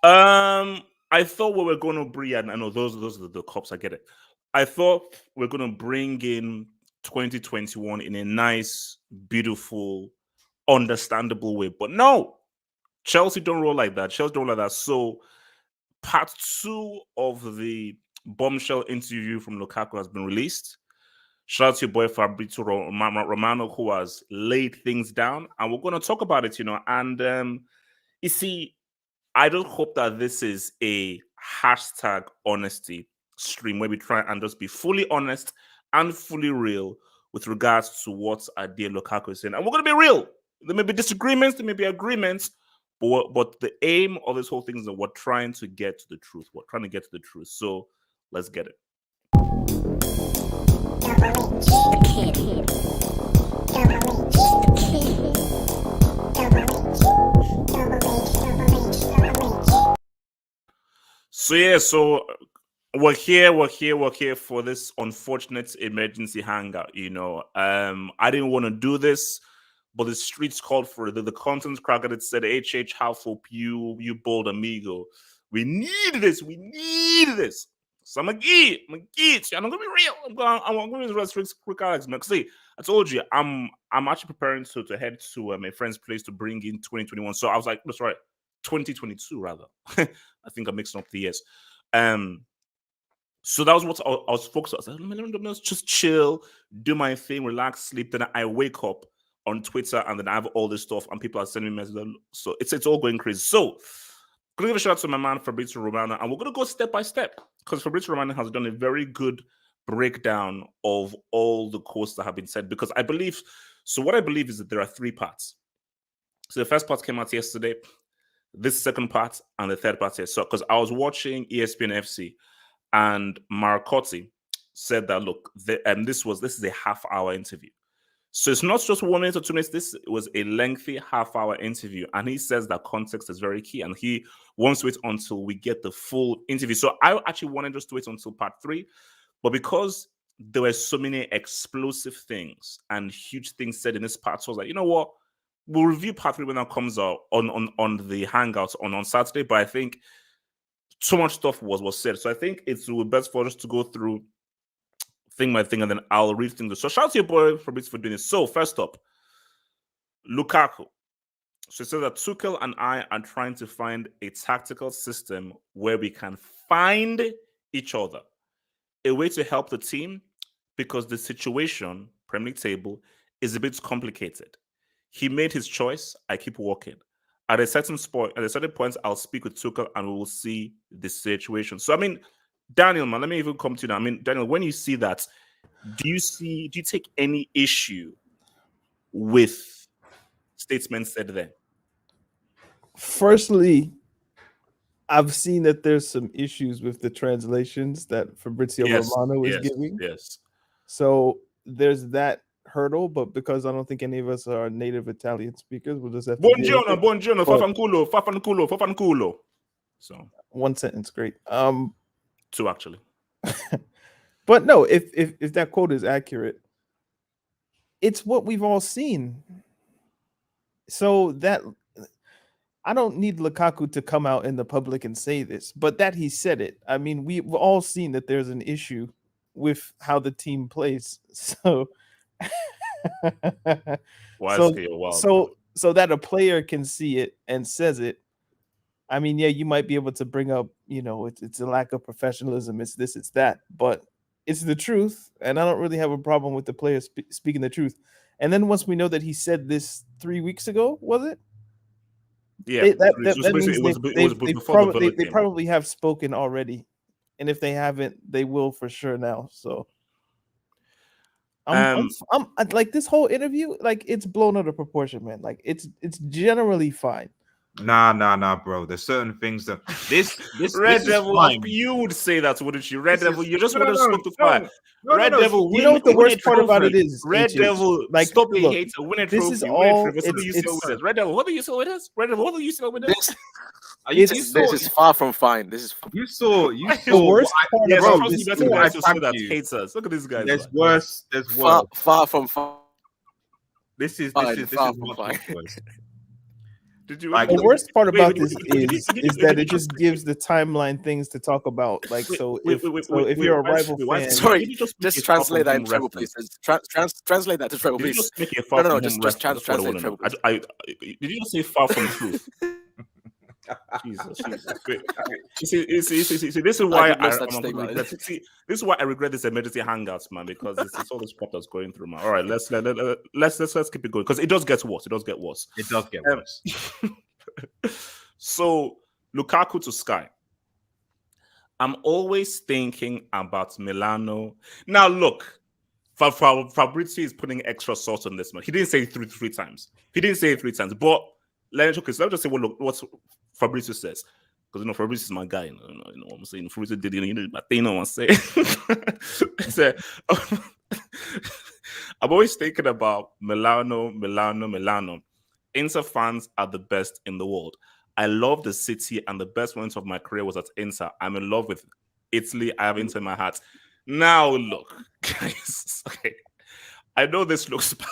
I thought we were going to bring, and I know those are the cops. I get it. I thought we're going to bring in 2021 in a nice, beautiful, understandable way, but no, Chelsea don't roll like that. Chelsea don't roll like that. So part two of the bombshell interview from Lukaku has been released. Shout out to your boy Fabrizio Romano, who has laid things down, and we're going to talk about it. And you see, I don't hope that this is a hashtag honesty stream where we try and just be fully honest and fully real with regards to what our dear Lukaku is saying. And we're going to be real. There may be disagreements, there may be agreements, but the aim of this whole thing is that we're trying to get to the truth. We're trying to get to the truth. So let's get it. So we're here for this unfortunate emergency hangout. I didn't want to do this, but the streets called for it. The content cracker that said, "HH, how for you bold amigo. We need this. We need this." So I'm gonna get it. I'm gonna be real. I'm gonna be real quick, Alex. See, I told you I'm actually preparing to head to my friend's place to bring in 2021. So I was like, that's right, 2022 rather. I think I'm mixing up the years. So that was what I was focused on. I was like, let me just chill, do my thing, relax, sleep. Then I wake up on Twitter and then I have all this stuff and people are sending me messages. So it's all going crazy. So gonna give a shout out to my man Fabrizio Romano, and we're gonna go step by step because Fabrizio Romano has done a very good breakdown of all the quotes that have been said. Because I believe what I believe is that there are three parts. So the first part came out yesterday, this second part, and the third part here. So because I was watching ESPN FC and Marcotti said that look, this is a half-hour interview. So it's not just 1 minute or 2 minutes. This was a lengthy half-hour interview. And he says that context is very key. And he wants to wait until we get the full interview. So I actually wanted just to wait until part 3. But because there were so many explosive things and huge things said in this part, so I was like, you know what? We'll review part 3 when that comes out on the Hangouts on Saturday. But I think so much stuff was said. So I think it's best for us to go through thing by thing, and then I'll read things. So shout out to your boy Fabrizio for doing this. So first up, Lukaku. So it says that Tuchel and I are trying to find a tactical system where we can find each other, a way to help the team because the situation, Premier League table, is a bit complicated. He made his choice. I keep walking. At a certain point, I'll speak with Tuchel and we will see the situation. So I mean, Daniel, man, let me even come to you now. I mean, Daniel, when you see that, do you take any issue with statements said there? Firstly, I've seen that there's some issues with the translations that Fabrizio Romano is giving. Yes. So there's that hurdle, but because I don't think any of us are native Italian speakers, we'll just have to Buongiorno, fafanculo. So one sentence, great. 2 actually. But no, if that quote is accurate, it's what we've all seen. So that I don't need Lukaku to come out in the public and say this, but that he said it. I mean, we've all seen that there's an issue with how the team plays. So so that a player can see it and says it. I mean, yeah, you might be able to bring up, it's a lack of professionalism. It's this, it's that, but it's the truth. And I don't really have a problem with the player speaking the truth. And then once we know that he said this 3 weeks ago, was it? Yeah, that means they probably have spoken already. And if they haven't, they will for sure now. So I'm like, this whole interview, like, it's blown out of proportion, man. Like, it's generally fine. Nah, bro. There's certain things that this Red Devil, you would say that, wouldn't you? Red Devil, you just want to stop the fire. Red Devil, you know what the worst part about it is? Red Devil, like, stop being hater, win a trophy. This is all. Red Devil, what are you still with us? Red Devil, what are you still with us? This is far from fine. This is you saw the worst part. Yes, bro, you better guys to say that haters. Look at this guy. There's worse. Far from fine. This is much worse. Did you? Like, The worst part about this wait, is that it just gives the timeline things to talk about. Like, so if you're a rival fan, sorry, did you just just translate that into treble, please. Translate that to treble, Did you please. just make a far from home just reference? That's what I translate want to know. treble, Did you just say far from truth? Jesus. Great. See, this is why this is why I regret this emergency hangouts, man, because it's all this crap that's going through, man. All right, let's keep it going because it does get worse. It does get worse. It does get worse. So Lukaku to Sky. I'm always thinking about Milano. Now look, Fabrizio is putting extra sauce on this, man. He didn't say it three times. He didn't say it 3 times, but let's just say what Fabrizio says, because Fabrizio is my guy. You know what I'm saying. Fabrizio did my thing. I'm saying. So, I'm always thinking about Milano. Inter fans are the best in the world. I love the city, and the best moments of my career was at Inter. I'm in love with Italy. I have Inter in my heart. Now look, guys. Okay, I know this looks bad.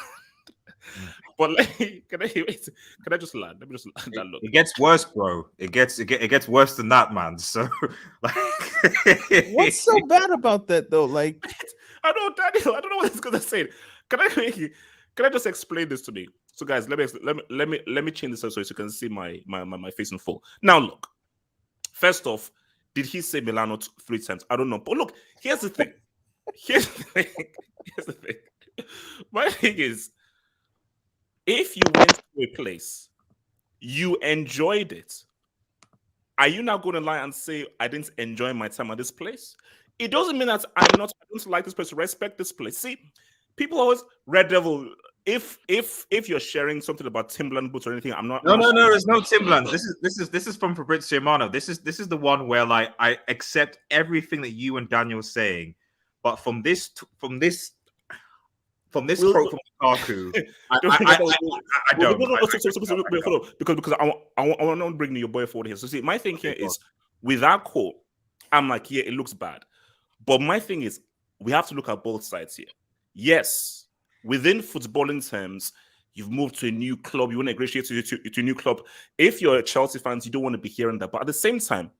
But can I just land? Let me just land that look. It gets worse, bro. It gets worse than that, man. So, like, what's so bad about that, though? Like, I don't know what it's gonna say. Can I just explain this to me? So, guys, let me change this so you can see my face in full. Now, look. First off, did he say Milano 3 times? I don't know. But look, here's the thing. My thing is, if you went to a place, you enjoyed it, are you now going to lie and say, I didn't enjoy my time at this place? It doesn't mean that I don't like this place, respect this place. See, people always, Red Devil, if you're sharing something about Timberland boots or anything, I'm not. No, there's no Timberlands. This is from Fabrizio Romano. This is the one where, like, I accept everything that you and Daniel are saying, but from this quote from Lukaku, I don't. Because I want to bring your boy forward here. So see, my thing here is, with that quote, I'm like, yeah, it looks bad. But my thing is, we have to look at both sides here. Yes, within footballing terms, you've moved to a new club, you want to ingratiate to a new club. If you're a Chelsea fan, you don't want to be hearing that. But at the same time,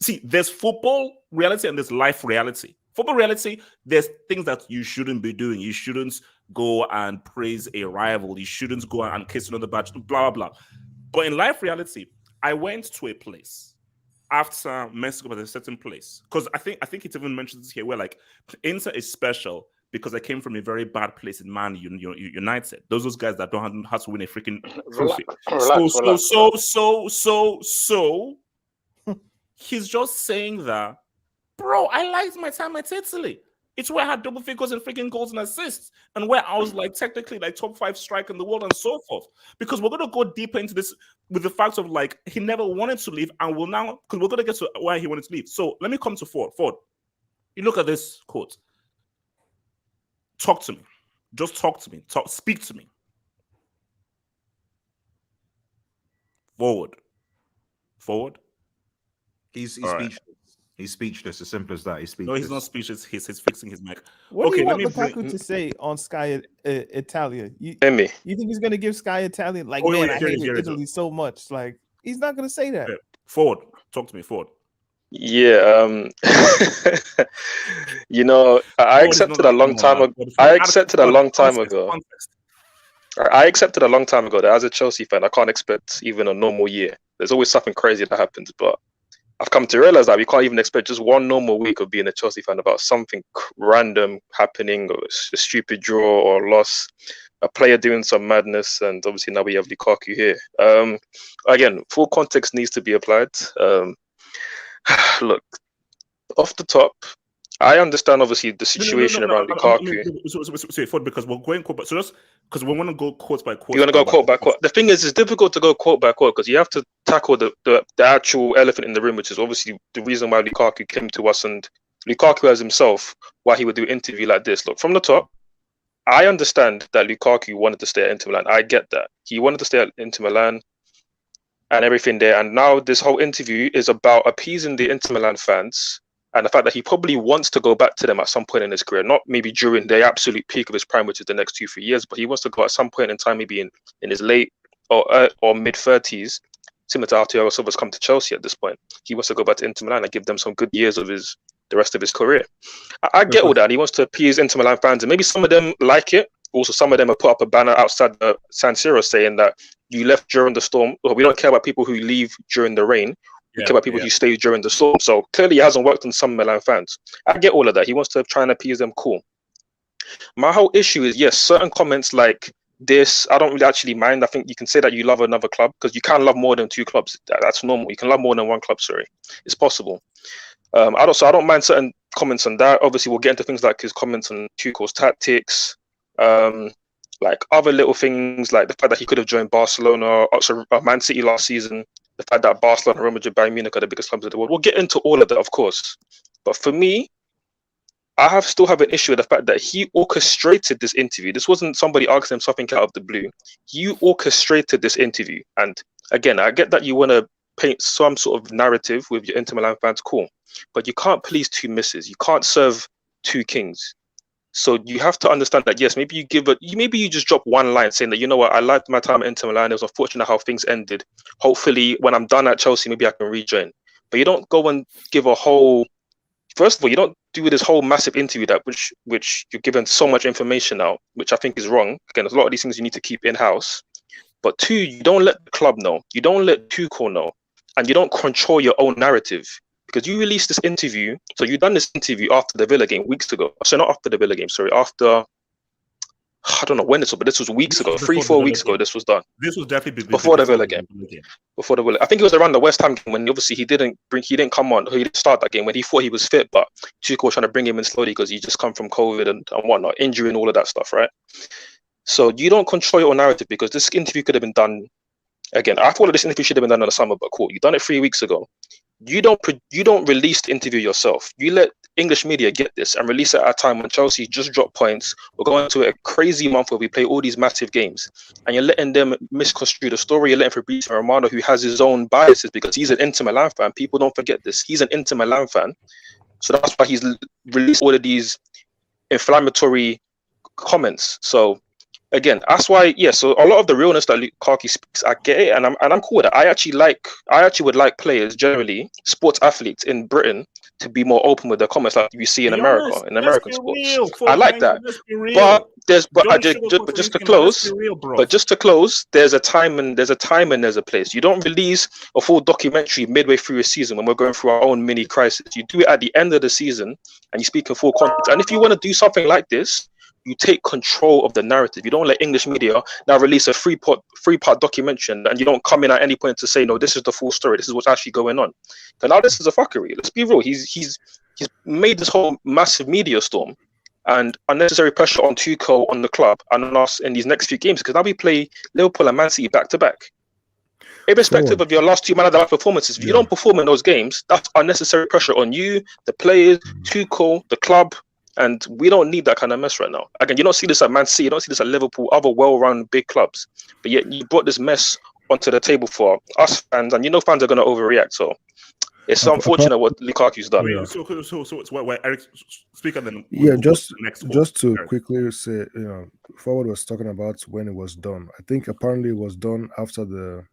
see, there's football reality and there's life reality. Football reality, there's things that you shouldn't be doing. You shouldn't go and praise a rival. You shouldn't go and kiss another badge, blah, blah, blah. But in life reality, I went to a place after Mexico at a certain place. Because I think it even mentions here where, like, Inter is special because I came from a very bad place in Man United. Those guys that don't have to win a freaking trophy. So he's just saying that, bro, I liked my time at Italy. It's where I had double figures and freaking goals and assists, and where I was like technically like top 5 striker in the world and so forth. Because we're gonna go deeper into this with the fact of, like, he never wanted to leave, and we'll now, because we're gonna get to why he wanted to leave. So let me come to Ford. Ford, you look at this quote. Talk to me. Just talk to me. Speak to me. Forward. He's speechless. He's speechless. As simple as that. He's speechless. No, he's not speechless. He's fixing his mic. What do you want Lukaku to say on Sky Italia? You think he's going to give Sky Italia, like, I hate Italy so much? Like, he's not going to say that. Yeah. Ford, talk to me, Ford. Yeah, I accepted a long time ago. I accepted a long time ago that as a Chelsea fan, I can't expect even a normal year. There's always something crazy that happens, but I've come to realize that we can't even expect just one normal week of being a Chelsea fan about something random happening, or a stupid draw or loss, a player doing some madness, and obviously now we have Lukaku here. Again, full context needs to be applied. Look, off the top, I understand obviously the situation around Lukaku. Because we're going quote, so just because we want to go quote by quote. You want to go quote by quote. The thing is, it's difficult to go quote by quote because you have to tackle the actual elephant in the room, which is obviously the reason why Lukaku came to us, and Lukaku as himself, why he would do an interview like this. Look, from the top, I understand that Lukaku wanted to stay at Inter Milan. I get that. He wanted to stay at Inter Milan and everything there. And now this whole interview is about appeasing the Inter Milan fans and the fact that he probably wants to go back to them at some point in his career, not maybe during the absolute peak of his prime, which is the next 2-3 years, but he wants to go at some point in time, maybe in his late or mid-30s, similar to how Thiago Silva's come to Chelsea at this point. He wants to go back to Inter Milan and give them some good years of the rest of his career. I get all that. He wants to appease Inter Milan fans, and maybe some of them like it. Also, some of them have put up a banner outside the San Siro saying that you left during the storm. Well, we don't care about people who leave during the rain. We care about people who stay during the storm. So clearly, it hasn't worked on some Milan fans. I get all of that. He wants to try and appease them. Cool. My whole issue is, yes, certain comments like this, I don't really actually mind. I think you can say that you love another club because you can love more than two clubs. That's normal. You can love more than one club. Sorry, it's possible. I don't mind certain comments on that. Obviously, we'll get into things like his comments on Tuchel's tactics, like other little things like the fact that he could have joined Barcelona, Man City last season. The fact that Barcelona, Real Madrid, Bayern Munich are the biggest clubs in the world. We'll get into all of that, of course. But for me, I still have an issue with the fact that he orchestrated this interview. This wasn't somebody asking him something out of the blue. You orchestrated this interview. And again, I get that you want to paint some sort of narrative with your Inter Milan fans, cool. But you can't please two misses. You can't serve two kings. So you have to understand that, yes, maybe you just drop one line saying that, you know what, I liked my time at Inter Milan. It was unfortunate how things ended. Hopefully, when I'm done at Chelsea, maybe I can rejoin. But you don't go and give a whole... First of all, you don't do this whole massive interview that which you're given so much information out, which I think is wrong. Again, there's a lot of these things you need to keep in-house. But two, you don't let the club know. You don't let Tuchel know. And you don't control your own narrative. Because you released this interview, so you've done this interview after the Villa game weeks ago. So not after the Villa game, sorry, after, I don't know when this was, but this was weeks ago, 3-4 weeks ago this was done. This was definitely before the Villa game. Before the Villa, I think it was around the West Ham game when obviously he didn't come on, he didn't start that game when he thought he was fit, but Tuchel was trying to bring him in slowly because he just come from COVID and whatnot, injury and all of that stuff, right? So you don't control your own narrative because this interview could have been done, again, I thought this interview should have been done in the summer, but cool, you've done it 3 weeks ago. You don't release the interview yourself. You let English media get this and release it at a time when Chelsea just dropped points. We're going to a crazy month where we play all these massive games, and you're letting them misconstrue the story. You're letting Fabrizio Romano, who has his own biases because he's an Inter Milan fan. People don't forget this. He's an Inter Milan fan, so that's why he's released all of these inflammatory comments. So again, that's why, so a lot of the realness that Lukaku speaks, I get it, and I'm cool with it. I actually would like players generally, sports athletes in Britain, to be more open with their comments like you see in America, in American sports. I like that. But just to close, there's a time and there's a place. You don't release a full documentary midway through a season when we're going through our own mini crisis. You do it at the end of the season and you speak in full context. And if you want to do something like this, you take control of the narrative. You don't let English media now release a three-part documentary and you don't come in at any point to say, no, this is the full story. This is what's actually going on. But now this is a fuckery. Let's be real. He's made this whole massive media storm and unnecessary pressure on Tuchel, on the club, and on us in these next few games because now we play Liverpool and Man City back-to-back. Irrespective of your last two man of the match performances, if you don't perform in those games, that's unnecessary pressure on you, the players, Tuchel, the club. And we don't need that kind of mess right now. Again, you don't see this at Man City, you don't see this at Liverpool, other well-run big clubs. But yet you brought this mess onto the table for us fans, and you know fans are going to overreact. So it's unfortunate what Lukaku's done. So where Eric speak and then just to quickly say, Forward was talking about when it was done. I think apparently it was done after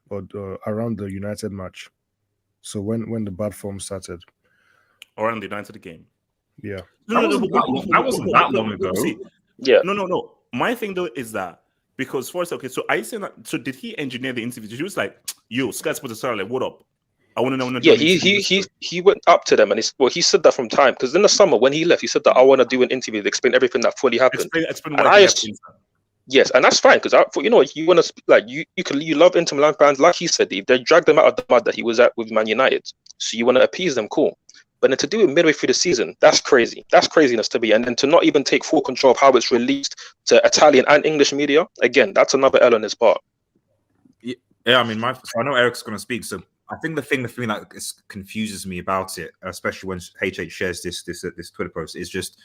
around the United match. So when the bad form started, around the United game. Yeah. That wasn't that long ago. No. My thing though is that because first, okay, so are you saying that? So did he engineer the interview? He was like, "Yo, Sky Sports Sarah, like, what up? I want to know." Yeah, he went up to them and he said that from time because in the summer when he left, he said that I want to do an interview to explain everything that fully happened. Explain what happened. Yes, and that's fine because you want to like you love Inter Milan fans, like he said, they dragged him out of the mud that he was at with Man United, so you want to appease them, cool. But then to do it midway through the season, that's crazy. That's craziness to be. And then to not even take full control of how it's released to Italian and English media, again, that's another L on his part. Yeah, I mean, so I know Eric's going to speak. So I think the thing that confuses me about it, especially when HH shares this Twitter post, is just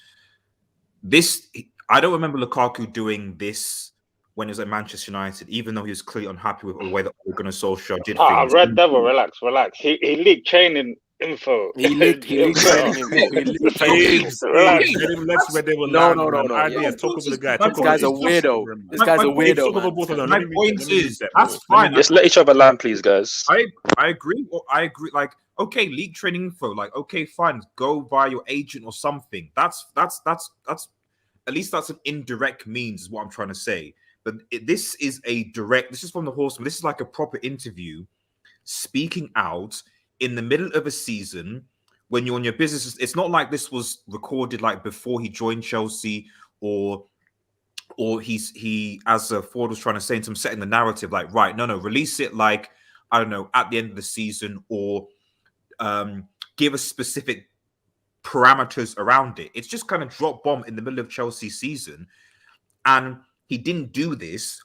this. I don't remember Lukaku doing this when he was at Manchester United, even though he was clearly unhappy with the way that Ole Gunnar Solskjaer did things. Red Devil, relax. He leaked training Info. He leaked training info. He leaked training info. That's where they will No. Ideas. Talk over the guy. This guy's a weirdo. This guy's a weirdo, man. My point is, that's fine. Let's let each other land, please, guys. I agree. I agree. Like, okay, leak training info. Like, okay, fine. Go via your agent or something. That's at least that's an indirect means, is what I'm trying to say. But this is a direct. This is from the horseman. This is like a proper interview, speaking out in the middle of a season when you're on your business. It's not like this was recorded like before he joined Chelsea, or he as Ford was trying to say, in some setting the narrative, like, right, no, release it like, I don't know, at the end of the season, or give us specific parameters around it. It's just kind of drop bomb in the middle of Chelsea's season, and he didn't do this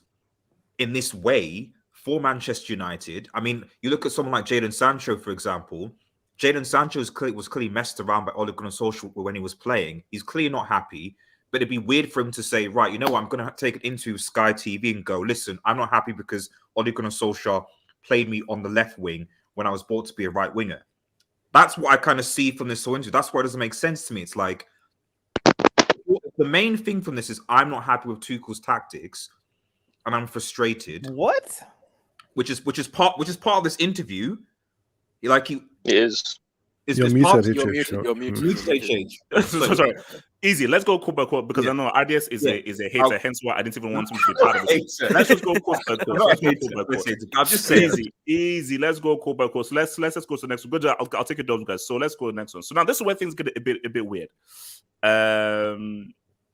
in this way for Manchester United. I mean, you look at someone like Jadon Sancho, for example. Jadon Sancho was clearly messed around by Ole Gunnar Solskjaer when he was playing. He's clearly not happy, but it'd be weird for him to say, right, you know what, I'm going to take it into Sky TV and go, listen, I'm not happy because Ole Gunnar Solskjaer played me on the left wing when I was brought to be a right winger. That's what I kind of see from this whole interview. That's why it doesn't make sense to me. It's like, the main thing from this is I'm not happy with Tuchel's tactics, and I'm frustrated. What? Which is part of this interview. It is. You're muted, HH. Sorry. Easy. Let's go quote by quote, because I know Ideas is a hater. Hence why I didn't even want him to be part of it. Let's just go quote by quote. I'll just say easy. Let's go quote by quote. So let's go to the next one. Good. I'll take it down, guys. So let's go to the next one. So now this is where things get a bit weird.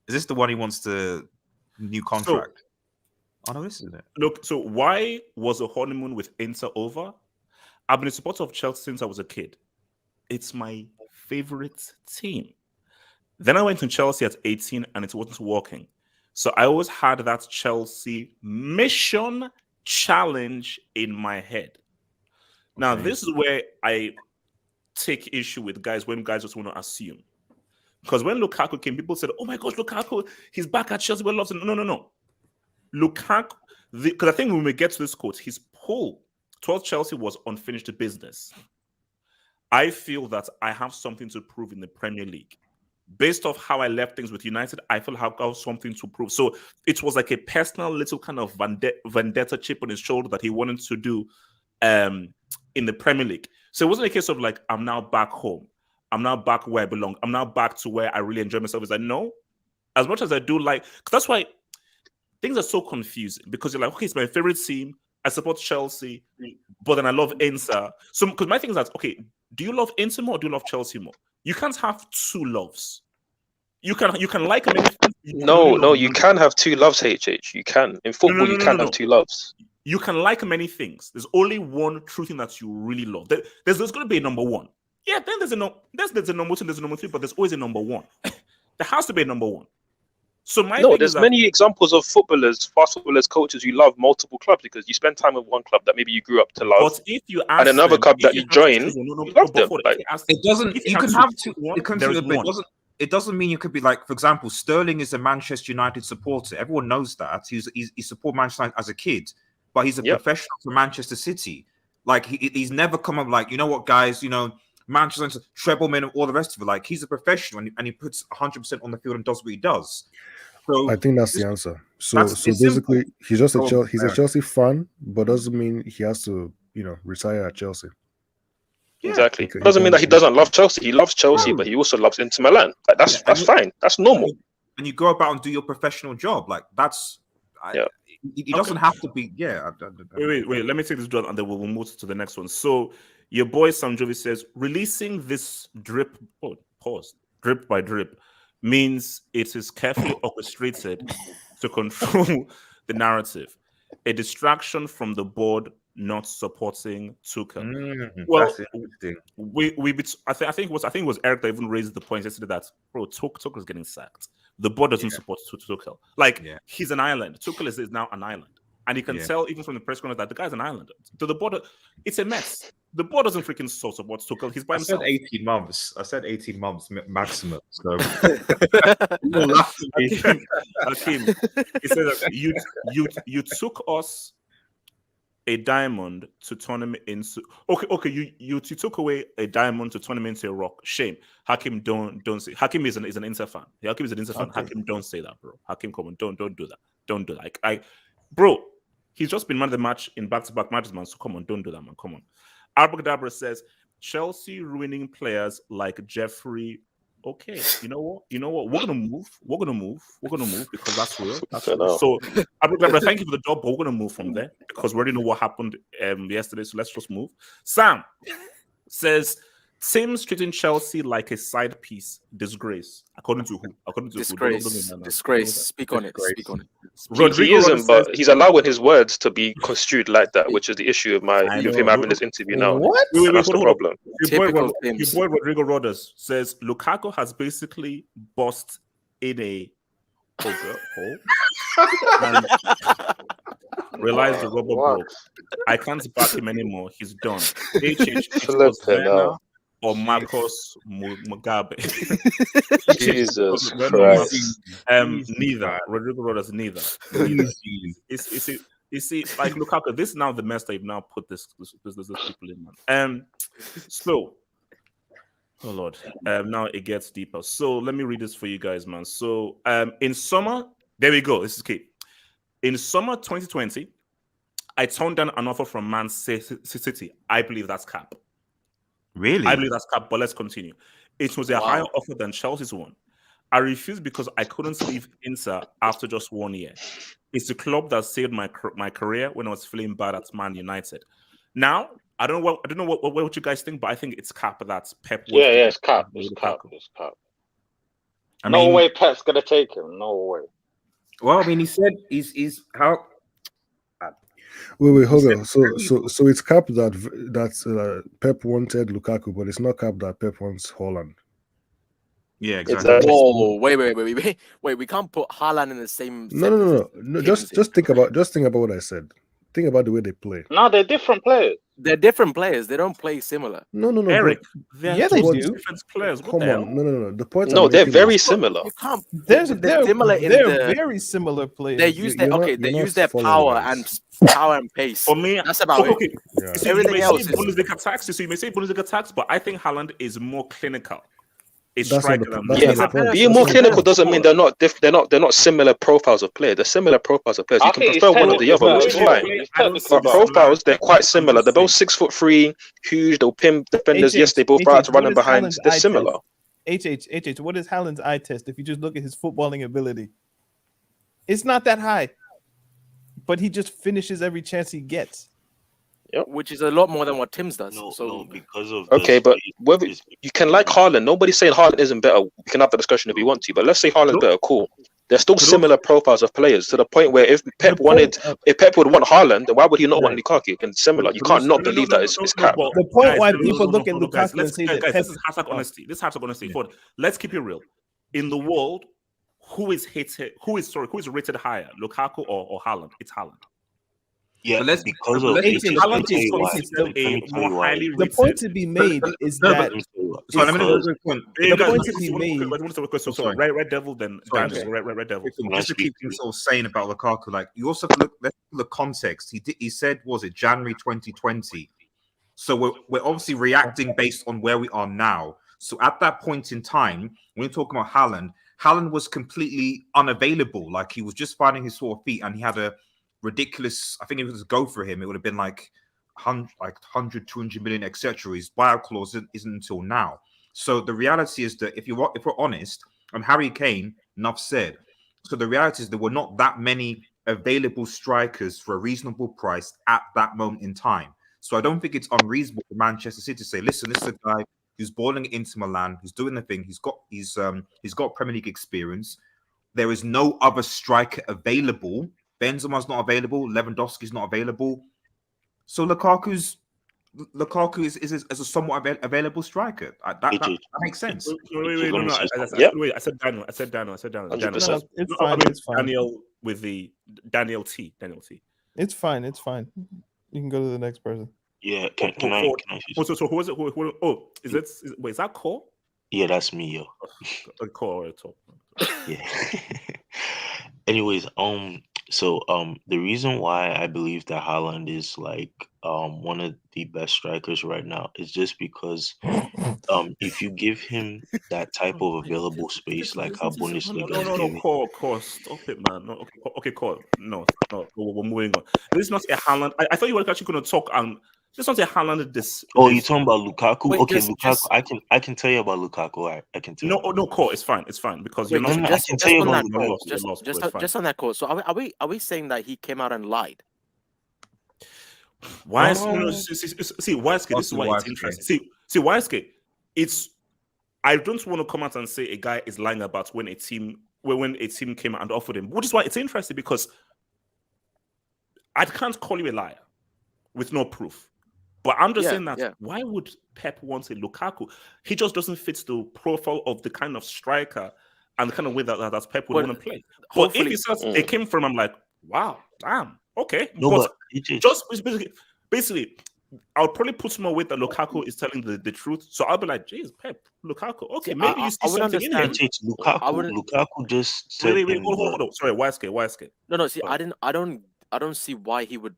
Is this the one he wants to new contract? Oh no, this isn't it. Look, so why was the honeymoon with Inter over? I've been a supporter of Chelsea since I was a kid. It's my favorite team. Then I went to Chelsea at 18 and it wasn't working. So I always had that Chelsea mission challenge in my head. Now, this is where I take issue with guys when guys just want to assume. Because when Lukaku came, people said, oh my gosh, Lukaku, he's back at Chelsea. No. Lukaku, because I think when we get to this quote, his pull towards Chelsea was unfinished business. I feel that I have something to prove in the Premier League. Based off how I left things with United, I feel I have something to prove. So it was like a personal little kind of vendetta chip on his shoulder that he wanted to do in the Premier League. So it wasn't a case of like, I'm now back home. I'm now back where I belong. I'm now back to where I really enjoy myself. Is like, no, as much as I do like, because that's why things are so confusing, because you're like, okay, it's my favorite team. I support Chelsea, but then I love Inter. So, because my thing is that, okay, do you love Inter more or do you love Chelsea more? You can't have two loves. You can like many things. No, you can have two loves, HH. You can. In football, you can have two loves. You can like many things. There's only one true thing that you really love. There's going to be a number one. Yeah, then there's a number two, there's a number three, but there's always a number one. There has to be a number one. So there's many examples of fast footballers, coaches who love multiple clubs because you spend time with one club that maybe you grew up to love, but if you ask and another club that you join, you love them. It doesn't. You can have two. It doesn't mean you could be like, for example, Sterling is a Manchester United supporter. Everyone knows that. He supported Manchester United as a kid, but he's a professional for Manchester City. Like he's never come up like, you know what, guys, Manchester United, Trebleman and all the rest of it. Like, he's a professional and he puts 100% on the field and does what he does. So I think that's the answer. So basically, he's just a Chelsea fan, but doesn't mean he has to, retire at Chelsea. Yeah. Exactly. It doesn't mean that he doesn't love Chelsea. He loves Chelsea, but he also loves Inter Milan. Like, that's fine. That's normal. And you go about and do your professional job. Like, that's... He doesn't have to be... Yeah. Wait. Let me take this drop and then we'll move to the next one. So, your boy Sam Jovi says, releasing this drip by drip, means it is carefully orchestrated to control the narrative. A distraction from the board not supporting Tuchel. Well, I think it was Eric that even raised the point yesterday that Tuchel's getting sacked. The board doesn't support Tuchel. He's an island. Tuchel is now an island, and you can tell even from the press conference that the guy's an islander. To the board, it's a mess. The board doesn't freaking support Tuchel. He's by himself. I said 18 months maximum. So Hakim, he said that you took us a diamond to turn him into okay. You took away a diamond to turn him into a rock. Shame. Hakim, don't say. Hakim is an Inter fan. Hakim is an Inter fan. Okay. Hakim, don't say that, bro. Hakim, come on, don't do that. Don't do that. Bro, he's just been man of the match in back-to-back matches, man. So come on, don't do that, man. Come on. Arbogdabra says Chelsea ruining players like Jeffrey. Okay, you know what? We're gonna move because that's real. That's real. So, Arbogdabra, thank you for the job, but we're gonna move from there because we already know what happened yesterday. So let's just move. Sam says Tim's treating Chelsea like a side piece. Disgrace. According to who? Disgrace. Speak on it. He isn't, but he's allowing his words to be construed like that, which is the issue of him having this interview now. What? That's the problem. Your boy Rodrigo Rodas says Lukaku has basically bust in a hole and realized the rubber broke. I can't back him anymore. He's done. It was Werner or Marcos Mugabe. Jesus Christ. Neither. Rodrigo Rodas, neither. You see, like Lukaku, this is now the mess that you've now put this people in, man. So, oh Lord, now it gets deeper. So let me read this for you guys, man. So, in summer, there we go. This is key. In summer 2020, I turned down an offer from Man City. I believe that's cap. Really? I believe that's cap, but let's continue. It was a higher offer than Chelsea's one. I refused because I couldn't leave Inter after just 1 year. It's the club that saved my career when I was feeling bad at Man United. Now, I don't know what you guys think, but I think it's cap. That's Pep. It's cap. It's cap. No way Pep's gonna take him. No way. Well, I mean, he said he's how. Wait, hold on. So it's cap that Pep wanted Lukaku, but it's not cap that Pep wants Haaland. Yeah, exactly. Whoa, wait. We can't put Haaland in the same. No. Just think about what I said. Think about the way they play. No, they're different players. They're different players. They don't play similar. No. Eric, yeah, they do. Different players. Come on, no. The point. No, they're very similar. You can't. They're similar. They're very similar players. They use their power and pace. For me, that's about it. Okay. Yeah. So Everything else is Bundesliga attacks. So you may say Bundesliga attacks, but I think Haaland is more clinical. That's not striker the- than that's Yeah, not the point. being more clinical doesn't mean they're not similar profiles of players. They're similar profiles of players. You I can think prefer it's one or the other, technical which is as well. fine. It's I don't technical see But as well. profiles, they're quite similar. They're both 6'3", huge. They'll pin defenders. Yes, they both out to running behind. They're similar. HH, what is Haaland's eye test? If you just look at his footballing ability, it's not that high, but he just finishes every chance he gets. Which is a lot more than what Tim's does. No, because of Okay, but whether this- you can like Haaland. Nobody's saying Haaland isn't better. We can have the discussion if we want to, but let's say Haaland's better. Cool. They're still similar profiles of players to the point where if Pep would want Haaland, then why would he not want Lukaku? And similar, you can't not believe that it's cap. The point why people look at Lukaku and say that guys, Pep, this is hashtag honesty. This is hashtag honesty. But let's keep it real. In the world, who is rated higher, Lukaku or Haaland? It's Haaland. Yeah, But let's- because but of let's- let me Haaland tell is you why. considered Let me a tell you more why. highly the rated. point to be made is No, that Let me tell you why. So let me Because- make a point. Hey, the guys, point let's to be see what- made- let's see what question. So, Sorry. Red Devil, then Sorry, Daniel. sorry. Red Devil. Can I Just to speak, keep things please? sort of saying about Lukaku, like you also look. Let's look at the context. He said, was it January 2020? So we're obviously reacting based on where we are now. So at that point in time, when you're talking about Haaland was completely unavailable. Like he was just finding his sort of feet, and he had a ridiculous. I think if it was a go for him, it would have been like 100, 200 million, etc. His buyout clause isn't until now. So the reality is that if we're honest, and Harry Kane, enough said. So the reality is there were not that many available strikers for a reasonable price at that moment in time. So I don't think it's unreasonable for Manchester City to say, listen, this is a guy who's balling it into Milan, who's doing the thing. He's got Premier League experience. There is no other striker available. Benzema's not available. Lewandowski's not available. So Lukaku is a somewhat available striker. That makes sense. Wait, no. I said Daniel. no, it's fine. I mean, It's fine. Daniel with the Daniel T. It's fine. You can go to the next person. Yeah, can I? So who is it? Who is that Cole? Yeah, that's me, yo. Cole or top? Yeah. Anyways, So the reason why I believe that Haaland is like one of the best strikers right now is just because if you give him that type of available space like how Bundesliga is giving. Core, stop it, man. No, okay, Core. No, we're moving on. This is not a Haaland. I thought you were actually going to talk and this is not a Haaland. Oh, you're talking about Lukaku? Wait, Okay, just- Lukaku. just- I can tell you about Lukaku. All right, I can tell you. No, Core. It's fine because you're Wait, not. no, I just, can just tell you on about that You're call, lost, you're lost, it's fine. just on that call. So are we saying that he came out and lied? Why is see YSK? This is why it's YSK. interesting. See YSK. It's I don't want to come out and say a guy is lying about when a team came out and offered him, which is why it's interesting because I can't call you a liar with no proof. But I'm just saying that why would Pep want a Lukaku? He just doesn't fit the profile of the kind of striker and the kind of way that Pep would want to play. But if he says it came from, I'm like, wow, damn, okay. No, but just basically, I'll probably put more weight that Lukaku is telling the truth. So I'll be like, geez, Pep, Lukaku. Okay, maybe you see something in him. Lukaku just said Wait, hold on. Sorry, YSK. No. See, I don't see why he would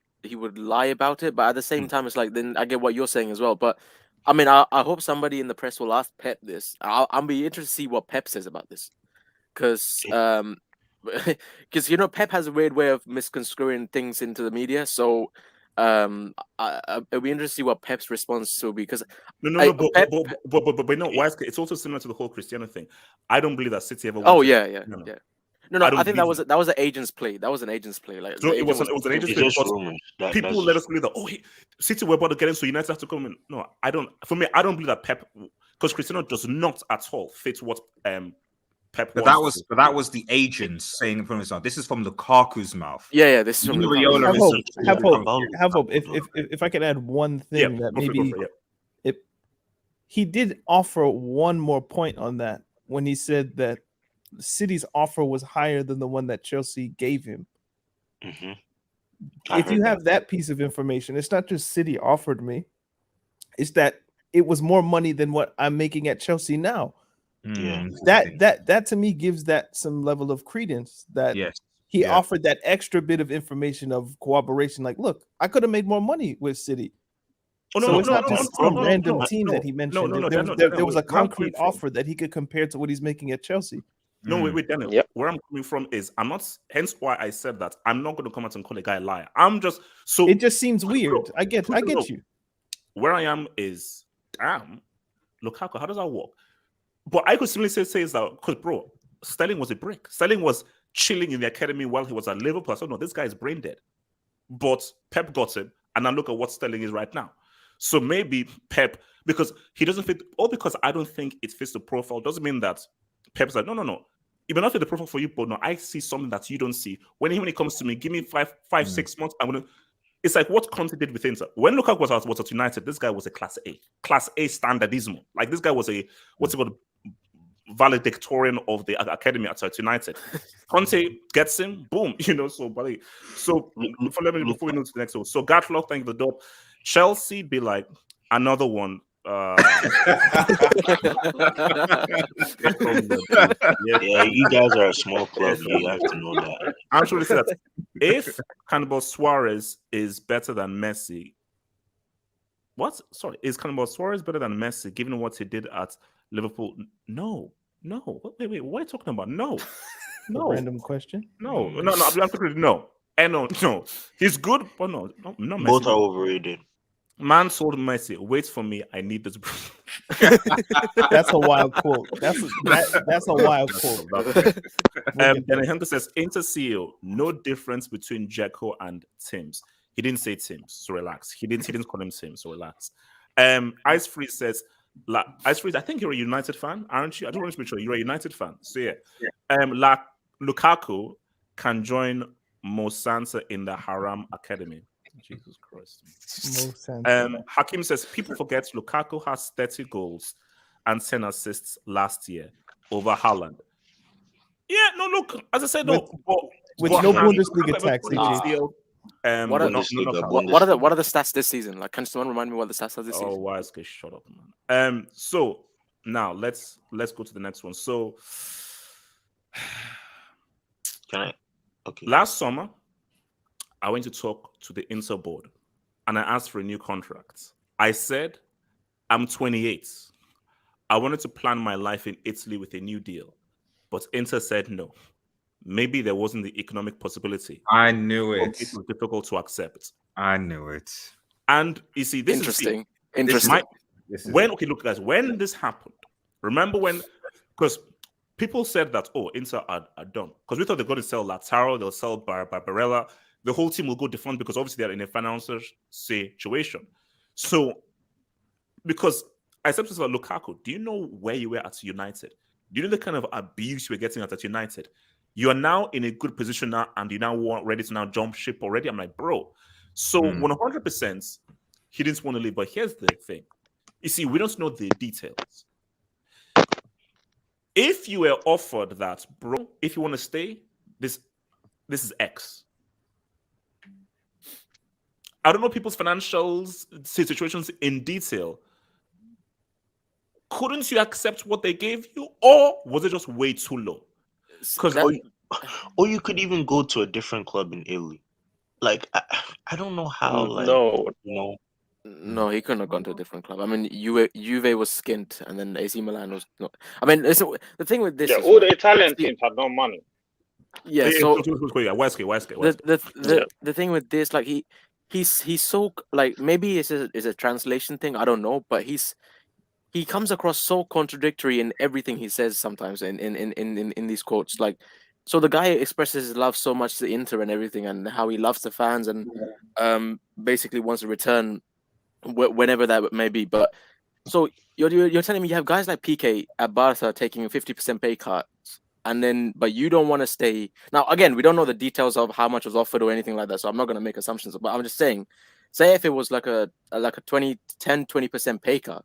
lie about it. But at the same time, it's like then I get what you're saying as well. But I mean, I hope somebody in the press will ask Pep this. I'll be interested to see what Pep says about this, because you know Pep has a weird way of misconstruing things into the media. So it'll be interesting to see what Pep's response will be. Because but YSK, it's also similar to the whole Cristiano thing. I don't believe that City ever. No, I think that was an agent's play. That was an agent's play. Like so it was an agent's play. But people let us believe that City were about to get in, so United have to come in. No, I don't. For me, I don't believe that Pep, because Cristiano does not at all fit what Pep. But that was the agent saying from his mouth. This is from Lukaku's mouth. Yeah. This is from Lukaku. Have hope. If I could add one thing that maybe he did offer one more point on that when he said that City's offer was higher than the one that Chelsea gave him. Mm-hmm. If you have that piece of information, it's not just City offered me; it's that it was more money than what I'm making at Chelsea now. Yeah, that to me gives that some level of credence that he offered that extra bit of information of cooperation. Like, look, I could have made more money with City. It's not just some random team that he mentioned. There was a concrete offer that he could compare to what he's making at Chelsea. No, wait, Daniel. Yep. Where I'm coming from is I'm not. Hence why I said that I'm not going to come out and call a guy a liar. I'm just so. It just seems weird. I get you. Where I am is damn. Lukaku, how does that work? But I could simply say is that because bro, Sterling was a brick. Sterling was chilling in the academy while he was at Liverpool. So no, this guy is brain dead. But Pep got him, and now look at what Sterling is right now. So maybe Pep, because he doesn't fit, or because I don't think it fits the profile, doesn't mean that Pep's like, no. It may not fit the profile for you, but no, I see something that you don't see. When it comes to me, give me 6 months, I'm gonna. It's like what Conte did with Inter. When Lukaku was at United, this guy was a Class A standardismo. Like this guy was a what's it called, valedictorian of the academy at United. Conte gets him, boom, So let me before we move to the next one. So Gatlock, thank you for the dope. Chelsea be like another one. You guys are a small club. You have to know that. I'm sure to say that if Cannibal Suarez is better than Messi, is Cannibal Suarez better than Messi given what he did at Liverpool? No. Wait, what are you talking about? No. Random question. No. No. He's good, but no, Messi. Both are overrated. Man told Messi, wait for me, I need this. That's a wild quote. That's a wild quote. And Hunter says, Inter CEO, no difference between Dzeko and Timms. He didn't say Timms, so relax. He didn't call him Timms, so relax. Ice Freeze says, Ice Freeze, I think you're a United fan, aren't you? I don't want to be sure. You're a United fan. So yeah. Lukaku can join Mo Sansa in the Haram Academy. Jesus Christ. Hakim says, people forget Lukaku has 30 goals and 10 assists last year over Haaland. Yeah, no, look, as I said, with no Bundesliga tax. What are the stats this season? Like, can someone remind me what the stats are this season? Oh, why? Shut up, man. So now let's go to the next one. So can I? Okay. Last summer, I went to talk to the Inter board and I asked for a new contract. I said, I'm 28. I wanted to plan my life in Italy with a new deal. But Inter said no. Maybe there wasn't the economic possibility. I knew it. It was difficult to accept. I knew it. And you see, this Interesting. is Interesting. okay, look, guys, when this happened, remember when, because people said that, oh, Inter are done. Because we thought they're going to sell Lautaro, they'll sell Barbarella, the whole team will go defunct because obviously they're in a financial situation. So, because I said to Lukaku, do you know where you were at United? Do you know the kind of abuse you were getting at United? You are now in a good position now, and you now ready to now jump ship already. I'm like, bro. So 100%, he didn't want to leave. But here's the thing: you see, we don't know the details. If you were offered that, bro, if you want to stay, this is X. I don't know people's financial situations in detail. Couldn't you accept what they gave you, or was it just way too low? Because or you could even go to a different club in Italy. Like I don't know how. Like no, he couldn't have gone to a different club. I mean, Juve was skint, and then AC Milan was not. I mean, the thing with this, yeah, all the Italian teams had no money. Yeah, so the thing with this, like he's so like maybe it's a translation thing. I don't know, but he comes across so contradictory in everything he says sometimes in these quotes. Like, so the guy expresses his love so much to Inter and everything, and how he loves the fans, and basically wants to return whenever that may be. But so you're telling me you have guys like PK at Barca taking a 50% pay cut, and then but you don't want to stay. Now again, we don't know the details of how much was offered or anything like that, so I'm not going to make assumptions. But I'm just saying, say if it was like a 20% pay cut.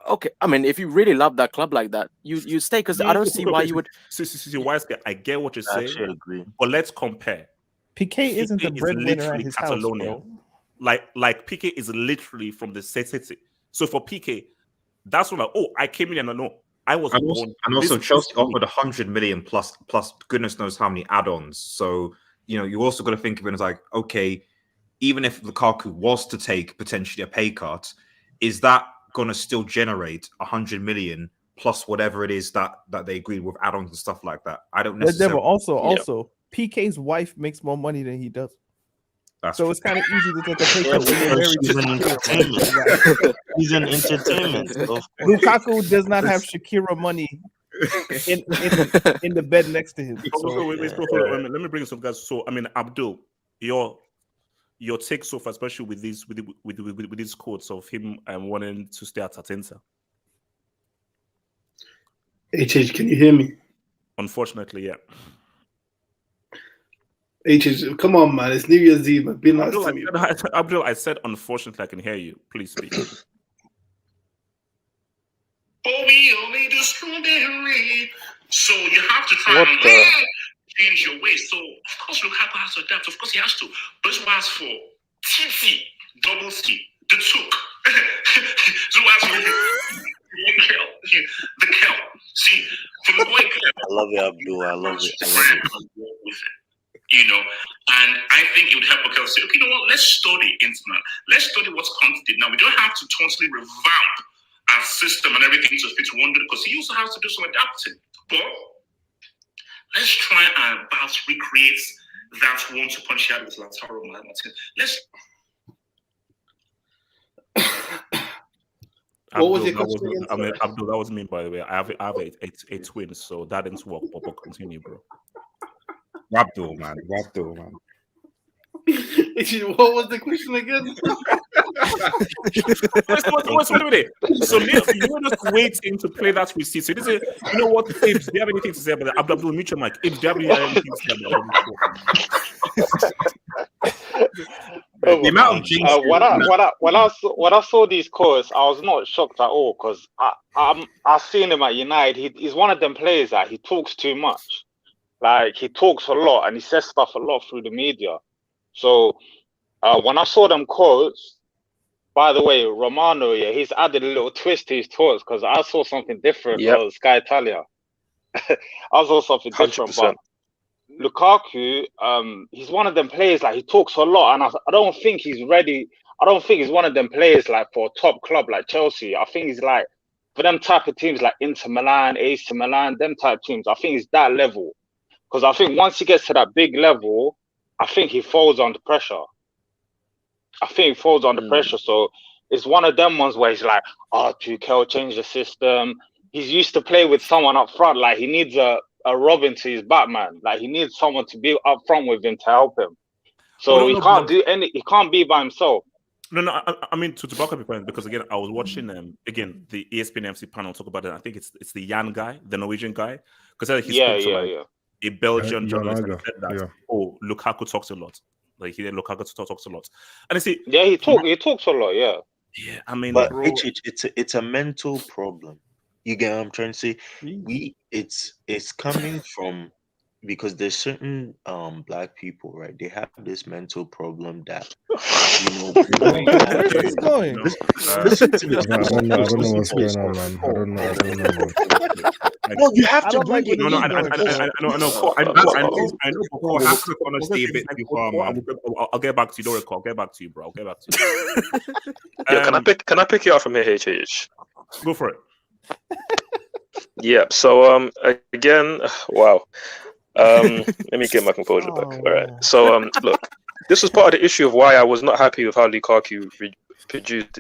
Okay, I mean, if you really love that club like that, you stay, because I don't see why you would. I get what you're saying. I actually agree. But let's compare. PK isn't the breadwinner at his Catalonia. House, bro. Like PK is literally from the city. So for PK, that's what I came in and I was born. And also Chelsea offered 100 million plus goodness knows how many add-ons. So you also got to think of it as like, okay, even if Lukaku was to take potentially a pay cut, is that going to still generate 100 million plus whatever it is that they agreed with add-ons and stuff like that? I don't necessarily. Also, PK's wife makes more money than he does. So it's kind of easy to take a pay cut when you're married. He's an entertainment. Lukaku does not have Shakira money in the bed next to him. Let me bring some guys. So I mean, Abdul, your take so far, especially with these quotes of him wanting to stay at Inter. HH, can you hear me? Unfortunately, yeah. HH, come on, man! It's New Year's Eve. I've been nice to you. Abdul, I said unfortunately. I can hear you. Please speak. So you have to try and change your ways. So of course Lukaku has to adapt. Of course he has to. But it was for TC, double C, the Took. So as the Kel. See, from the boy Kel. I love it, Abdul. I love it. And I think it would help Kel say, okay, you know what? Let's study Internet. Let's study what's content. Now we don't have to totally revamp our system and everything to fit wonder, because he also has to do some adapting. But let's try and perhaps recreate that one-two punch out with Lautaro Martinez. Let's. What was your question again? Abdul, that was me, by the way. I have a twin, so that didn't work. But continue, bro. Abdul, man. What was the question again? Wait a minute. So maybe you were just waiting to play that receipt. So this is, you know what, Ibs, do you have anything to say about that? Abdul, mute your mic. Ibs, do you have anything to say about that? The amount of jinx. When I saw these quotes, I was not shocked at all, because I've seen him at United. He's one of them players that he talks too much. Like, he talks a lot and he says stuff a lot through the media. So when I saw them quotes, by the way, Romano, he's added a little twist to his thoughts, because I saw something different on Sky Italia. I saw something different, 100%. Lukaku, he's one of them players, like, he talks a lot, and I don't think he's ready. I don't think he's one of them players, like, for a top club like Chelsea. I think he's, like, for them type of teams like Inter Milan, AC Milan, them type teams, I think he's that level. Because I think once he gets to that big level, I think he falls under pressure. So it's one of them ones where he's like, oh, Tuchel changed the system. He's used to play with someone up front. Like, he needs a Robin to his Batman. Like, he needs someone to be up front with him to help him. So he can't be by himself. No. I mean, to back up your point, because again, I was watching again the ESPN FC panel talk about it. I think it's the Jan guy, the Norwegian guy, because he spoke to a Belgian journalist and said that Lukaku talks a lot. Like, he Lukaku talks a lot, and I see. Yeah, he talks a lot. Yeah. Yeah, I mean, but bro, it's a mental problem. You get what I'm trying to say? It's coming from, because there's certain black people, right? They have this mental problem that, where's this going? Listen to this. I don't know what's going on, man. I don't know. No, you have to bring it. I'll get back to you. Don't recall. I'll get back to you, bro. I'll get back to you. Yeah, can I pick it up from here, HH? Go for it. Yeah. So again, wow. Let me get my composure back. All right. So look, this was part of the issue of why I was not happy with how Lukaku produced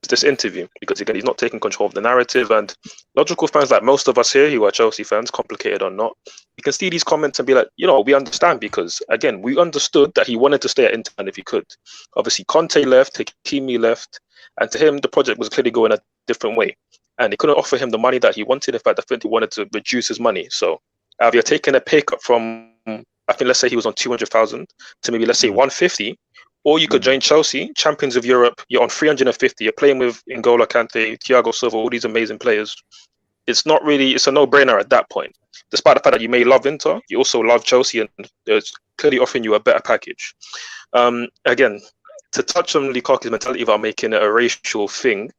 this interview, because again, he's not taking control of the narrative, and logical fans like most of us here who are Chelsea fans, complicated or not, you can see these comments and be like, we understand, because again, we understood that he wanted to stay at Inter if he could. Obviously, Conte left, Hakimi left, and to him, the project was clearly going a different way, and they couldn't offer him the money that he wanted. In fact, I think he wanted to reduce his money. So either you're taking a pay cut from, I think, let's say he was on 200,000 to maybe, let's say, 150, or you could join Chelsea, champions of Europe. You're on 350. You're playing with N'Golo Kante, Thiago Silva, all these amazing players. It's a no-brainer at that point. Despite the fact that you may love Inter, you also love Chelsea, and it's clearly offering you a better package. Again, to touch on Lukaku's mentality about making it a racial thing,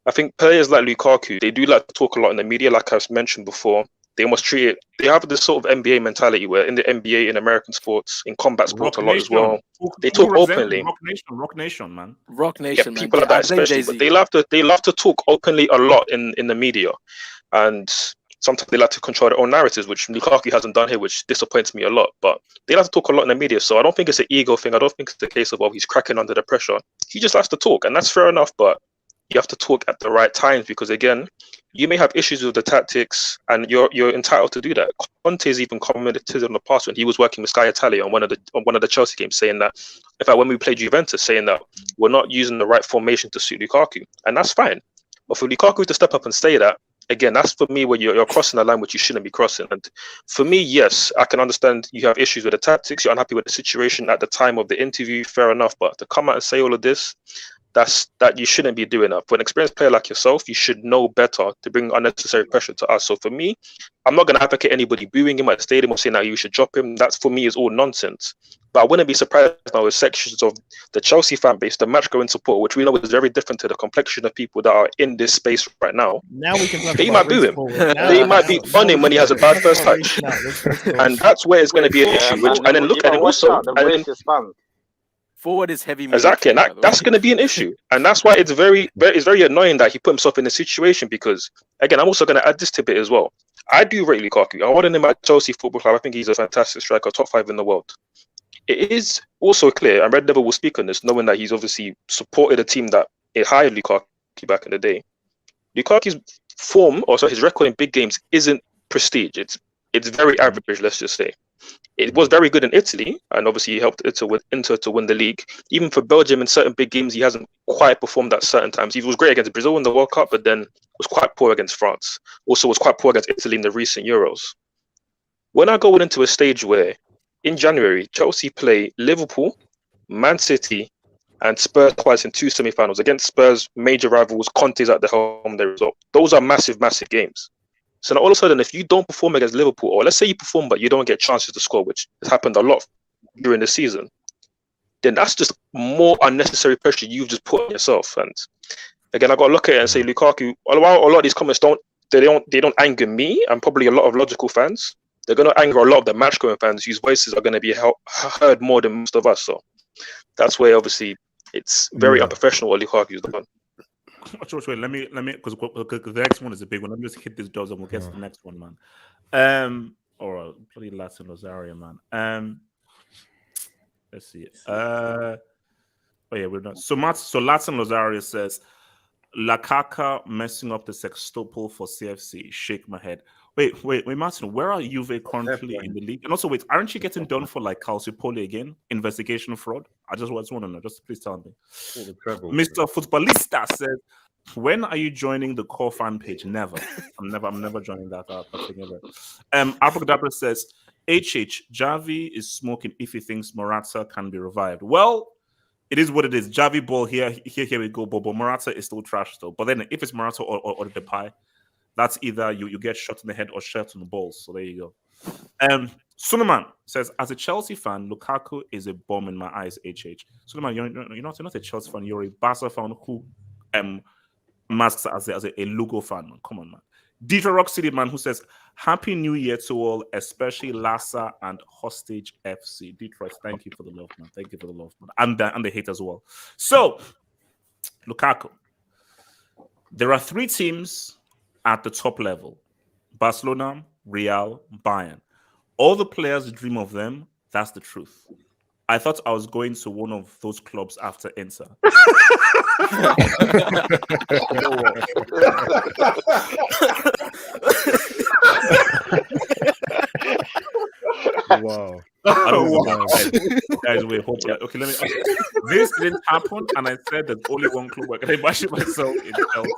I think players like Lukaku, they do like to talk a lot in the media, like I've mentioned before. They must treat it. They have this sort of NBA mentality where in the NBA, in American sports, in combat sports a lot as well, they talk openly. Rock Nation, man. Rock Nation, yeah, people like that especially. But they love to talk openly a lot in the media, and sometimes they like to control their own narratives, which Lukaku hasn't done here, which disappoints me a lot. But they like to talk a lot in the media, so I don't think it's an ego thing. I don't think it's the case of he's cracking under the pressure. He just likes to talk, and that's fair enough. But you have to talk at the right times, because again, you may have issues with the tactics, and you're entitled to do that. Conte's even commented in the past when he was working with Sky Italia on one of the Chelsea games, saying that, in fact, when we played Juventus, saying that we're not using the right formation to suit Lukaku, and that's fine. But for Lukaku to step up and say that, again, that's for me where you're crossing the line which you shouldn't be crossing. And for me, yes, I can understand you have issues with the tactics, you're unhappy with the situation at the time of the interview, fair enough. But to come out and say all of this, that you shouldn't be doing that. For an experienced player like yourself, you should know better to bring unnecessary pressure to us. So for me, I'm not going to advocate anybody booing him at the stadium or saying that you should drop him. That for me is all nonsense. But I wouldn't be surprised now with sections of the Chelsea fan base, the match-going support, which we know is very different to the complexion of people that are in this space right now. Now we can talk they about might boo him. They might be on him when he has a bad first touch. And that's where it's going to be an issue. And then look at it also. Forward is heavy. Exactly, and that's going to be an issue, and that's why it's very annoying that he put himself in this situation. Because again, I'm also going to add this tidbit as well. I do rate Lukaku. I wanted him at Chelsea Football Club. I think he's a fantastic striker, top 5 in the world. It is also clear, and Red Devil will speak on this, knowing that he's obviously supported a team that hired Lukaku back in the day. Lukaku's form, his record in big games, isn't prestige. It's very average, let's just say. It was very good in Italy, and obviously he helped Inter to win the league. Even for Belgium in certain big games, he hasn't quite performed at certain times. He was great against Brazil in the World Cup, but then was quite poor against France. Also was quite poor against Italy in the recent Euros. When I go into a stage where, in January, Chelsea play Liverpool, Man City, and Spurs twice in 2 semi-finals against Spurs, major rivals, Conte's at the home, their result. Those are massive, massive games. So now all of a sudden, if you don't perform against Liverpool, or let's say you perform but you don't get chances to score, which has happened a lot during the season, then that's just more unnecessary pressure you've just put on yourself. And again, I got to look at it and say, Lukaku, while a lot of these comments don't anger me and probably a lot of logical fans, they're going to anger a lot of the match-going fans whose voices are going to be heard more than most of us. So that's where obviously it's very unprofessional what Lukaku's done. Wait, let me, because the next one is a big one. Let me just hit these doors and we'll get to the next one, man. Or bloody Latin Rosario, man. Let's see. Oh yeah, we're not. So Latin Rosario says, Lukaku messing up the sextuple for CFC. Shake my head. Wait, Martin, where are Juve currently in the league? And also, wait, aren't you getting done for like Calciopoli again? Investigation fraud? I just want to know. Just please tell me. Mr. Futbolista says, when are you joining the core fan page? Never. I'm never joining that. Abracadabra says, Javi is smoking if he thinks Morata can be revived. Well, it is what it is. Javi ball here we go. But Morata is still trash though. But then if it's Morata or Depay, that's either you get shot in the head or shot in the balls. So there you go. Suleiman says, as a Chelsea fan, Lukaku is a bomb in my eyes. Suleiman, you're not a Chelsea fan. You're a Barca fan who masks as a Lugo fan. Man. Come on, man. Detroit Rock City man who says, Happy New Year to all, especially Lassa and Hostage FC. Detroit, thank you for the love, man. Thank you for the love, man. And the hate as well. So, Lukaku. There are 3 teams at the top level: Barcelona, Real, Bayern. All the players dream of them. That's the truth. I thought I was going to one of those clubs after Inter. Wow. Guys, wait, hold on. Okay, let me. This didn't happen, and I said there's only one club where I can imagine myself in Chelsea.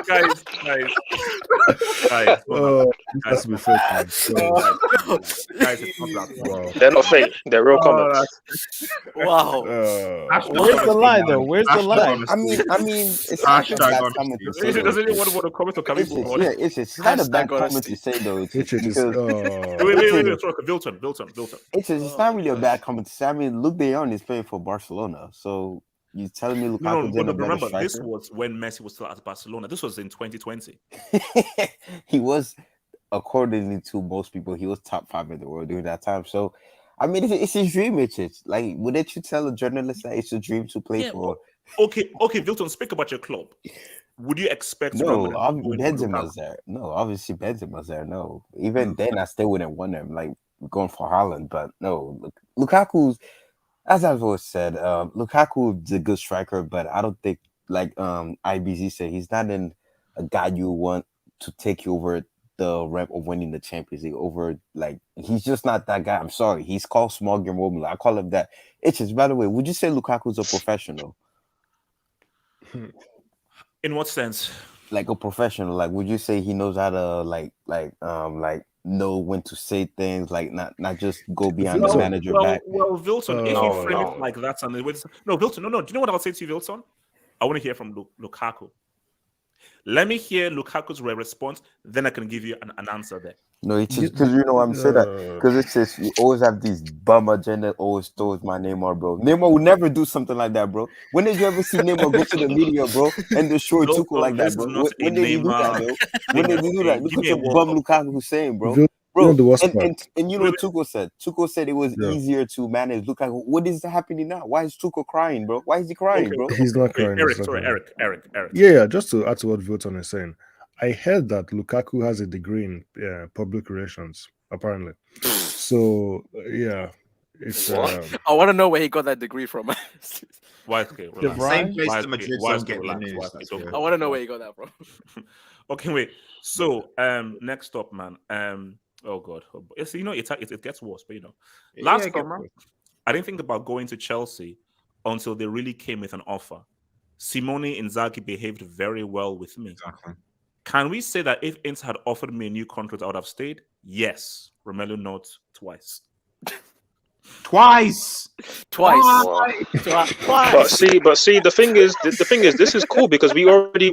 Guys. That's be fake, man. Guys, it's not that. Wow. They're not fake. They're real comments. Wow. Where's the lie, though? Where's the lie? I mean, it's not a bad comment to say. Does anyone want to comment or coming? It's not a bad comment to say, though. Wait, Wilton. It's not really a bad comment to say. I mean, Luke De Jong is playing for Barcelona, so you telling me Lukaku but remember, this was when Messi was still at Barcelona. This was in 2020. He was, according to most people, he was top 5 in the world during that time. So, I mean, it's his dream. It's like, wouldn't you tell a journalist that it's a dream to play for? Okay, Wilton, speak about your club. Would you expect? No, Benzema's there. No, obviously Benzema's there. No, even then, I still wouldn't want him. Like going for Haaland, but no, Lukaku's. As I've always said, Lukaku is a good striker, but I don't think, like IBZ said, he's not a guy you want to take you over the rep of winning the Champions League. He's just not that guy. I'm sorry. He's called small game Romelu. I call him that. By the way, would you say Lukaku's a professional? In what sense? Like a professional. Like, would you say he knows how to know when to say things, like not just go behind the manager back? Well, Wilton, if you frame it like that, Wilton, no. Do you know what I'll say to you, Wilton? I want to hear from Lukaku. Let me hear Lukaku's response, then I can give you an answer there. No, it's just because you know I'm saying that because it's just you always have these bum agenda always throws my Neymar, bro. Neymar would never do something like that, bro. When did you ever see Neymar go to the media, bro, and destroy Tuchel like that, bro? When did he do that, bro? When did he do that? Look at your bum Lukaku Hussein, bro. Bro, and you know what Tuchel said? Tuchel said it was easier to manage Lukaku. What is happening now? Why is Tuchel crying, bro? Why is he crying, bro? He's not crying. Eric. Yeah, just to add to what Vilton is saying, I heard that Lukaku has a degree in public relations, apparently. So, yeah. It's I want to know where he got that degree from. Why? Same place to Madrid don't get the news. I want to know where he got that from. Okay, wait. So, next up, man. Oh God, so, it gets worse, but last summer, I didn't think about going to Chelsea until they really came with an offer. Simone Inzaghi behaved very well with me. Exactly. Can we say that if Inter had offered me a new contract, I would have stayed? Yes. Romelu notes twice. Twice. But see, the thing is, this is cool because we already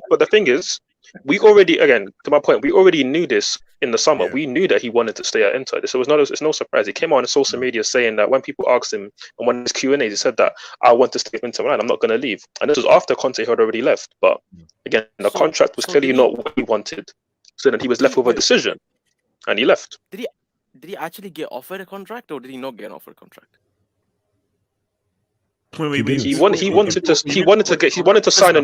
again, to my point, we already knew this in the summer. Yeah. We knew that he wanted to stay at Inter. So it's no surprise. He came on social media saying that when people asked him and when his Q&A, he said that I want to stay at Inter Milan. I'm not going to leave. And this was after Conte had already left. But again, the contract was clearly not what he wanted. So then he was left with a decision. and he left. Did he actually get offered a contract, or did he not get an offered contract? He wanted to sign a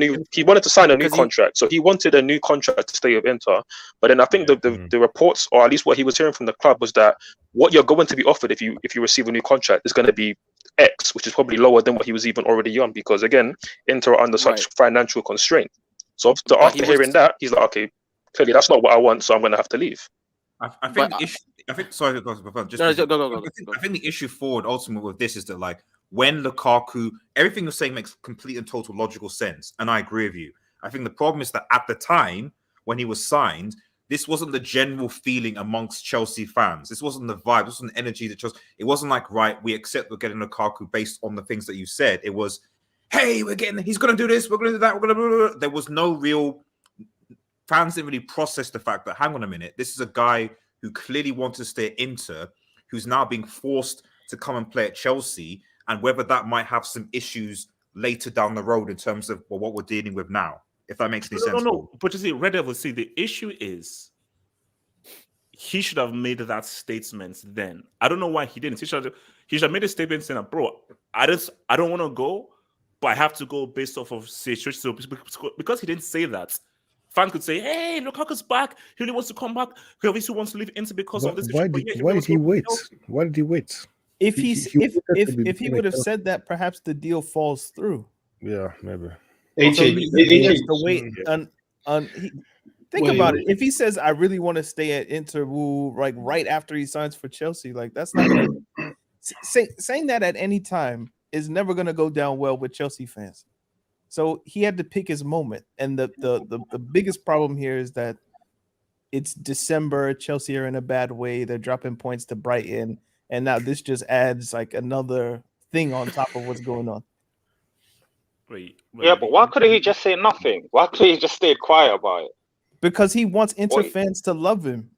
new contract. So he wanted a new contract to stay with Inter. But then I think the reports, or at least what he was hearing from the club, was that what you're going to be offered if you receive a new contract is going to be X, which is probably lower than what he was even already on, because again, Inter are under such financial constraint. So after hearing that, he's like, okay, clearly that's not what I want, so I'm going to have to leave. I think the issue. I think sorry, go. I think the issue forward ultimately with this is that, like, when Lukaku, everything you're saying makes complete and total logical sense, and I agree with you. I think the problem is that at the time when he was signed, this wasn't the general feeling amongst Chelsea fans. This wasn't the vibe. This wasn't the energy that Chelsea. It wasn't like, right, we accept we're getting Lukaku based on the things that you said. It was, hey, he's going to do this, we're going to do that, we're going to. There was no real. Fans didn't really process the fact that, hang on a minute, this is a guy who clearly wanted to stay at Inter, who's now being forced to come and play at Chelsea, and whether that might have some issues later down the road in terms of what we're dealing with now, if that makes any sense. No. But you see, Red Devil, the issue is he should have made that statement then. I don't know why he didn't. He should have made a statement saying, bro, I don't want to go, but I have to go based off of situation. So because he didn't say that, fans could say, hey, Lukaku's back. He really wants to come back. He obviously wants to leave Inter because of this. Why did he wait? Why did he wait? If he would have said that, perhaps the deal falls through. Yeah, maybe. He has to wait think about it. If he says, I really want to stay at Inter, like right after he signs for Chelsea, like that's not gonna saying that at any time is never gonna go down well with Chelsea fans. So he had to pick his moment. And the biggest problem here is that it's December. Chelsea are in a bad way. They're dropping points to Brighton. And now this just adds like another thing on top of what's going on. Yeah, but why couldn't he just say nothing? Why couldn't he just stay quiet about it? Because he wants Inter fans to love him.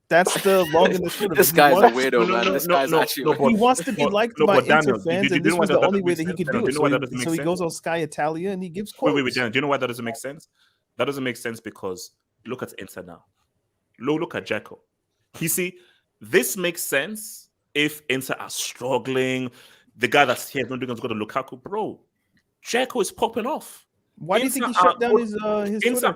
That's the long and the short of it. This guy's a weirdo, man. This guy's actually. He wants to be liked by Inter fans, and this was the only way that he could do it. So he goes on Sky Italia and he gives quotes. Wait, Dan, do you know why that doesn't make sense? That doesn't make sense because look at Inter now. Look at Dzeko. You see, this makes sense if Inter are struggling. The guy that's here not doing is going to Lukaku, bro. Dzeko is popping off. Why do you think he shut down his Inter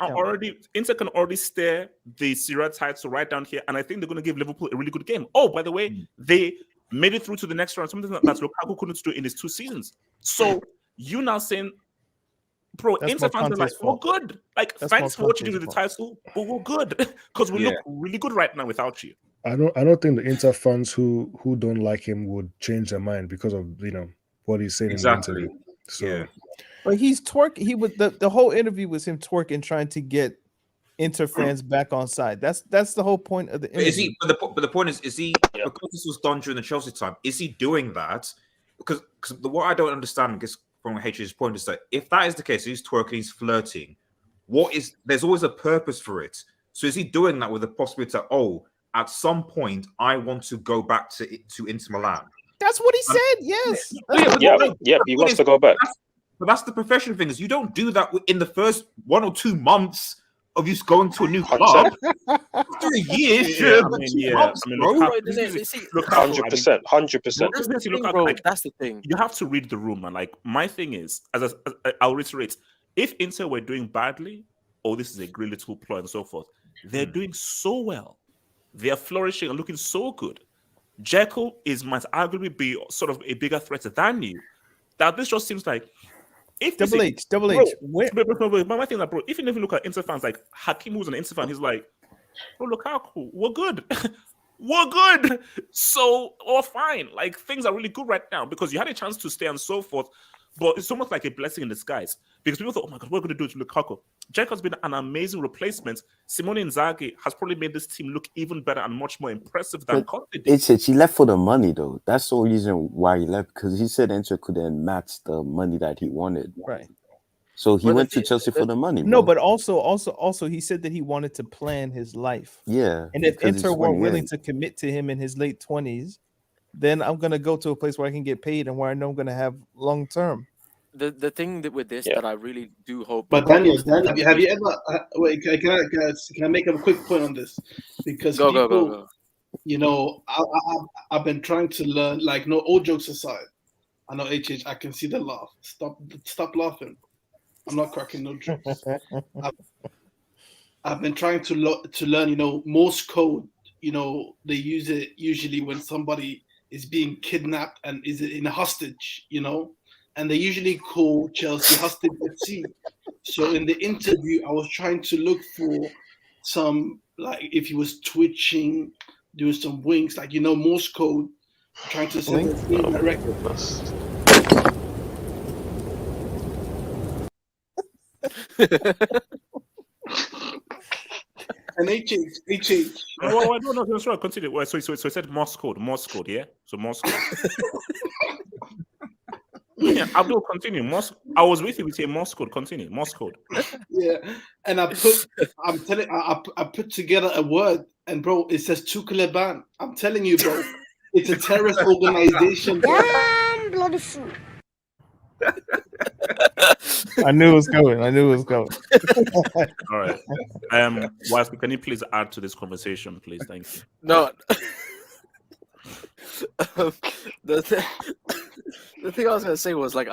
can already stare the Serie title right down here, and I think they're going to give Liverpool a really good game. Oh, by the way, they made it through to the next round, something that Lukaku couldn't do in his 2 seasons. So you now saying, bro, Inter fans are like, we're good. Like, thanks for what you did with the title, but we're good because we look really good right now without you. I don't think the Inter fans who don't like him would change their mind because of what he's saying in the interview. So. But he's twerking. He was the whole interview was him twerking, trying to get Inter fans back on side. That's the whole point of the interview. Is he? But the point is he? Because this was done during the Chelsea time. Is he doing that? Because what I don't understand, I guess, from HH's point is that if that is the case, he's twerking, he's flirting. There's always a purpose for it. So is he doing that with the possibility that at some point I want to go back to Inter Milan? That's what he said. Yes. He wants to go back. But that's the professional thing, is you don't do that in the first 1 or 2 months of you going to a new club. After a year, 100%. That's the thing. You have to read the room, man. Like, my thing is, as I'll reiterate, if Inter were doing badly, this is a great little ploy and so forth. They're doing so well. They're flourishing and looking so good. Dzeko might arguably be sort of a bigger threat than you. That this just seems like Double H. Bro, my thing is that, bro, if you look at Inter fans, like Hakim, who's an Inter fan, he's like, bro, Lukaku, we're good. We're good. So, fine. Like, things are really good right now because you had a chance to stay and so forth. But it's almost like a blessing in disguise because people thought, oh my God, what are we going to do to Lukaku? Dzeko has been an amazing replacement. Simone Inzaghi has probably made this team look even better and much more impressive than Conte did. He left for the money, though. That's the reason why he left, because he said Inter couldn't match the money that he wanted. Right. So he went to Chelsea for the money. No, but also he said that he wanted to plan his life. Yeah. And if Inter weren't willing to commit to him in his late 20s, then I'm going to go to a place where I can get paid and where I know I'm going to have long term. the thing that with this Yeah. that I really do hope. But people Daniel, understand- have you ever? Wait, can I make a quick point on this? Because people, go. you know, I've been trying to learn. Like, no, all jokes aside, I know HH. I can see the laugh. Stop laughing. I'm not cracking no jokes. I've been trying to learn. You know, Morse code. You know, they use it usually when somebody is being kidnapped and is in a hostage. You know, and they usually call Chelsea hostage FC. So in the interview, I was trying to look for some, like, if he was twitching, doing some winks, like, you know, Morse code, trying to send us indirect. And HH. Oh, no, that's right. Continue. Well, so it said Morse code, yeah? So Morse code. Yeah, Abdul, continue. I was with you. We say Morse code. Continue. Morse code. Yeah, and I put together a word, and bro, it says Tuchel ban. I'm telling you, bro, it's a terrorist organization. Damn bloody fool. I knew it was coming. All right. Wesley, can you please add to this conversation, please? Thank you. No. The thing I was gonna say was, like,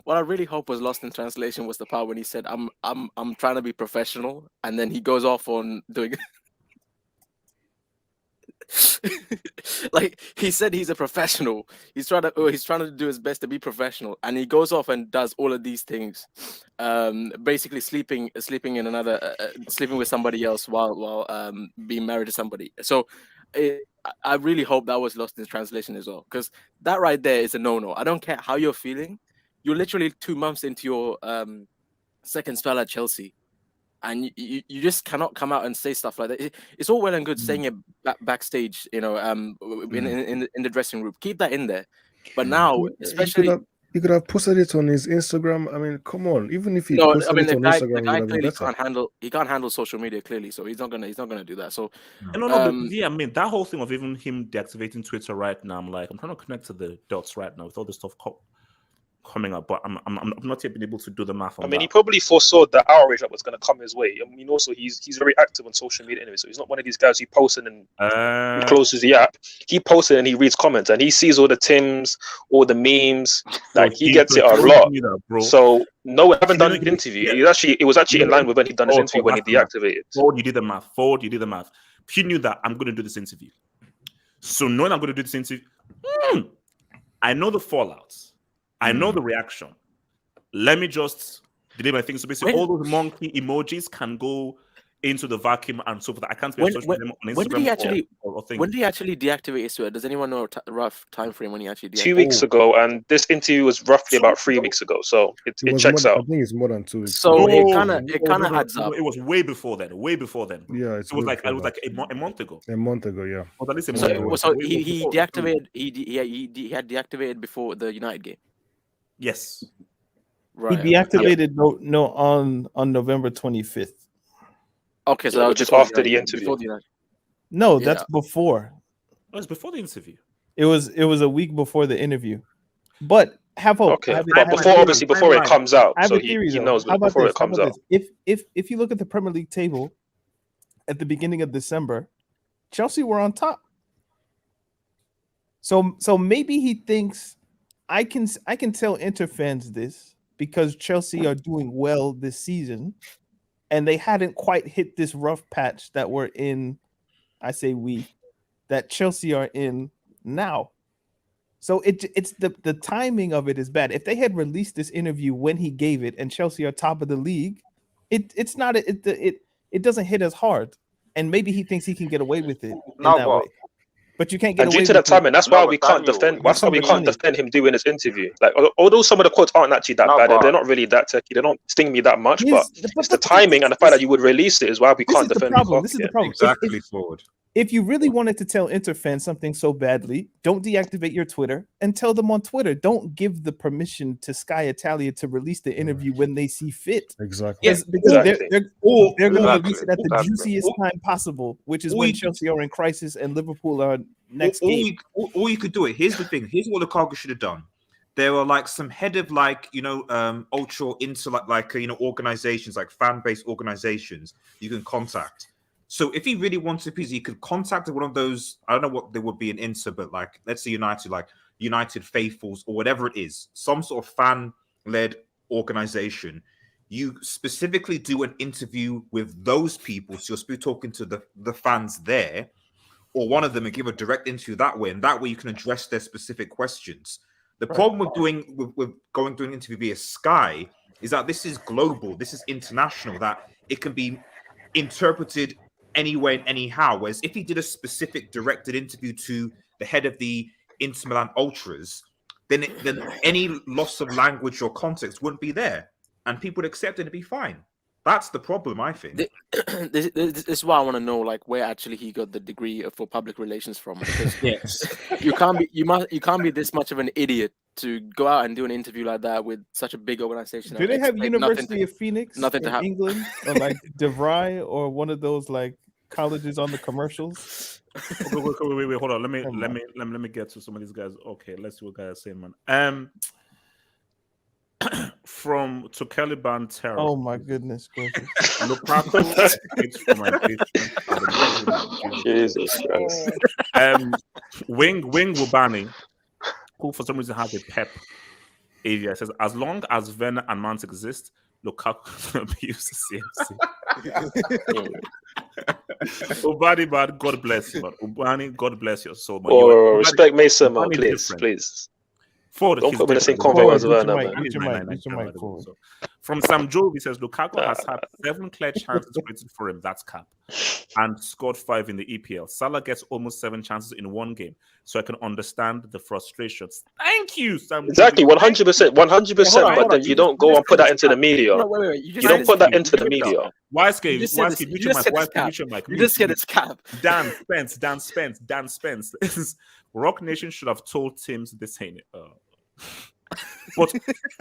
what I really hope was lost in translation was the part when he said, "I'm trying to be professional," and then he goes off on doing. Like, he said he's a professional. He's trying to do his best to be professional, and he goes off and does all of these things, basically sleeping in another, sleeping with somebody else while being married to somebody. So, I really hope that was lost in translation as well, because that right there is a no-no. I don't care how you're feeling. You're literally 2 months into your second spell at Chelsea, and you just cannot come out and say stuff like that. It's all well and good saying it backstage, you know, in the dressing room. Keep that in there. But now, especially, he could have posted it on his Instagram. I mean, come on. Even if he posted it on Instagram, the guy it would have been clearly better. can't handle social media, clearly, so he's not gonna do that. So No, but yeah, I mean, that whole thing of even him deactivating Twitter right now, I'm trying to connect to the dots right now with all this stuff coming up, but I'm not yet been able to do the math on I mean, that. he probably foresaw the outrage that was going to come his way. I mean, also he's very active on social media anyway, so he's not one of these guys who posts and he closes the app. He posts and he reads comments and he sees all the Tims, all the memes. Like, he gets it a lot. So no, I haven't done an interview. Yeah. It was actually in line with when he'd done his interview when he deactivated. Forward, you did the math. He knew that I'm going to do this interview. So knowing I'm going to do this interview, I know the fallouts. I know the reaction. Let me just delay my things. So basically, all those monkey emojis can go into the vacuum and so forth. I can't be on Instagram. When did he actually deactivate his Twitter? Does anyone know a rough time frame when he actually deactivated? 2 weeks ago, and this interview was roughly about 3 weeks ago. So it checks out. I think it's more than 2 weeks. So it kind of adds up. It was way before then. Yeah, it was like a month ago. A month ago, yeah. Or at least a month ago. So he deactivated. He had deactivated before the United game. Yes. Right. He deactivated on November 25th. Okay, so that was just after the interview. No, that's before. It was before the interview. It was a week before the interview. But have hope. Okay, but before it comes out, so he knows before it comes out. If you look at the Premier League table at the beginning of December, Chelsea were on top. So maybe he thinks I can tell Inter fans this because Chelsea are doing well this season, and they hadn't quite hit this rough patch that we're in. I say that Chelsea are in now. So it's the timing of it is bad. If they had released this interview when he gave it and Chelsea are top of the league, it doesn't hit as hard, and maybe he thinks he can get away with it way. But you can't get away due to that timing, that's why we can't defend. That's why we can't defend him doing his interview. Like, although some of the quotes aren't actually that bad, they're not really that techy. They don't sting me that much. But it's the timing and the fact that you would release it is why we can't defend him. This is the problem. Exactly forward. If you really wanted to tell Inter fans something so badly, don't deactivate your Twitter and tell them on Twitter. Don't give the permission to Sky Italia to release the interview when they see fit. Exactly. Because they're going to release it at the juiciest time possible, which is when Chelsea are in crisis and Liverpool are next game. Or you could do it. Here's the thing. Here's what Lukaku should have done. there are like some head of like ultra into like organizations like fan-based organizations you can contact. So if he really wanted to, he could contact one of those. I don't know what they would be in Inter, but like let's say United, like United Faithfuls or whatever it is, some sort of fan-led organization. You specifically do an interview with those people, so you'll be talking to the fans there, or one of them, and give a direct interview that way, and that way you can address their specific questions. The problem with going to an interview via Sky is that this is global, this is international, that it can be interpreted anywhere and anyhow. Whereas if he did a specific directed interview to the head of the Inter Milan Ultras, then any loss of language or context wouldn't be there, and people would accept it and it'd be fine. That's the problem, I think. This is why I want to know, like, where actually he got the degree for public relations from. Because you can't be this much of an idiot to go out and do an interview like that with such a big organization. Do they have University of Phoenix nothing to in happen. England, or like DeVry, or one of those like colleges on the commercials? Wait, hold on. Let me get to some of these guys. Okay, let's see what guys are saying, man. From Tuchel Bantera. Oh my goodness gracious! Lukaku it's from my Jesus Christ. Wing Wubani, who for some reason has a pep area, says as long as Werner and Mount exist, Lukaku will be used to CMC. Ubani, man, God bless you, man. Ubani, God bless your soul, man. Oh, respect Mason, man, please. Ford, don't put me in the same convo as well, man. From Sam Joe, he says Lukaku has had 7 clear chances created for him. That's cap, and scored 5 in the EPL. Salah gets almost 7 chances in one game, so I can understand the frustrations. Thank you, Sam. Exactly, 100%. But then you don't go and put that into the media. Wait. You don't put that into the media. Why mute your mic? You just said it's cap. Dan Spence. Rock Nation should have told teams this ain't it. But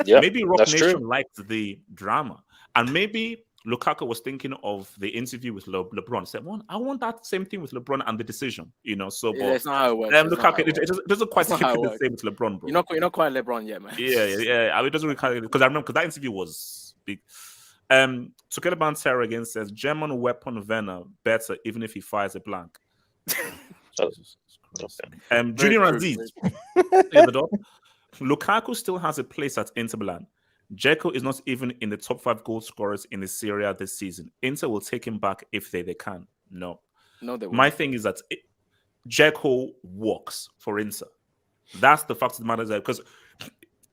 maybe Rock Nation liked the drama, and maybe Lukaku was thinking of the interview with LeBron. Said, "Well, I want that same thing with LeBron and the decision." So, but it's not how it works. Lukaku, it doesn't quite keep the same with LeBron, bro. You're not quite LeBron yet, man. Yeah. I mean, it doesn't really because I remember that interview was big. Tuchel Bantera again says German weapon Werner better even if he fires a blank. Julian Aziz. Lukaku still has a place at Inter Milan. Dzeko is not even in the top 5 goal scorers in the Serie this season. Inter will take him back if they can. No, they won't. My thing is that Dzeko works for Inter. That's the fact of the matter, because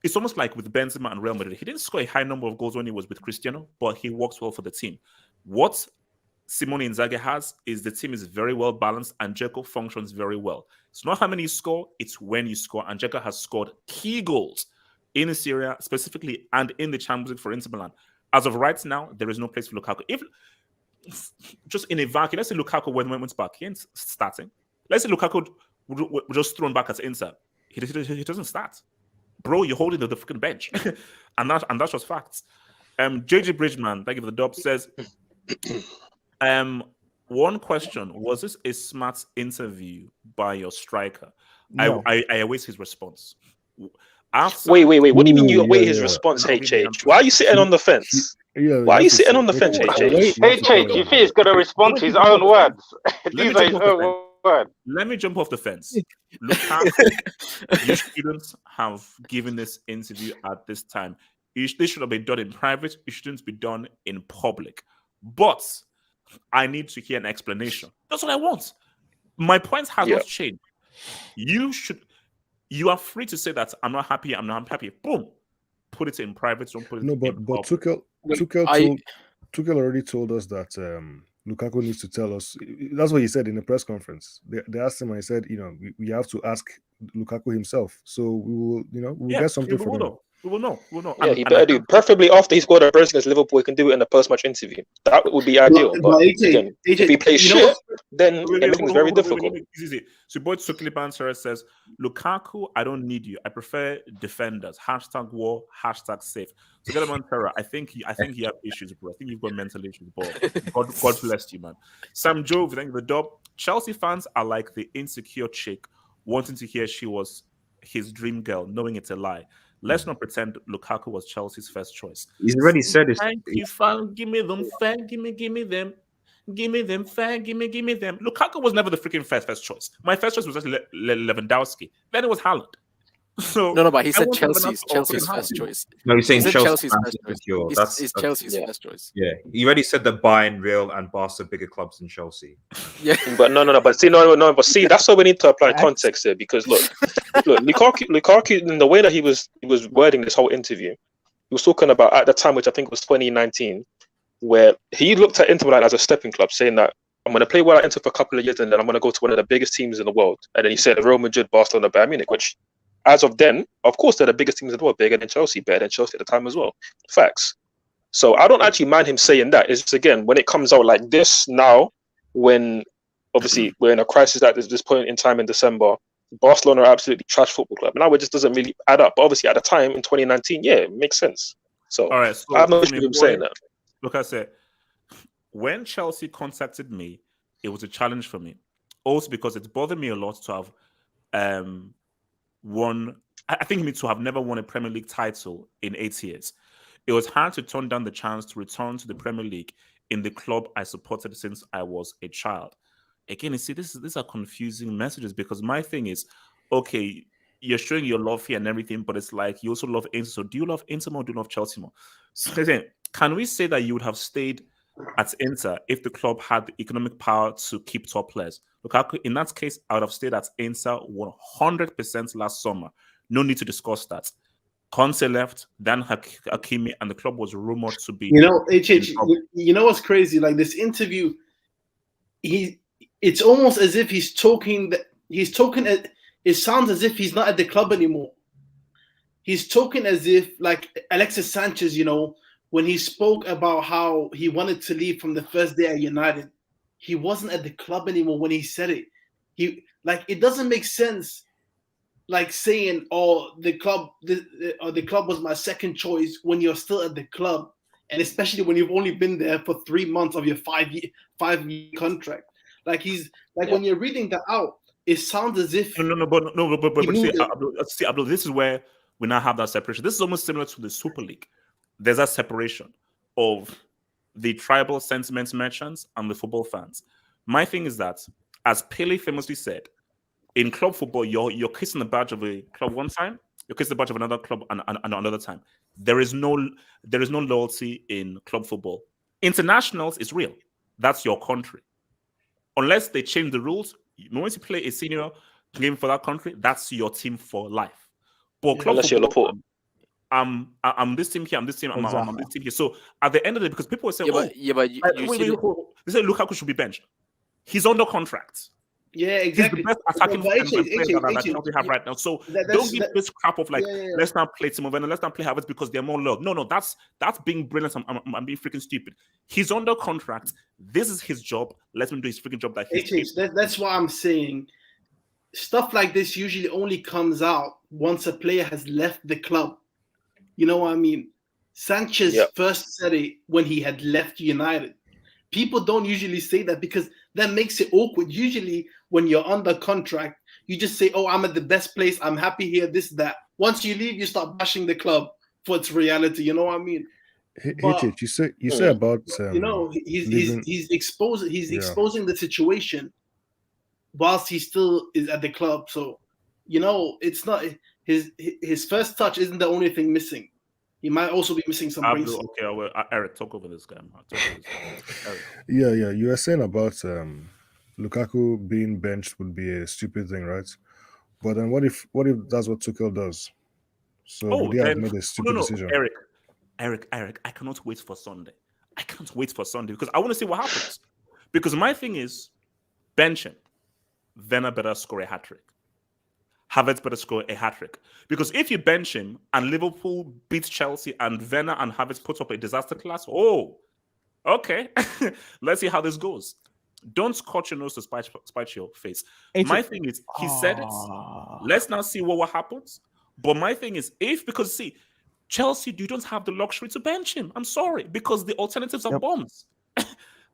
it's almost like with Benzema and Real Madrid. He didn't score a high number of goals when he was with Cristiano, but he works well for the team. What Simone Inzaghi has is the team is very well balanced and Dzeko functions very well. It's not how many you score, it's when you score. And Dzeko has scored key goals in the Serie specifically and in the Champions League for Inter Milan. As of right now, there is no place for Lukaku. If just in a vacuum, let's say Lukaku went back, he ain't starting. Let's say Lukaku was just thrown back at Inter. He doesn't start. Bro, you're holding the freaking bench. and that's just facts. JJ Bridgman, thank you for the dub, says one question: was this a smart interview by your striker? No. I await his response. Wait. What do you mean you await his response, HH? Why are you sitting on the fence? Why are you sitting on the fence, HH? HH, you think he's going to respond to his own words? These are his own words. Let me jump off the fence. Lukaku, you students have given this interview at this time. This should have been done in private. It shouldn't be done in public. But I need to hear an explanation. That's what I want. My point has not changed. You are free to say that I'm not happy. Boom. Put it in private. Don't put it in public. But Tuchel already told us that Lukaku needs to tell us. That's what he said in the press conference. They asked him and he said, we have to ask Lukaku himself. So we will, we'll get something from him. We will know. Yeah, he better do. Preferably after he scored a burst against Liverpool, he can do it in a post-match interview. That would be ideal. But again, if he plays shit, then everything's very difficult. So boy Tuchel Bantera says, Lukaku, I don't need you. I prefer defenders. #war, #safe. So Tuchel Bantera, I think you have issues, bro. I think you've got mental issues, but God bless you, man. Sam Jove, thank you for the dub. Chelsea fans are like the insecure chick wanting to hear she was his dream girl, knowing it's a lie. let's not pretend Lukaku was Chelsea's first choice. He's already said it. Thank you, fam. Give me them, fam. Give me them. Give me them, fam. Give me them. Lukaku was never the freaking first choice. My first choice was just Lewandowski. Then it was Haaland. So No, but he I said want Chelsea's Haaland. first choice. No, he's saying He said Chelsea's Chelsea's first choice. It's Chelsea's yeah. first choice. Yeah, he already said that Bayern, Real, and Barca are bigger clubs than Chelsea. Yeah, But no. But see, no. But see, that's why we need to apply context here. Because look, Lukaku, in the way that he was wording this whole interview, he was talking about at the time, which I think was 2019, where he looked at Inter Milan as a stepping club, saying that I'm going to play well at Inter for a couple of years, and then I'm going to go to one of the biggest teams in the world. And then he said Real Madrid, Barcelona, Bayern Munich, which, as of then, of course, they're the biggest teams in the world, bigger than Chelsea at the time as well. Facts. So I don't actually mind him saying that. It's just, again, when it comes out like this now, when obviously we're in a crisis at this point in time in December, Barcelona are absolutely trash football club. Now it just doesn't really add up. But obviously at the time in 2019, yeah, it makes sense. So, all right, so I have no issue with him saying that. Look, I said, when Chelsea contacted me, it was a challenge for me. Also because it's bothered me a lot to have won. I think me to have never won a Premier League title in 8 years. It was hard to turn down the chance to return to the Premier League in the club I supported since I was a child. Again, you see, these are confusing messages because my thing is, okay, you're showing your love here and everything, but it's like you also love Inter. So do you love Inter more or do you love Chelsea more? So, can we say that you would have stayed at Inter if the club had the economic power to keep top players? Lukaku, in that case, I would have stayed at Inter 100% last summer. No need to discuss that. Conte left, then Hakimi, and the club was rumored to be. You know, you know what's crazy? Like this interview, it's almost as if he's talking. It sounds as if he's not at the club anymore. He's talking as if, like Alexis Sanchez, you know, when he spoke about how he wanted to leave from the first day at United, he wasn't at the club anymore when he said it. It doesn't make sense. Like saying, "Oh, the club was my second choice" when you're still at the club, and especially when you've only been there for 3 months of your 5-year contract. Like when you're reading that out, it sounds as if but see, Abdul, this is where we now have that separation. This is almost similar to the Super League. There's that separation of the tribal sentiments merchants and the football fans. My thing is that, as Pele famously said, in club football, you're kissing the badge of a club one time, you're kissing the badge of another club and another time. There is no loyalty in club football. Internationals is real. That's your country. Unless they change the rules, once you play a senior game for that country, that's your team for life. But club Unless you're football, Laporte. I'm this team here, I'm this team, I'm this team here. So at the end of the day, because people will say, they say Lukaku should be benched. He's under contract. Yeah, exactly. He's the best attacking player that Chelsea have right now. So don't give this crap of let's not play Timo Werner, let's not play Havertz because they're more loved. No, that's being brilliant. I'm being freaking stupid. He's under contract. This is his job. Let him do his freaking job. That's why I'm saying stuff like this usually only comes out once a player has left the club. You know what I mean? Sanchez first said it when he had left United. People don't usually say that because that makes it awkward. Usually, when you're under contract, you just say, "Oh, I'm at the best place. I'm happy here. This, that." Once you leave, you start bashing the club for its reality. You know what I mean? You say about he's exposing the situation whilst he still is at the club. So it's not his first touch isn't the only thing missing. He might also be missing some brains. Okay, Eric, talk over this guy. Yeah. You were saying about Lukaku being benched would be a stupid thing, right? But then what if that's what Tuchel does? So would he have made a stupid decision? Eric, I cannot wait for Sunday. I can't wait for Sunday because I want to see what happens. Because my thing is, bench him. Werner better score a hat-trick. Havertz better score a hat-trick. Because if you bench him and Liverpool beats Chelsea and Werner and Havertz put up a disaster class, okay. Let's see how this goes. Don't scotch your nose to spite your face. My thing is, he said it. Let's now see what happens. But my thing is, because Chelsea, you don't have the luxury to bench him. I'm sorry, because the alternatives are bombs.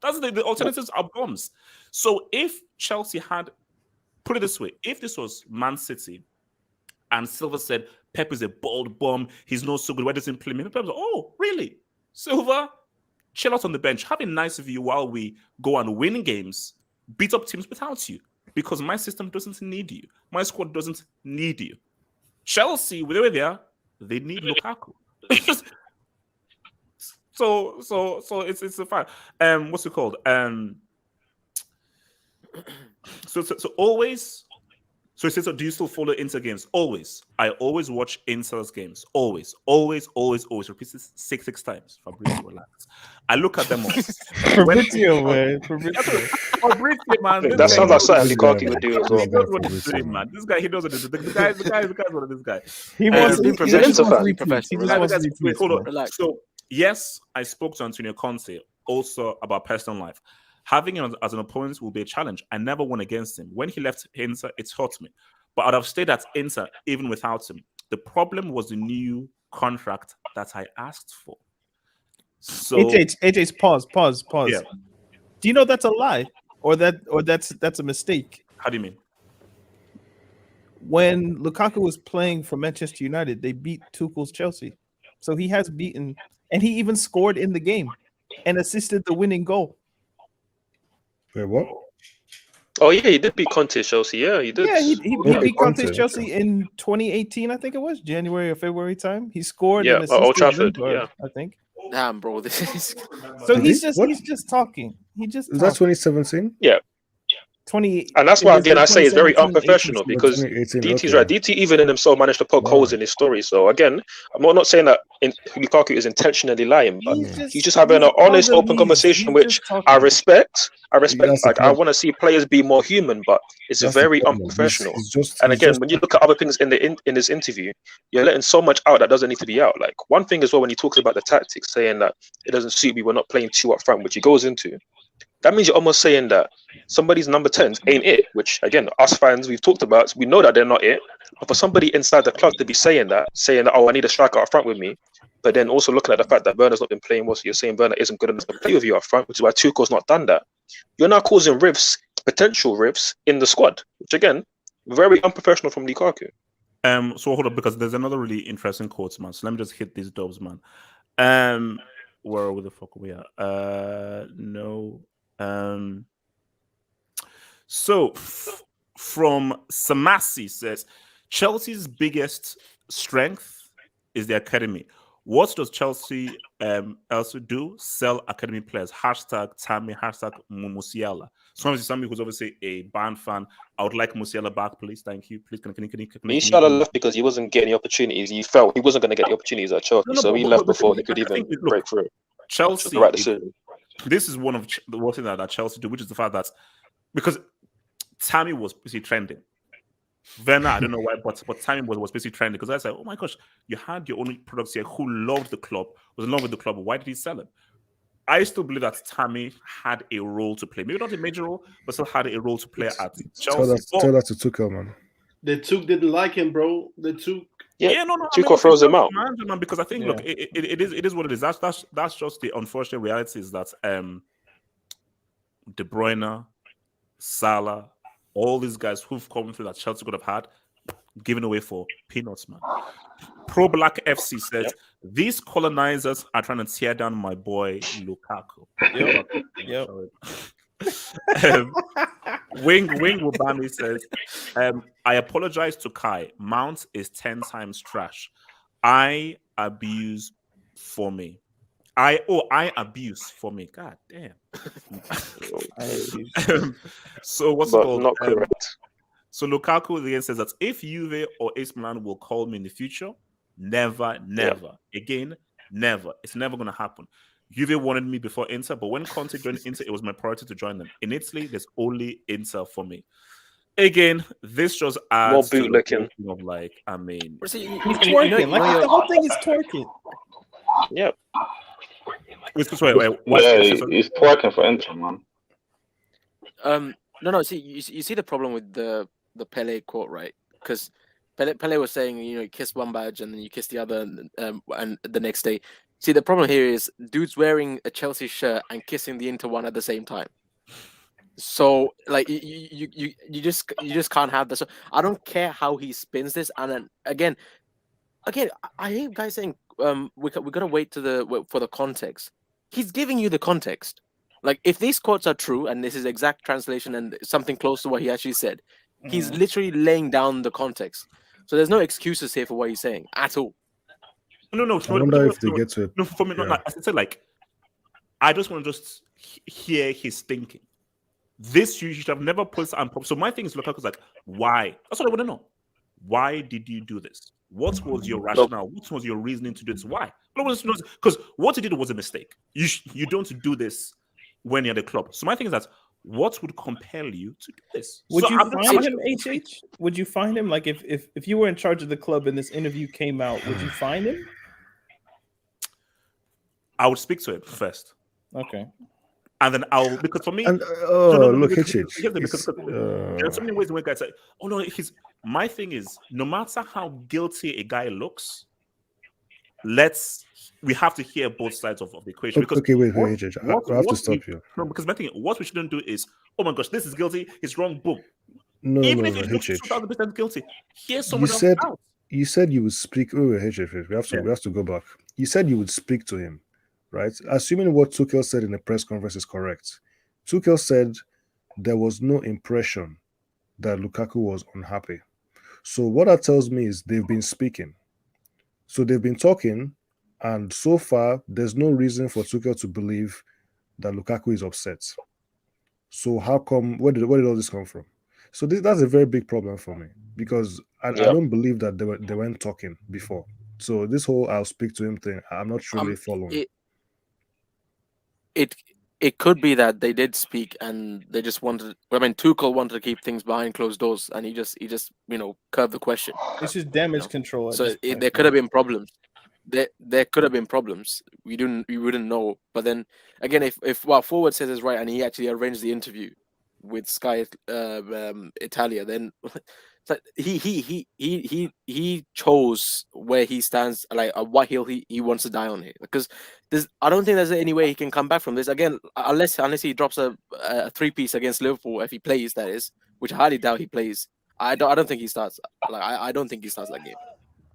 That's the alternatives are bombs. So if Chelsea had, put it this way, if this was Man City And Silva said, Pep is a bald bum. He's not so good. Why doesn't he play me? Pep was like, oh, really? Silva, chill out on the bench. Have a nice view while we go and win games, beat up teams without you. Because my system doesn't need you. My squad doesn't need you. Chelsea, with the way they are, they need Lukaku. so it's a fact. What's it called? So always. So he says, so do you still follow Inter games? Always. I always watch Inter's games. Always. Repeat this six times. Fabrizio, relax. I look at them all. Fabrizio, man. Fabrizio, man. That sounds like something Lukaku would do as well. He knows what he's doing, man. This guy, he knows what he's doing. The guy's one of this guy. He wants be he professional. just wants repeats. He just wants repeats. Hold on. So, yes, I spoke to Antonio Conte also about personal life. Having him as an opponent will be a challenge. I never won against him. When he left Inter, it hurt me. But I'd have stayed at Inter even without him. The problem was the new contract that I asked for. So AJ's pause. Yeah. Do you know that's a lie? Or that's a mistake? How do you mean? When Lukaku was playing for Manchester United, they beat Tuchel's Chelsea. So he has beaten, and he even scored in the game and assisted the winning goal. Wait, what? Oh yeah, he did beat Conte Chelsea. Yeah, he did. Yeah, he beat Conte's Conte. Chelsea in 2018, I think it was January or February time. He scored. Yeah, and assisted Old Trafford, Lingard, yeah. I think. Damn, bro, this is. So Did he's he? just What? he's just talking. He just Is that talking. 2017? 20, And that's why, again, I say it's very 2017, unprofessional because 2018, DT's okay. right. DT even in himself managed to poke holes in his story. So again, I'm not saying that Lukaku is intentionally lying, but he's just having an honest, open conversation, which I respect. That's the Like I problem. want to see players be more human, but it's That's the very problem. unprofessional. He's And again, when you look at other things in this interview, you're letting so much out that doesn't need to be out. Like one thing as well, when he talks about the tactics, saying that it doesn't suit me, we're not playing two up front, which he goes into. That means you're almost saying that somebody's number 10s ain't it, which again, us fans, we've talked about, we know that they're not it. But for somebody inside the club to be saying that, oh, I need a striker up front with me, but then also looking at the fact that Werner's not been playing well, so you're saying Werner isn't good enough to play with you up front, which is why Tuchel's not done that. You're now causing potential rifts in the squad, which again, very unprofessional from Lukaku. So hold up, because there's another really interesting quote, man. So let me just hit these dubs, man. Where the fuck are we at? No. So from Samasi says Chelsea's biggest strength is the academy. What does Chelsea also do? Sell academy players. Hashtag Tammy, hashtag Musiala. So obviously somebody who's obviously a band fan. I would like Musiala back, please. Thank you. Please can Musiala left because he wasn't getting the opportunities. He felt he wasn't going to get the opportunities at Chelsea, so he left before he could even break through. Chelsea, the right decision. This is one of the one thing that Chelsea do, which is the fact that because Tammy was busy trending. Werner, I don't know why, but Tammy was busy trending because I said, oh my gosh, you had your own products here who loved the club, was in love with the club. Why did he sell it? I still believe that Tammy had a role to play. Maybe not a major role, but still had a role to play at Chelsea. Tell that to Tuchel, man. The Tuchel didn't like him, bro. The Tuchel. Yeah, no. Tuchel throws him out. Man, because I think, look, it is what it is. That's just the unfortunate reality is that De Bruyne, Salah, all these guys who've come through that Chelsea could have had, given away for peanuts, man. Pro Black FC says these colonizers are trying to tear down my boy Lukaku. Yep. Wing Wubami says, I apologize to Kai. Mount is 10 times trash. I abuse for me. I abuse for me. God damn. So what's it called? Not correct. So Lukaku again says that if Juve or AC Milan will call me in the future, never. Again, never. It's never going to happen. Juve wanted me before Inter, but when Conte joined Inter, it was my priority to join them. In Italy, there's only Inter for me. Again, this just adds more bootlicking of like, I mean, he's twerking. The whole thing is twerking. Yep. He's twerking for Inter, man. No. See, you see the problem with the Pele quote, right? Because Pele was saying, you kiss one badge and then you kiss the other, and the next day. See, the problem here is dude's wearing a Chelsea shirt and kissing the Inter one at the same time. So like you just can't have this. So I don't care how he spins this. And then again, I hate guys saying we gotta wait for the context. He's giving you the context. Like if these quotes are true and this is exact translation and something close to what he actually said, he's literally laying down the context. So there's no excuses here for what he's saying at all. I wonder if they get to it. No, for me, not as I said, like I just want to just hear his thinking. This you should have never put on. So my thing is, Lukaku's like, why? That's what I want to know. Why did you do this? What was your rationale? What was your reasoning to do this? Why? Because what he did was a mistake. You don't do this when you're at the club. So my thing is that what would compel you to do this? Would so you find him, HH? Would you find him? Like if you were in charge of the club and this interview came out, would you find him? I would speak to him first. Okay. And then because for me, look, because there are so many ways when guys say, "Oh no, my thing is, no matter how guilty a guy looks, we have to hear both sides of the equation." Because okay, wait, I have to stop you. No, because my thing, what we shouldn't do is, "Oh my gosh, this is guilty. It's wrong." Boom. No, Even if it looks 2,000% guilty, hear someone else out. You said you would speak. Oh, wait, we have to go back. You said you would speak to him. Right? Assuming what Tuchel said in the press conference is correct, Tuchel said there was no impression that Lukaku was unhappy. So what that tells me is they've been speaking. So they've been talking, and so far there's no reason for Tuchel to believe that Lukaku is upset. So how come? Where did all this come from? So that's a very big problem for me because I don't believe that they weren't talking before. So this whole "I'll speak to him" thing, I'm not really following. It could be that they did speak and they just wanted. I mean, Tuchel wanted to keep things behind closed doors, and he just curved the question. It's just damage control. So there could have been problems. There could have been problems. We wouldn't know. But then again, if what Forward says is right, and he actually arranged the interview with Sky Italia, then he chose where he stands, like what hill he wants to die on here. Because I don't think there's any way he can come back from this again, unless he drops a 3-piece against Liverpool if he plays. That is, which I highly doubt he plays. I don't think he starts. Like I don't think he starts that game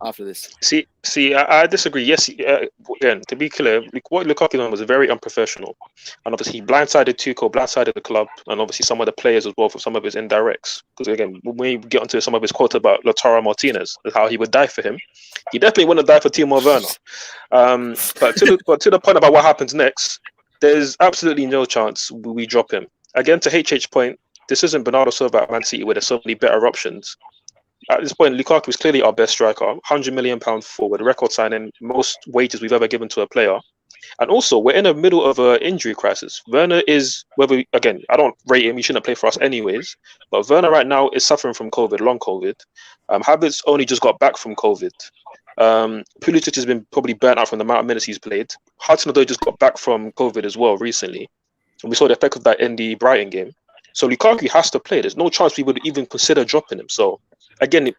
after this. See, I disagree. Yes, again, to be clear, what Lukaku done was very unprofessional, and obviously he blindsided Tuchel, blindsided the club, and obviously some of the players as well for some of his indirects. Because again, when we get onto some of his quotes about Lautaro Martinez, how he would die for him, he definitely wouldn't die for Timo Werner. But to the point about what happens next, there's absolutely no chance we drop him. Again, to HH point, this isn't Bernardo Silva at Man City where there's so many better options. At this point, Lukaku is clearly our best striker, £100 million forward, record signing, most wages we've ever given to a player. And also, we're in the middle of an injury crisis. Werner is, again, I don't rate him, he shouldn't play for us anyways, but Werner right now is suffering from COVID, long COVID. Havertz only just got back from COVID. Pulisic has been probably burnt out from the amount of minutes he's played. Hudson-Odoi just got back from COVID as well recently. And we saw the effect of that in the Brighton game. So Lukaku has to play. There's no chance we would even consider dropping him. So again,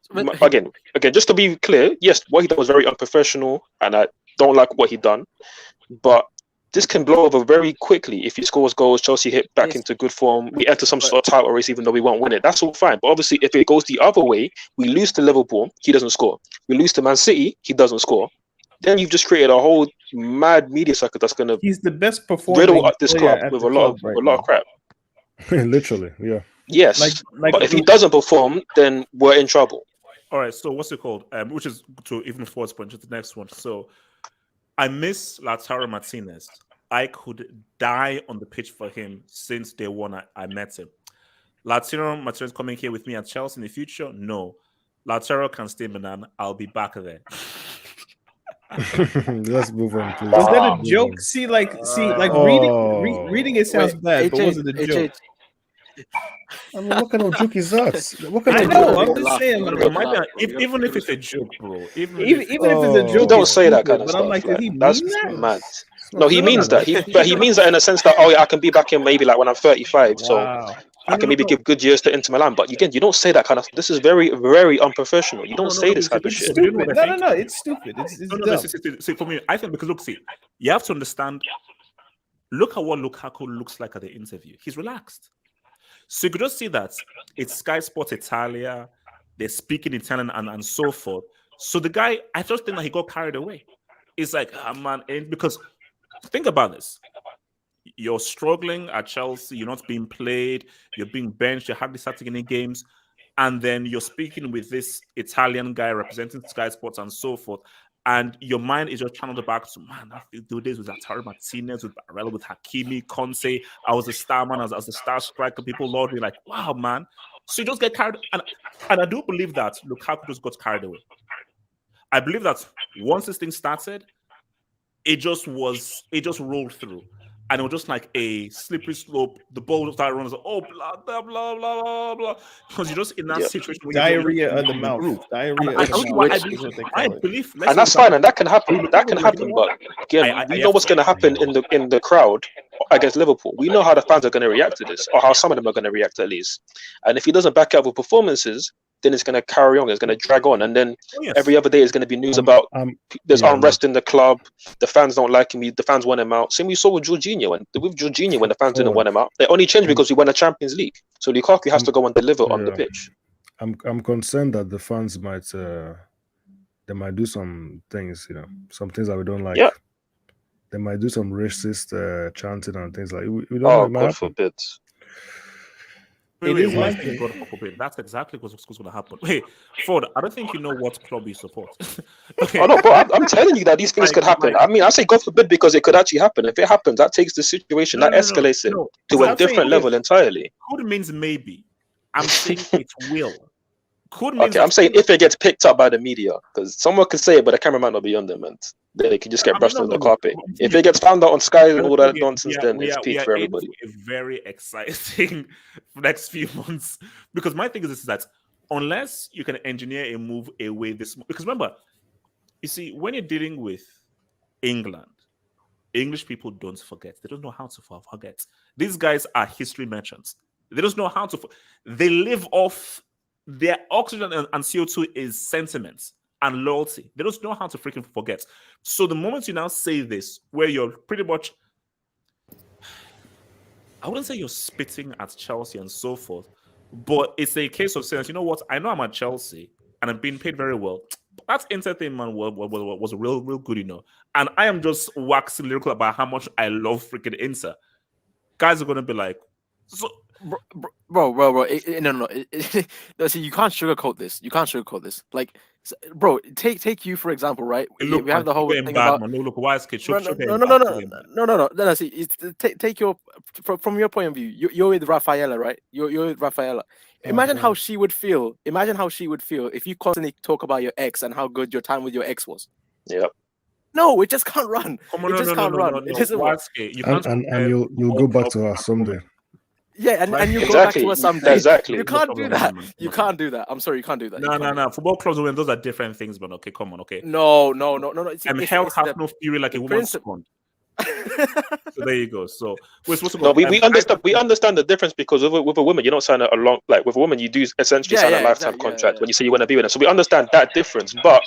just to be clear, yes, what he done was very unprofessional, and I don't like what he done. But this can blow over very quickly if he scores goals. Chelsea hit back into good form. We enter some sort of title race, even though we won't win it. That's all fine. But obviously, if it goes the other way, we lose to Liverpool, he doesn't score. We lose to Man City, he doesn't score. Then you've just created a whole mad media cycle that's going to he's the best performer. Riddle this club with a lot of crap. Literally, yeah. Yes, but if he doesn't perform, then we're in trouble. All right, so what's it called? Which is to even Forward's point, just the next one. So I miss Lautaro Martinez. I could die on the pitch for him since day one I met him. Lautaro Martinez coming here with me at Chelsea in the future? No. Lautaro can stay Milan. I'll be back there. Let's move on, please. Was that a joke? See, reading it sounds bad, but was it a joke? I mean, what kind of joke is that? What kind I of know. joke? I'm just saying. Even if it's a joke, bro. Even if it's a joke, you don't say that kind of but stuff. I'm like, did he mean that's that? mad. No, he means that. He means that in a sense that I can be back in maybe like when I'm 35, so I can maybe give good years to Inter Milan. But again, you don't say that kind of. This is very, very unprofessional. You don't say this type of shit. Stupid. No, it's stupid. It's dumb. See, for me, I think because look, you have to understand. Look at what Lukaku looks like at the interview. He's relaxed. So you could just see that it's Sky Sports Italia, they're speaking Italian and so forth. So the guy, I just think that he got carried away. It's like, man, and because think about this. You're struggling at Chelsea, you're not being played, you're being benched, you're hardly starting any games, and then you're speaking with this Italian guy representing Sky Sports and so forth, and your mind is just channeled back to, man, I do this with Atari Martinez, with Barella, with Hakimi, Conte. I was a star man, I was a star striker. People loved me, like, wow, man. So you just get carried, and I do believe that Lukaku just got carried away. I believe that once this thing started, it just rolled through. And it was just like a slippery slope. The ball started running, oh, blah, blah, blah, blah, blah. Because you're just in that situation where diarrhea of the mouth. Diarrhea of the mouth. I believe, and that's fine, and that can happen. That can happen, but again, we know what's going to happen in the crowd against Liverpool. We know how the fans are going to react to this, or how some of them are going to react at least. And if he doesn't back up with performances, then it's going to carry on. It's going to drag on, and then every other day is going to be news about there's unrest in the club. The fans don't like him. The fans want him out. Same we saw with Jorginho, when the fans didn't want him out. They only changed because we won a Champions League. So Lukaku has to go and deliver on the pitch. I'm concerned that the fans might they might do some things, some things that we don't like. Yeah. They might do some racist chanting and things like. We don't know. God forbid. That's exactly what's going to happen. Hey, Ford, I don't think you know what club you support. Okay. Oh, no, but I'm telling you that these things could happen. I mean, I say God forbid because it could actually happen. If it happens, that takes the situation, escalates it to a different level entirely. Could means maybe. I'm saying it will. Okay, I'm saying if it gets picked up by the media, because someone could say it, but the camera might not be on them, and then they can just get brushed on the carpet. If it gets found out on Sky and all that nonsense, then it's peak for everybody. A very exciting next few months, because my thing is that unless you can engineer a move away this, because remember, you see, when you're dealing with England, English people don't forget. They don't know how to forget. These guys are history merchants. They don't know how to. They live off. Their oxygen and CO2 is sentiments and loyalty. They don't know how to freaking forget. So the moment you now say this, where you're pretty much, I wouldn't say you're spitting at Chelsea and so forth, but it's a case of saying, you know what, I know I'm at Chelsea and I'm being paid very well. That entertainment was real good, And I am just waxing lyrical about how much I love freaking Inter. Guys are going to be like, so. Bro. No, see, you can't sugarcoat this. Like, bro, take you for example, right? We have the whole thing about. No. See, take your from your point of view. You're with Rafaela, right? You're with Rafaela. Imagine how she would feel. Imagine how she would feel if you constantly talk about your ex and how good your time with your ex was. Yep. No, it just can't run. It just can't run. It doesn't work. And you'll go back to her someday. Yeah, and you go back to us someday. Exactly. You can't do that. You can't do that. I'm sorry, you can't do that. No. Football clubs, those are different things, but okay, come on, okay. No. Health has no fury like a woman's scorn. So there you go. So we understand the difference, because with a woman you don't sign a long, like with a woman you do essentially sign a lifetime contract when you say you want to be with her. So we understand that difference. But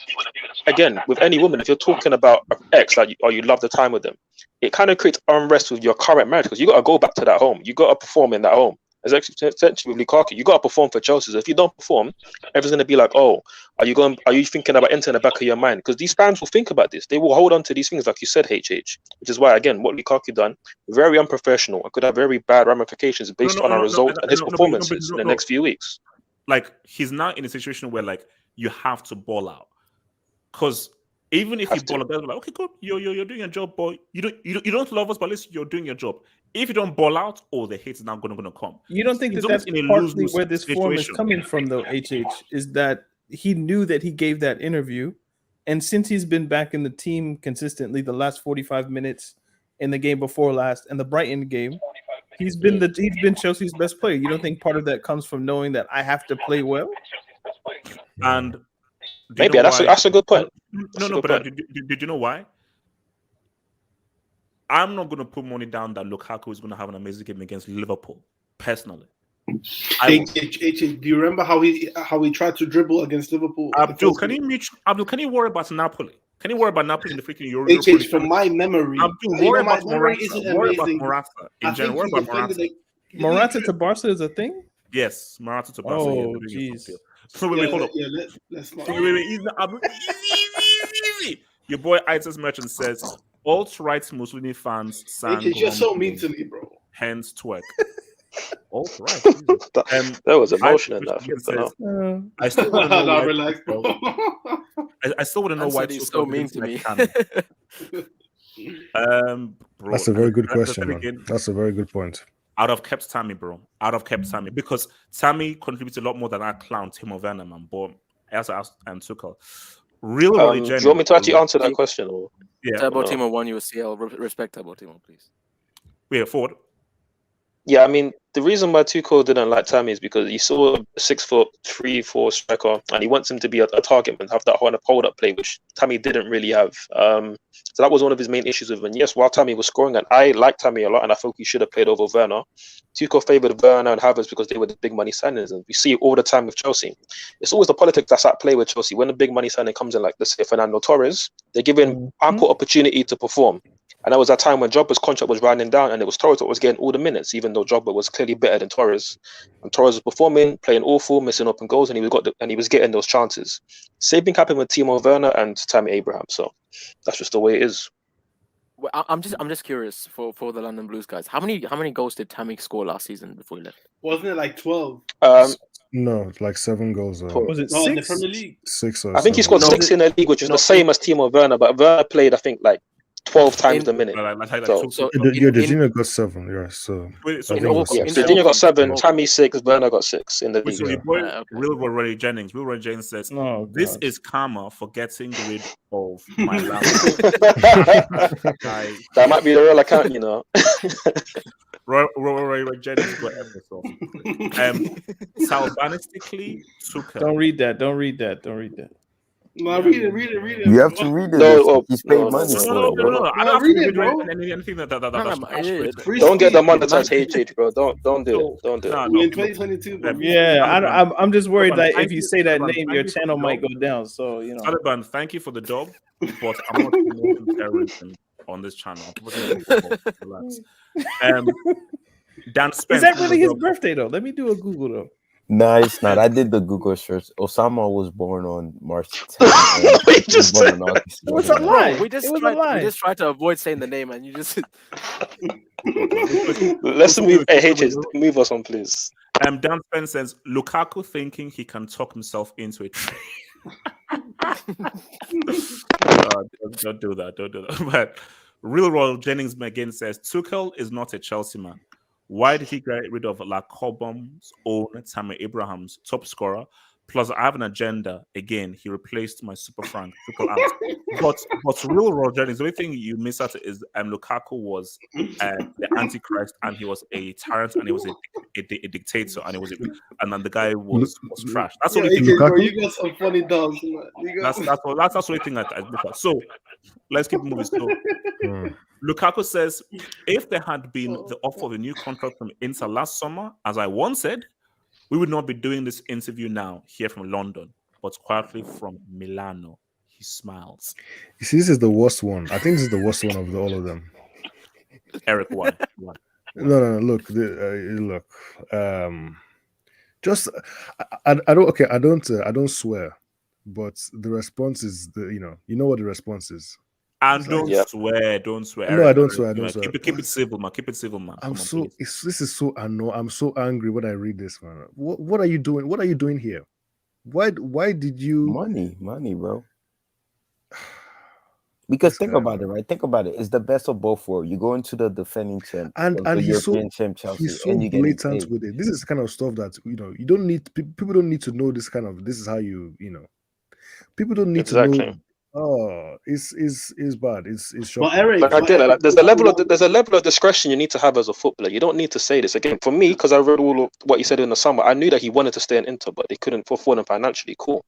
again, with any woman, if you're talking about an ex, like or you love the time with them, it kind of creates unrest with your current marriage, because you got to go back to that home. You got to perform in that home. Essentially with Lukaku, you got to perform for Chelsea. So if you don't perform, everyone's going to be like, oh, are you thinking about Inter in the back of your mind? Because these fans will think about this. They will hold on to these things, like you said, HH, which is why, again, what Lukaku done, very unprofessional and could have very bad ramifications based on our result and his performances in the next few weeks. Like, he's now in a situation where, like, you have to ball out. Because even if you ball out, they're like, okay, good, you're doing your job, but you don't love us, but at least you're doing your job. If you don't ball out, the hate is now going to come. You don't think that's partly where this form is coming from, though, HH, is that he knew that he gave that interview, and since he's been back in the team consistently the last 45 minutes in the game before last and the Brighton game, he's been Chelsea's best player. You don't think part of that comes from knowing that I have to play well? And maybe that's a good point. Did you know why? I'm not going to put money down that Lukaku is going to have an amazing game against Liverpool, personally. Do you remember how he tried to dribble against Liverpool? Abdul, can you worry about Napoli? Can you worry about Napoli in the freaking Euro? From my memory, Abdul, worry about Morata. Worry about Morata. In general, worry about Morata. Morata to Barca is a thing? Yes, Morata to Barca. Yeah, Oh, they're doing a jeez. deal. So wait, hold on. Let's not. Wait, easy. Your boy Itis Merchant says alt-right Mussolini fans sang You're so mean Ronaldo, to me, bro. hence twerk. Alt-right. There was emotion in that. Says, I still want to know Nah, why. relax, bro. I still want to know Man why said he's so Tuchel mean didn't to me. select Tammy. Bro, That's a very good then question, man. again, That's a very good point. I'd have kept Tammy, bro. I'd have kept Tammy because Tammy contributes a lot more than that clown Timo Werner, man. But as I asked and Tuchel, real Do you want me to actually answer that question? Or yeah, Turbo Timo won you a CL. Respect Turbo Timo, please. yeah, forward. Yeah, I mean, the reason why Tuchel didn't like Tammy is because he saw a 6'3", 4" striker, and he wants him to be a target and have that hold-up play, which Tammy didn't really have. So that was one of his main issues with him. And yes, while Tammy was scoring, and I like Tammy a lot, and I thought he should have played over Werner, Tuchel favoured Werner and Havertz because they were the big money signings, and we see it all the time with Chelsea. It's always the politics that's at play with Chelsea. When the big money signing comes in, like let's say Fernando Torres, they're given ample opportunity to perform. And that was a time when Drogba's contract was running down, and it was Torres that was getting all the minutes, even though Drogba was clearly better than Torres. And Torres was performing, playing awful, missing open goals, and he was getting those chances. Same thing happened with Timo Werner and Tammy Abraham. So that's just the way it is. Well, I'm just curious for the London Blues guys. How many goals did Tammy score last season before he left? Wasn't it like 12? No, like 7 goals. Was it 6? In the Premier League? 6 or I think he 7. scored 6 in the league, which is the same as Timo Werner, but Werner played, I think, like 12 times the minute. Jorginho got 7, yeah. So Jorginho got 7, Tammy 6, Werner got 6 in the league. So your boy Will Rory Jennings. Will Rory Jennings says, "This is karma for getting rid of my laptop." That might be the real account, you know. Rory Jennings got episode. Salvanistically, Tuchel. Don't read that. No, read it. You have to read it. No, he's paid money for it, bro. No, I don't read have it, to bro. read anything that Don't get the monetized HH, bro. Don't do it. Don't do it. We're in 2022, bro. Yeah, I'm just worried that Thank if you you, say that Taliban, name, thank your you for channel the might dog. go down. So you know. Taliban, thank you for the dog, but I'm not promoting terrorism on this channel. Relax. Dan Spence. Is that really his birthday though? Let me do a Google though. No, it's not. I did the Google search. Osama was born on March 10th. What's a lie? We just tried to avoid saying the name, and you just. Let's move. Hey, HH, move us on, please. Dan Spence says Lukaku thinking he can talk himself into it. Don't do that. But Real Royal Jennings again says Tuchel is not a Chelsea man. Why did he get rid of Lacobom's own Tammy Abraham's top scorer? Plus, I have an agenda. Again, he replaced my Super Frank. Tuchel out. But Real Royal Jennings, the only thing you miss out is Lukaku was the Antichrist, and he was a tyrant, and he was a dictator, and and then the guy was trash. That's the only thing. Bro, you got some funny dogs, man. That's the only thing I look at. So let's keep moving. So Lukaku says, if there had been the offer of a new contract from Inter last summer, as I once said, we would not be doing this interview now here from London, but quietly from Milano. He smiles. You see, this is the worst one. I think this is the worst one of all of them. Eric, why? No. Look. Just I don't. Okay, I don't swear, but the response is you know what the response is. And don't swear. No, Eric, I don't swear. Keep it civil, man. Keep it civil, man. This is so annoying. I'm so angry when I read this, man. What are you doing? What are you doing here? Why did you money, bro? Because think about it, right? Think about it. It's the best of both worlds. You go into the defending champ and he's Chelsea, he's so and you get blatant with it. This is the kind of stuff that you don't need. People don't need to know this kind of. This is how you know. People don't need to know. Oh, it's bad. It's shocking. But Eric, like I get it. Like, there's a level of discretion you need to have as a footballer. You don't need to say this again. For me, because I read all of what he said in the summer, I knew that he wanted to stay in Inter, but they couldn't afford him financially. Cool.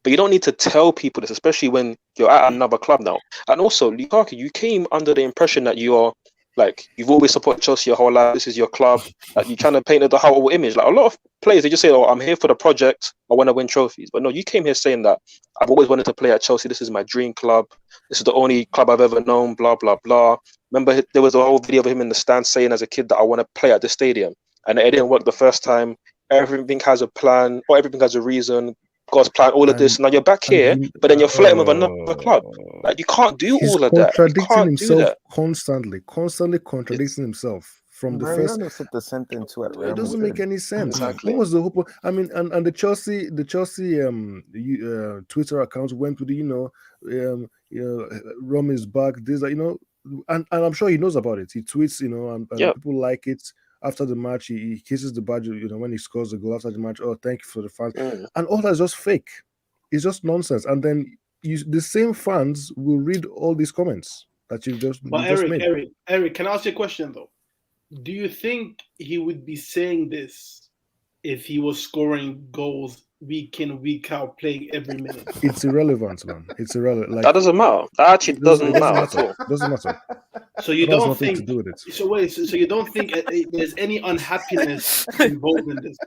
But you don't need to tell people this, especially when you're at another club now. And also, Lukaku, you came under the impression that you are like you've always supported Chelsea your whole life. This is your club. Like you're trying to paint the whole image. Like a lot of players, they just say, "Oh, I'm here for the project. I want to win trophies." But no, you came here saying that I've always wanted to play at Chelsea. This is my dream club. This is the only club I've ever known. Blah blah blah. Remember, there was a whole video of him in the stands saying as a kid that I want to play at the stadium. and it didn't work the first time. Everything has a plan, or everything has a reason. God's plan, all of this. Now you're back here, but then you're flirting with another club. Like, you can't do He's all of that. You contradicting can't do himself that. constantly contradicting himself from the first. Mariano said the same thing too at Real It doesn't make Madrid. any sense. Exactly. What was the hope? I mean, and the Chelsea Twitter account went with Rom is back. This, and I'm sure he knows about it. He tweets, and Yep. people like it. After the match, he kisses the badge, when he scores the goal after the match. Oh, thank you for the fans. And all that's just fake. It's just nonsense. And then the same fans will read all these comments that you just made. Eric, can I ask you a question though? Do you think he would be saying this if he was scoring goals week in, week out, playing every minute? It's irrelevant, man. It's irrelevant. Like, that doesn't matter. That actually doesn't matter at all. Doesn't matter. So you don't think to do with it. So wait, so you don't think there's any unhappiness involved in this?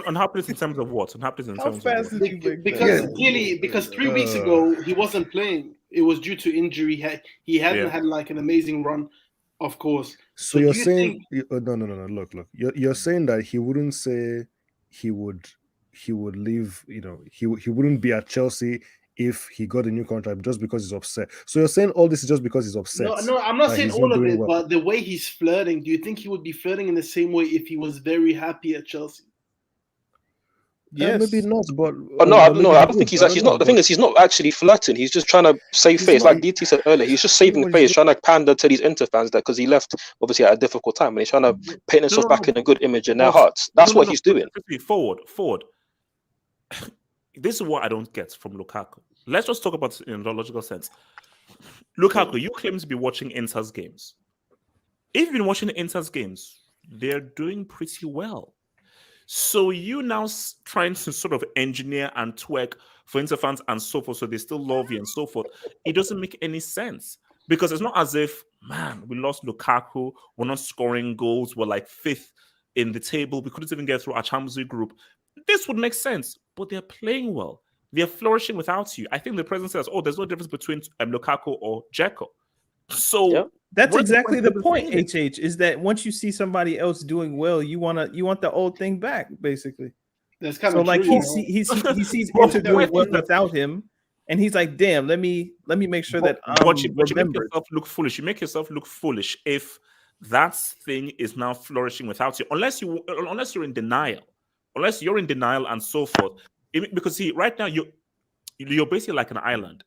Unhappiness in terms of what? Unhappiness in terms of what? Because 3 weeks ago he wasn't playing. It was due to injury. He hadn't had like an amazing run, of course. So you're saying no. Look. You're saying that he wouldn't say he would leave. He wouldn't be at Chelsea if he got a new contract just because he's upset. So you're saying all this is just because he's upset? No, I'm not saying all of it, but the way he's flirting. Do you think he would be flirting in the same way if he was very happy at Chelsea? Yes. Maybe not, but I don't think he's actually. The thing is, he's not actually flirting. He's just trying to save face, like DT said earlier. He's just saving face, trying to pander to these Inter fans that because he left obviously at a difficult time, and he's trying to paint himself back in a good image in their hearts. That's what he's doing. Forward. This is what I don't get from Lukaku. Let's just talk about it in a logical sense. Lukaku, you claim to be watching Inter's games. If you've been watching Inter's games, they're doing pretty well. So you now trying to sort of engineer and twerk for Inter fans and so forth, so they still love you and so forth. It doesn't make any sense because it's not as if, man, we lost Lukaku, we're not scoring goals, we're like 5th in the table, we couldn't even get through our Champions League group. This would make sense, but they're playing well. They're flourishing without you. I think the president says, there's no difference between Lukaku or Dzeko. So that's exactly the point, HH, is that once you see somebody else doing well, you want the old thing back, basically. That's kind so of like true, he sees Inter doing well without him, and he's like, damn, let me make sure that you make yourself look foolish. You make yourself look foolish if that thing is now flourishing without you, unless you're in denial. Unless you're in denial and so forth. Because see, right now you're basically like an island.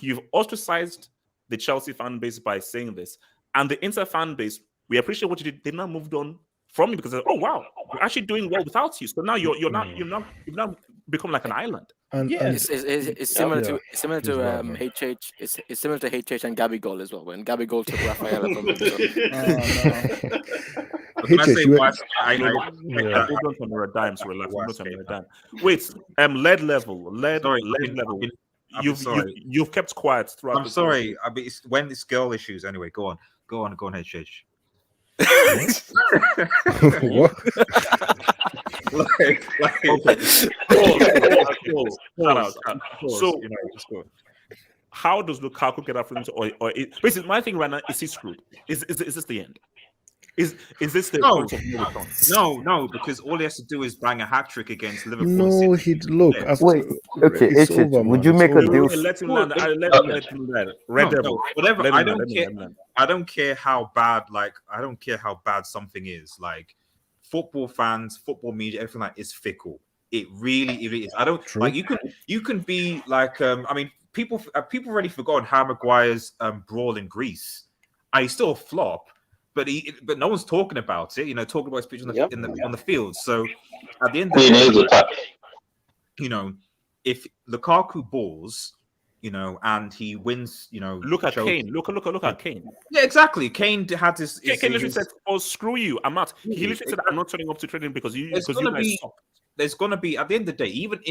You've ostracized the Chelsea fan base by saying this, and the Inter fan base, we appreciate what you did. They've now moved on from you because oh wow, we're actually doing well without you. So now you've now become like an island. It's similar to HH. It's similar to HH and Gabigol as well. When Gabigol took Rafaela from him. Wait, lead level. You've kept quiet throughout. I'm sorry. I mean, when it's girl issues. Anyway, go on, HH. What? So, how does Lukaku get up from basically, my thing right now is he screwed? Is this the end? Is this the point of no return? No, because all he has to do is bang a hat trick against Liverpool. No, he'd look. Wait, okay, would you make a deal? Let him land. Red Devil. Whatever. I don't care how bad. Like, I don't care how bad something is. Like, football fans, football media, everything like is fickle. It really is. I don't like. You can be like. I mean, people already forgotten Harry Maguire's brawl in Greece. He's still a flop. But no one's talking about it, talking about his pitch on the field. So at the end of the day, if Lukaku balls, and he wins, look at Kane. Look at Kane. Yeah, exactly. Kane had this. Kane literally said, "Oh, screw you! I'm not." He literally said, "I'm not turning up to training because you guys suck." There's gonna be at the end of the day, even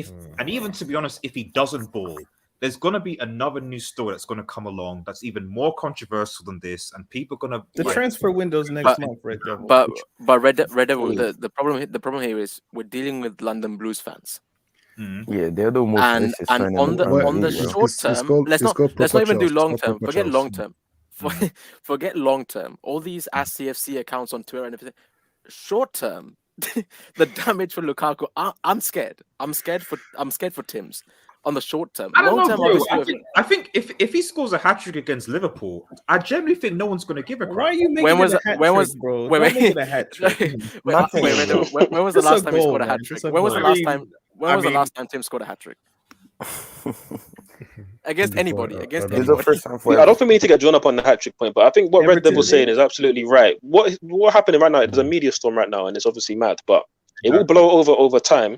to be honest, if he doesn't ball. There's going to be another new story that's going to come along that's even more controversial than this, and people are going to the transfer window's next month, Red Devil. But Red Devil, the problem here is we're dealing with London Blues fans. Yeah, they're the most and on the short term, let's not even do long term. Forget long term. Forget long term. All these CFC accounts on Twitter and everything. Short term, the damage for Lukaku. I'm scared. I'm scared for Tim's on the short term. I don't Long know, term, bro. obviously. I think if he scores a hat trick against Liverpool, I generally think no one's going to give a crap. Why are you making it a hat trick, bro? Don't make it a hat trick. When was the last time he scored a hat trick? When was the last time? When was the last time Tim scored a hat trick? Against anybody. Against anybody. I don't think we need to get drawn up on the hat trick point, but I think what Red Devil's saying is absolutely right. What happening right now? There's a media storm right now, and it's obviously mad, but it will blow over time.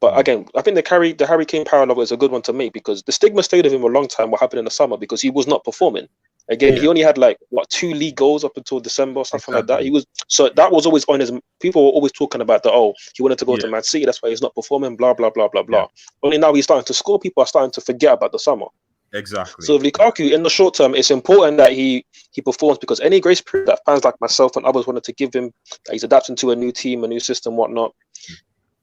But again, I think the Harry Kane parallel is a good one to make because the stigma stayed with him a long time. What happened in the summer because he was not performing. Again, he only had 2 league goals up until December or something like that. That was always on his. People were always talking about he wanted to go to Man City. That's why he's not performing. Blah blah blah blah blah. Only now he's starting to score. People are starting to forget about the summer. Exactly. So with Lukaku in the short term, it's important that he performs because any grace period that fans like myself and others wanted to give him, that he's adapting to a new team, a new system, whatnot.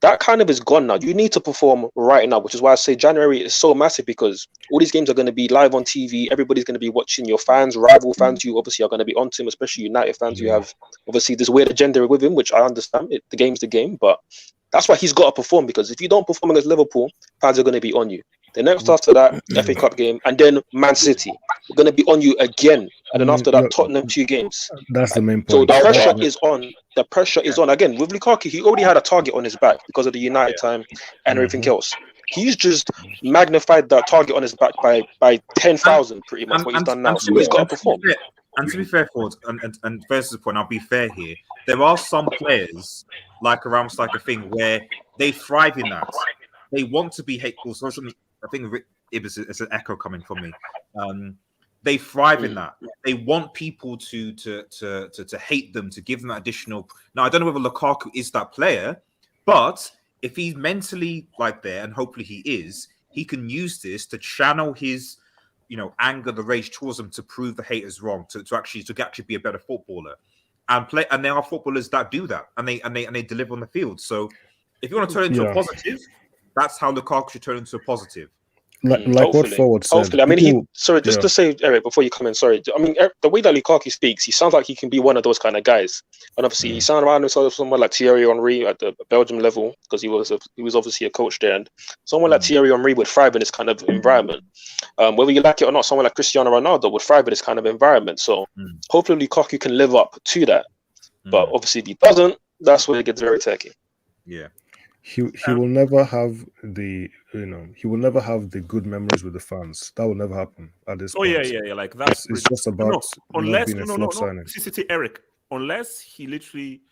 That kind of is gone now. You need to perform right now, which is why I say January is so massive because all these games are going to be live on TV. Everybody's going to be watching. Your fans, rival fans, you obviously are going to be onto him, especially United fans. You have obviously this weird agenda with him, which I understand. The game's the game, but that's why he's got to perform because if you don't perform against Liverpool, fans are going to be on you. The next after that, FA Cup game, and then Man City, we're going to be on you again. And then after that, Tottenham 2 games. That's the main point. So the pressure is on. The pressure is on. Again, with Lukaku, he already had a target on his back because of the United time and everything else. He's just magnified that target on his back by 10,000, pretty much what he's done now. So he's got to perform. And to be fair, Ford, and versus the point, I'll be fair here. There are some players, like a Rams like a thing, where they thrive in that. They want to be hateful. So I think it's an echo coming from me. They thrive in that. They want people to hate them, to give them that additional. Now, I don't know whether Lukaku is that player, but if he's mentally like there, and hopefully he is, he can use this to channel his, anger, the rage towards them to prove the haters wrong, to actually be a better footballer, and play. And there are footballers that do that, and they deliver on the field. So, if you want to turn it into a positive, that's how Lukaku should turn into a positive. Like what Forward said. Hopefully. I mean, just to say, Eric, before you come in, sorry. I mean, the way that Lukaku speaks, he sounds like he can be one of those kind of guys. And obviously, he sounded around himself someone like Thierry Henry at the Belgium level, because he was obviously a coach there. And someone like Thierry Henry would thrive in this kind of environment. Whether you like it or not, someone like Cristiano Ronaldo would thrive in this kind of environment. So hopefully Lukaku can live up to that. But obviously, if he doesn't, that's where it gets very tricky. Yeah. He will never have the good memories with the fans. That will never happen at this point. Yeah. Like that's it's just about Eric. Unless he literally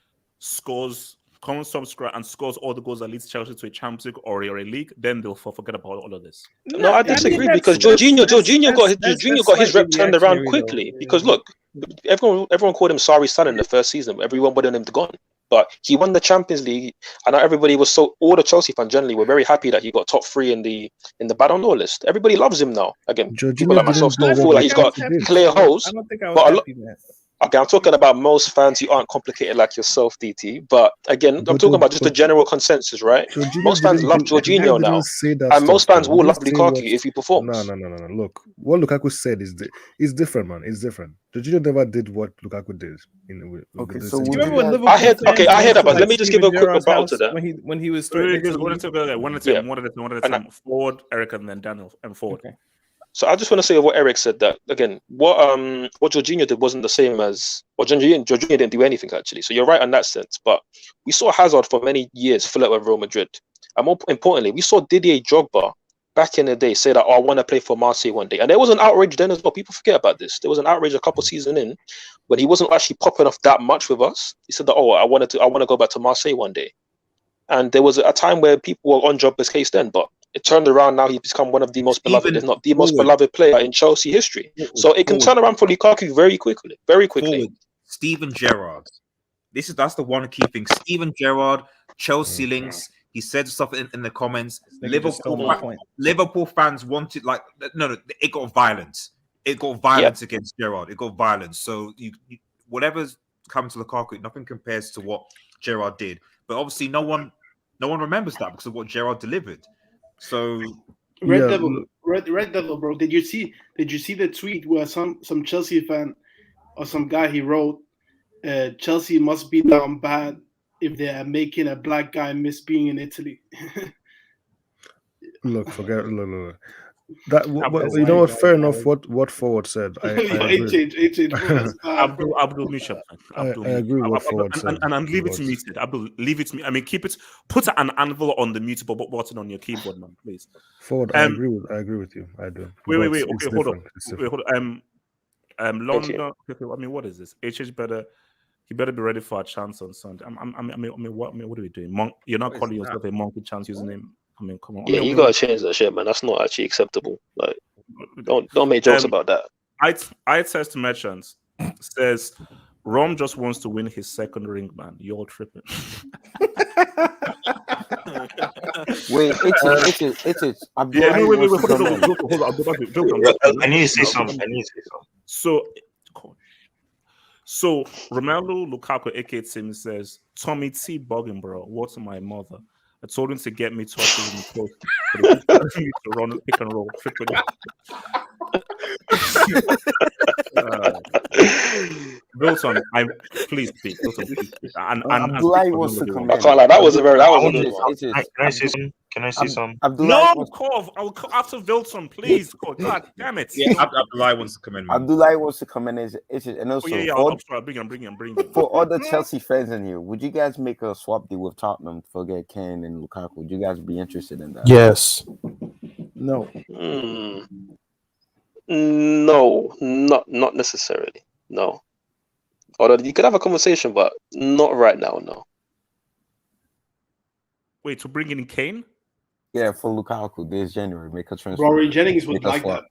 comes from scratch and scores all the goals that leads Chelsea to a Champions League or a league, then they'll forget about all of this. No, I disagree because Jorginho got his rep turned around quickly. Because look, everyone called him sorry son in the first season. Everyone wanted him gone. But he won the Champions League, and everybody was all the Chelsea fans generally were very happy that he got top 3 in the Ballon d'Or list. Everybody loves him now. Again, people like myself still feel like he's got clear holes. Okay, I'm talking about most fans who aren't complicated like yourself, DT. But again, I'm talking about just the general consensus, right? Most fans love Jorginho now, and most fans will love Lukaku if he performs. No. Look, what Lukaku said is different, man. It's different. Jorginho never did what Lukaku did. I heard that, but let me just give a quick rebuttal to that. When he was one at a time. Ford, Eric, and then Daniel and Ford. Okay. So I just want to say what Eric said, that again, what Jorginho did wasn't the same as Jorginho didn't do anything actually. So you're right in that sense. But we saw Hazard for many years fill out with Real Madrid. And more importantly, we saw Didier Drogba back in the day say that, I want to play for Marseille one day. And there was an outrage then as well. People forget about this. There was an outrage a couple seasons in when he wasn't actually popping off that much with us. He said that, I want to go back to Marseille one day. And there was a time where people were on Drogba's case then, but it turned around. Now he's become one of the most beloved, if not the most beloved player in Chelsea history. So it can turn around for Lukaku very quickly. Steven Gerrard. That's the one key thing. Steven Gerrard, Chelsea links. He said stuff in the comments. Liverpool fans wanted it got violence. It got violence against Gerrard. It got violence. So whatever's come to Lukaku, nothing compares to what Gerrard did. But obviously, no one remembers that because of what Gerrard delivered. So Red Devil, bro. Did you see the tweet where some Chelsea fan or some guy he wrote, Chelsea must be down bad if they are making a black guy miss being in Italy. Look, forget. Look. That you know what? Fair enough. What Forward said. I agree. Abdul Mishap. I agree with what Forward said. And leave it muted. Abdul, leave it. I mean, keep it. Put an anvil on the mute button on your keyboard, man, please. Forward. I agree with you. I do. Wait. Okay, hold on. Wait, hold on. London. Okay, I mean, what is this? HH better. He better be ready for a chance on Sunday. I mean, what are we doing? You're not calling yourself a monkey chance username. I mean, come on. Yeah, you gotta change that shit, man. That's not actually acceptable. Like, don't make jokes about that. I test merchants says Rom just wants to win his second ring, man. You're tripping. Wait, it's. Yeah, wait. Hold on. I need to say something. So Romelu Lukaku, aka Tim, says, Tommy T bugging, bro. What's my mother? I told him to get me touches in the post to run pick and roll. Wilson, please speak. Abdullahi wants to come in. I can't lie. That was a good one. Can I say something? No, Cove. I will call after Wilson, please. God damn it. Yeah, Abdullahi wants to come in. Man. Abdullahi wants to come in, and also I'll bring him. For all the Chelsea fans in here, would you guys make a swap deal with Tottenham to get Kane and Lukaku? Would you guys be interested in that? Yes. No. No, not necessarily. No. Although you could have a conversation, but not right now. No. Wait, to bring in Kane? Yeah, for Lukaku this January, make a transfer. Rory Jennings would like that.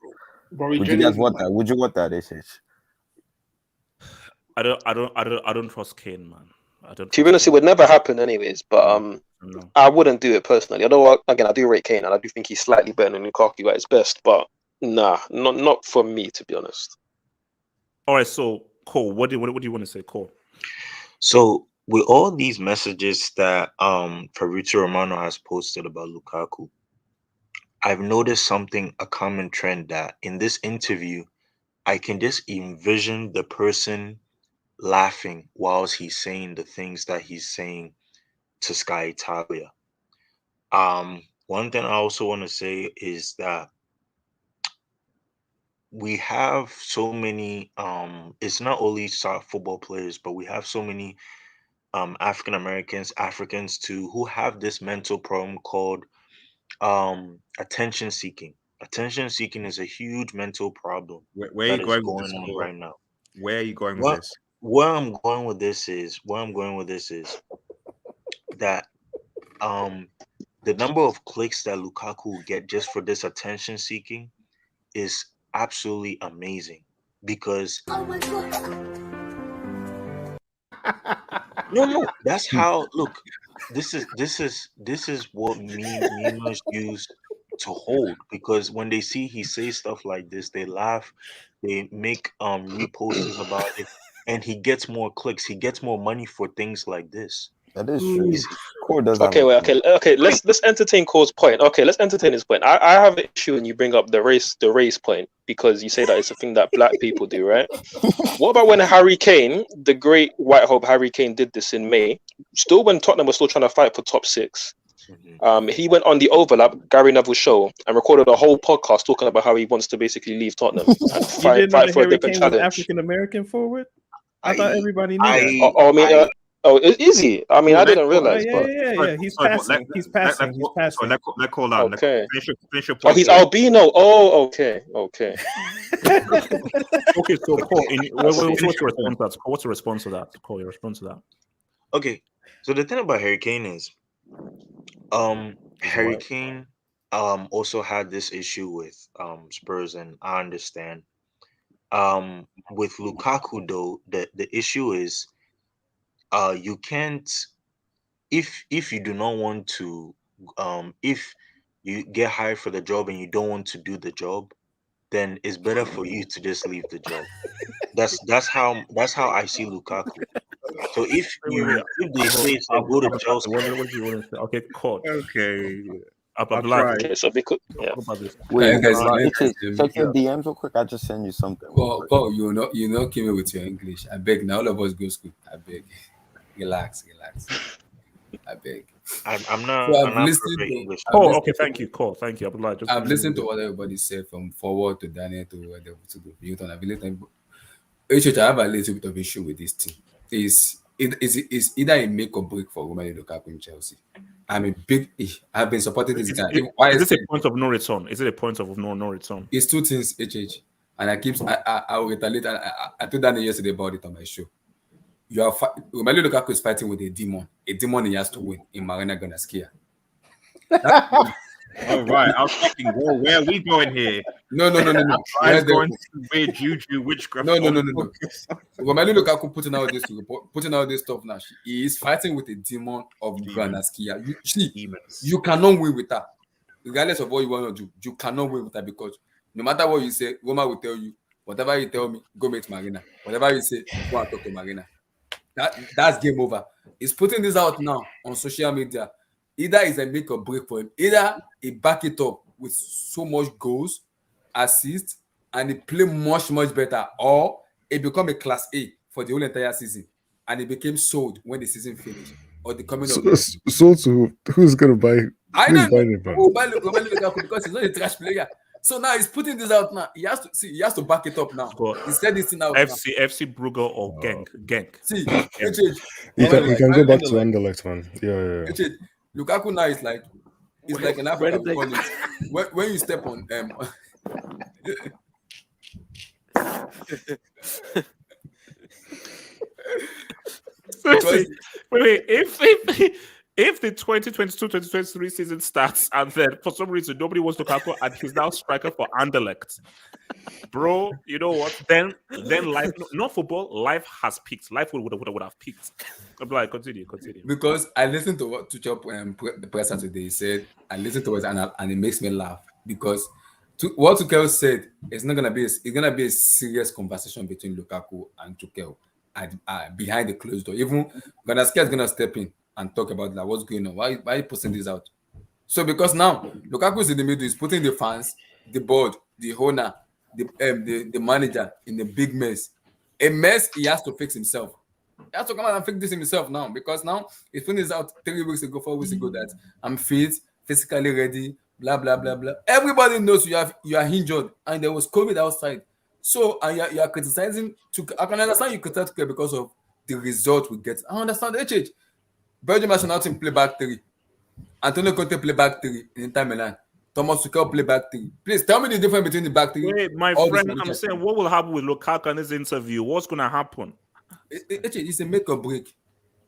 Would you guys want that? Would you want that, Ish? I don't trust Kane, man. To be honest, it would never happen anyways, but no. I wouldn't do it personally. Although again, I do rate Kane and I do think he's slightly better than Lukaku at his best, but nah, not for me, to be honest. All right, so Cole, what do you want to say, Cole? So with all these messages that Fabrizio Romano has posted about Lukaku, I've noticed a common trend that in this interview, I can just envision the person laughing whilst he's saying the things that he's saying to Sky Italia. One thing I also want to say is that we have so many it's not only football players, but we have so many African Americans, Africans too, who have this mental problem called attention seeking. Attention seeking is a huge mental problem. Where are you going with this right now? Where are you going with this? Where I'm going with this is that the number of clicks that Lukaku will get just for this attention seeking is absolutely amazing, because no, that's how. Look, this is what memers use to hold, because when they see he says stuff like this, they laugh, they make reposts about it, and he gets more clicks, he gets more money for things like this. That is true. Okay. Let's entertain Cole's point. Okay, let's entertain his point. I have an issue when you bring up the race point, because you say that it's a thing that black people do, right? What about when Harry Kane, the great white hope Harry Kane, did this in May? Still, when Tottenham was still trying to fight for top 6, he went on the Overlap Gary Neville show and recorded a whole podcast talking about how he wants to basically leave Tottenham and fight for a different challenge. African American forward. I thought everybody knew that. It's easy. I mean, I didn't realize. Yeah. He's passing. He's passing. Let call down. Okay. Finish your point. He's albino. Oh, okay. Okay, so Cole, what's your response to that? Cole, your response to that? Okay, so the thing about Harry Kane is, Harry Kane also had this issue with Spurs, and I understand. With Lukaku though, the issue is, you can't, if you do not want to, if you get hired for the job and you don't want to do the job, then it's better for you to just leave the job. That's how I see Lukaku. So if they say go to Chelsea, what do you want to say? Okay, cool. Okay. Okay, so because Wait, guys, check your DMs real quick. I just send you something. Paul, you know, came in with your English. I beg now, all of us go school. I beg, relax. I beg. I'm not. So I'm I've not listened perfect to. English. Okay, thank you, Cole. Thank you, Abdullah. I've listened to what everybody said from forward to Daniel to the Newton. I've listened. I have a little bit of issue with this team. Is either a make or break for Romelu Lukaku in Chelsea. I've been supporting this guy. Is this a point of no return? Is it a point of no return? It's two things, and I will retaliate. And I told Daniel yesterday about it on my show. Romelu Lukaku is fighting with a demon he has to win in Marina Granaskia. All right, I was thinking, well, where are we going here? No. I'm going to weird juju witchcraft. No. Romelu Lukaku putting out this stuff now. He is fighting with a demon of Granaskia. You cannot win with her. Regardless of what you want to do, you cannot win with her because no matter what you say, Roma will tell you, whatever you tell me, go meet Marina. Whatever you say, go and talk to Marina. That's game over. He's putting this out now on social media. Either it's a make or break for him. Either he back it up with so much goals, assists, and he play much better, or it become a class A for the whole entire season, and it became sold when the season finished or the coming of. Sold to who's gonna buy? I don't know who buy Lukaku because he's not a trash player. So now he's putting this out now. He has to back it up now. He said this thing out. FC Brugge or Genk. See, he can go back to Anderlecht, man. Yeah. Lukaku now is like an African college. When you step on Wait, if the 2022-2023 season starts and then for some reason nobody wants Lukaku and he's now striker for Anderlecht, bro, you know what? Then life, not football, life has peaked. Life would have peaked. I'm like, continue. Because I listened to what Tuchel the presser today he said. I listened to it and it makes me laugh because what Tuchel said is not gonna be it's gonna be a serious conversation between Lukaku and Tuchel behind the closed door. Even Granaskia is gonna step in and talk about that. What's going on? Why are you posting this out? So because now Lukaku is in the middle, he's putting the fans, the board, the owner, the manager in a big mess. A mess he has to fix himself. He has to come out and fix this himself now because now he's putting this out 4 weeks ago that I'm fit, physically ready, blah blah blah blah. Everybody knows you are injured and there was COVID outside. So and you are criticizing. I can understand you criticize because of the result we get. I understand the Belgium national team play back three. Antonio Conte play back three in Inter Milan. Thomas Tuchel play back three. Please tell me the difference between the back three. Wait, my friend, I'm saying what will happen with Lukaku in this interview? What's going to happen? It's a make or break.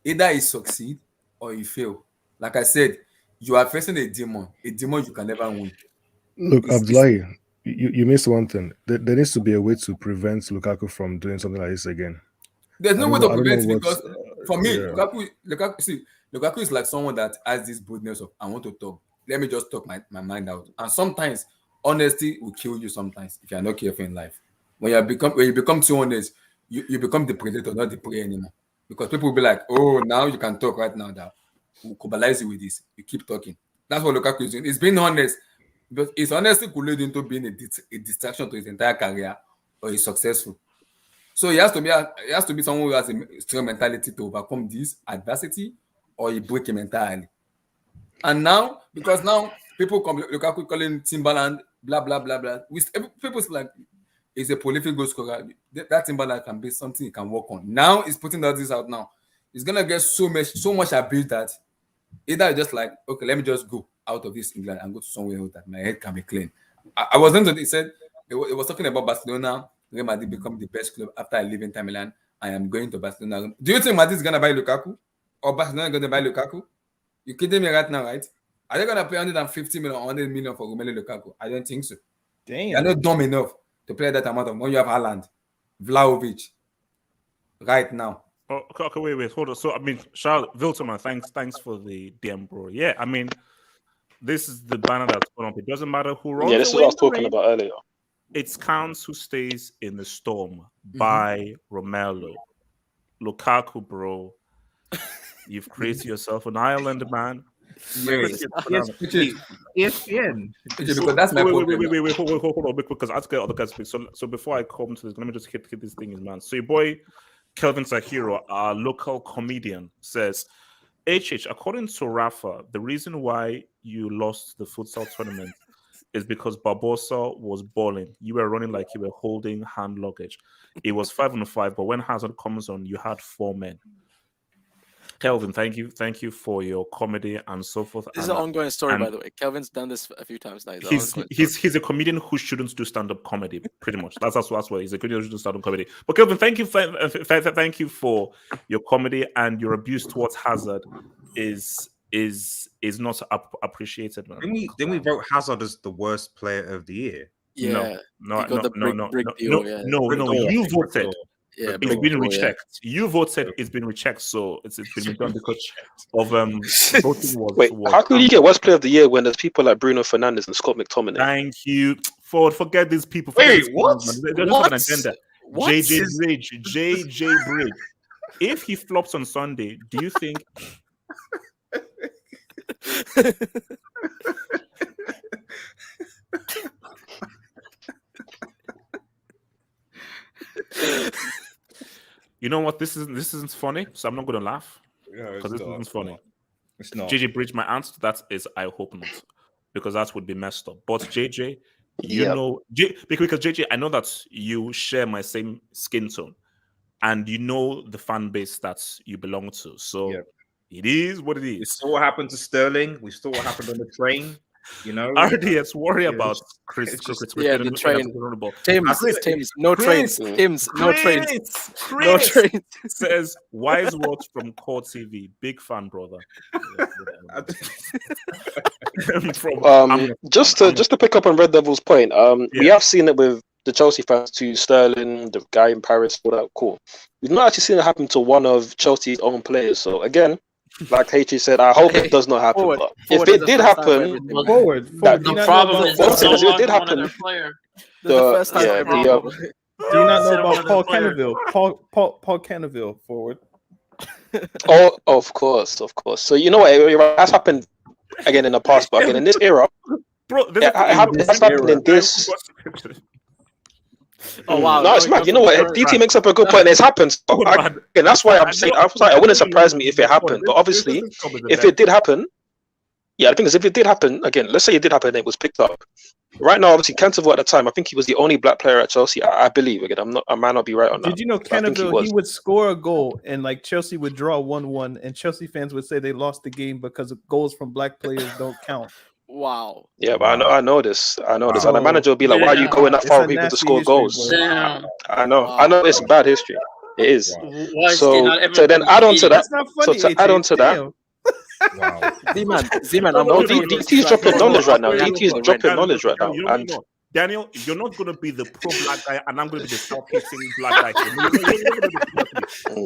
Either he succeed or he fail. Like I said, you are facing a demon you can never win. Look, Abdullahi, you missed one thing. There needs to be a way to prevent Lukaku from doing something like this again. There's no way to prevent it because for me, Lukaku is like someone that has this boldness of I want to talk. Let me just talk my mind out. And sometimes honesty will kill you sometimes if you're not careful in life. When you become too honest, you become the predator, not the prey anymore. Because people will be like, oh, now you can talk right now that we'll cobalize you with this. You keep talking. That's what Lukaku is doing. He's being honest. But his honesty could lead into being a distraction to his entire career or he's successful. So he has to be someone who has a strong mentality to overcome this adversity or he break him entirely. And now, because now people Lukaku calling Timberland, blah blah blah blah. People's like he's a prolific goal scorer. That Timberland can be something he can work on. Now he's putting this out now. He's gonna get so much abuse that either just like, okay, let me just go out of this England and go to somewhere else that my head can be clean. I was into it. He said it was talking about Barcelona. Real Madrid become the best club after I leave Inter Milan. I am going to Barcelona. Do you think Madrid is gonna buy Lukaku or Barcelona is gonna buy Lukaku? You kidding me right now, right? Are they gonna pay 150 million or 100 million for Romelu Lukaku? I don't think so. Damn, you're not dumb enough to play that amount of money. You have Haaland, Vlahovic, right now. Oh, okay, wait, hold on. So I mean, Charles Wilterman, thanks for the DM, bro. Yeah, I mean, this is the banner that's put up. It doesn't matter who runs. Yeah, this is what I was talking about earlier. It counts who stays in the storm by Romelu. Lukaku, bro. You've created yourself an island, man. ESPN. Because that's my wait, hold on, because I have to get other guys. So before I come to this, let me just hit this thing in, man. So your boy Kelvin Sahiro, our local comedian, says, HH, according to Rafa, the reason why you lost the futsal tournament is because Barbosa was balling. You were running like you were holding hand luggage. It was 5-5, but when Hazard comes on, you had 4 men. Kelvin, thank you for your comedy and so forth. This is an ongoing story, by the way. Kelvin's done this a few times now. He's a comedian who shouldn't do stand-up comedy, pretty much. That's what he's a comedian who shouldn't do stand-up comedy. But Kelvin, thank you for your comedy, and your abuse towards Hazard is not appreciated, man. Didn't we vote Hazard as the worst player of the year? Yeah. No. No. You voted. Yeah, it's been rechecked. You voted it's been rechecked, so it's been done because of voting was. Wait, how could you get worst player of the year when there's people like Bruno Fernandes and Scott McTominay? Thank you. Forget these people. Wait, what? They don't have an agenda. JJ Bridge. If he flops on Sunday, do you think? You know what? This isn't funny, so I'm not going to laugh because this isn't funny. It's not. JJ Bridge, my answer to that is I hope not, because that would be messed up. But JJ, know, because JJ, I know that you share my same skin tone, and you know the fan base that you belong to. So it is what it is. We saw what happened to Sterling. We saw what happened on the train. You know, RDS worry about Chris. Yeah, the train. Tim's, no trains. Tim's, no trains. No trains. Says wise words from Core TV. Big fan, brother. Just to pick up on Red Devil's point, we have seen it with the Chelsea fans to Sterling, the guy in Paris, all that. Cool. We've not actually seen it happen to one of Chelsea's own players. So again, like HG said, I hope it does not happen. But if it did happen, the problem is if it did happen, do you not know about Paul Cannaville? Paul Cannaville, forward. Oh, of course. So you know what? That's happened again in the past, but again in this era, that's happened in this. Oh wow! No, it's mad. You know what? DT makes up a good point. It's happened. And that's why I'm saying it wouldn't surprise me if it happened. But obviously, if it did happen, the thing is, if it did happen again, let's say it did happen, and it was picked up. Right now, obviously, Cantaville at the time, I think he was the only black player at Chelsea. I believe. Again, I might not be right on that. Did you know Cannaville? He would score a goal, and like Chelsea would draw 1-1, and Chelsea fans would say they lost the game because goals from black players don't count. Wow. Yeah, but I know this. And the manager will be like, "Why are you going that far with people to score goals?" I know it's bad history. It is. So then add on to that. So to add on to that. Wow. Z-Man, DT is dropping knowledge right now. DT is dropping knowledge right now. And Daniel, you're not going to be the pro black guy, and I'm going to be the self-hating black guy.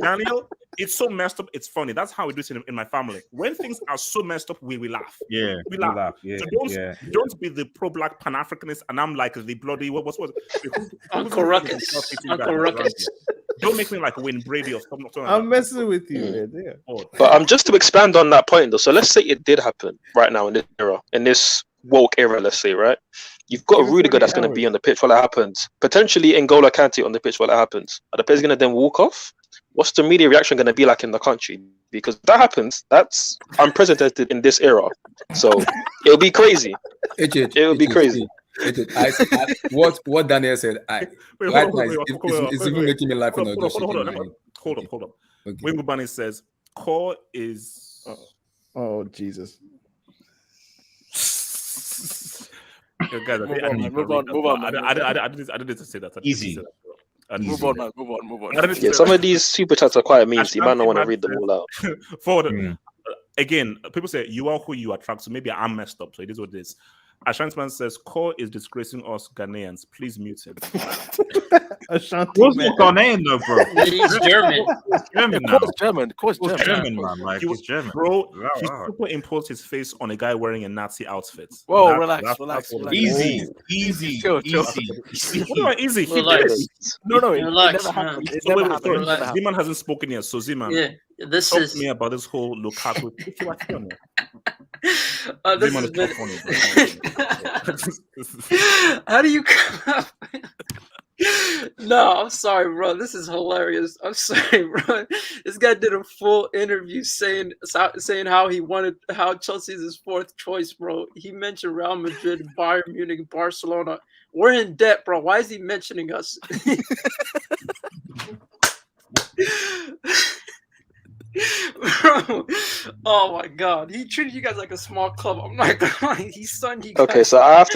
Daniel, it's so messed up. It's funny. That's how we do it in my family. When things are so messed up, we laugh. Yeah, we laugh. Yeah, so don't be the pro black Pan Africanist, and I'm like the bloody what's Uncle Ruckus. Don't make me like Wayne Brady or something. I'm messing with you, man. But just to expand on that point, though. So let's say it did happen right now in this era, in this woke era. Let's say, right. You've got a Rudiger that's going to be on the pitch while that happens. Potentially N'Golo Kante on the pitch while that happens. Are the players going to then walk off? What's the media reaction going to be like in the country? Because if that happens, that's unprecedented in this era. So it'll be crazy. It'll be crazy. What Daniel said, it's even making me laugh. Hold on. Wimbo Bunny says, Core is... Oh, Jesus. Guys, move on. I didn't need to say that. Easy. Move on. Yeah, some of these super chats are quite mean, so you might not want to read them all out. Forward. Again, people say you are who you attract, so maybe I'm messed up. So it is what it is. Ashanti says, Core is disgracing us Ghanaians. Please mute him. Ashanti What's Ghanaian though, bro? He's German. German now. Of course, German, man. Like, he's German. Bro, he superimposed his face on a guy wearing a Nazi outfit. Whoa, relax. Easy. What about easy? No, relax. Zeman hasn't spoken yet, so Zeman, this talk is to me about this whole Lukaku. This is is funny. How do you come up? No, I'm sorry, bro. This is hilarious. I'm sorry, bro. This guy did a full interview saying how Chelsea is his fourth choice, bro. He mentioned Real Madrid, Bayern Munich, Barcelona. We're in debt, bro. Why is he mentioning us? Bro, oh my god, he treated you guys like a small club. I'm not gonna lie, he sunned you guys. Okay, so I have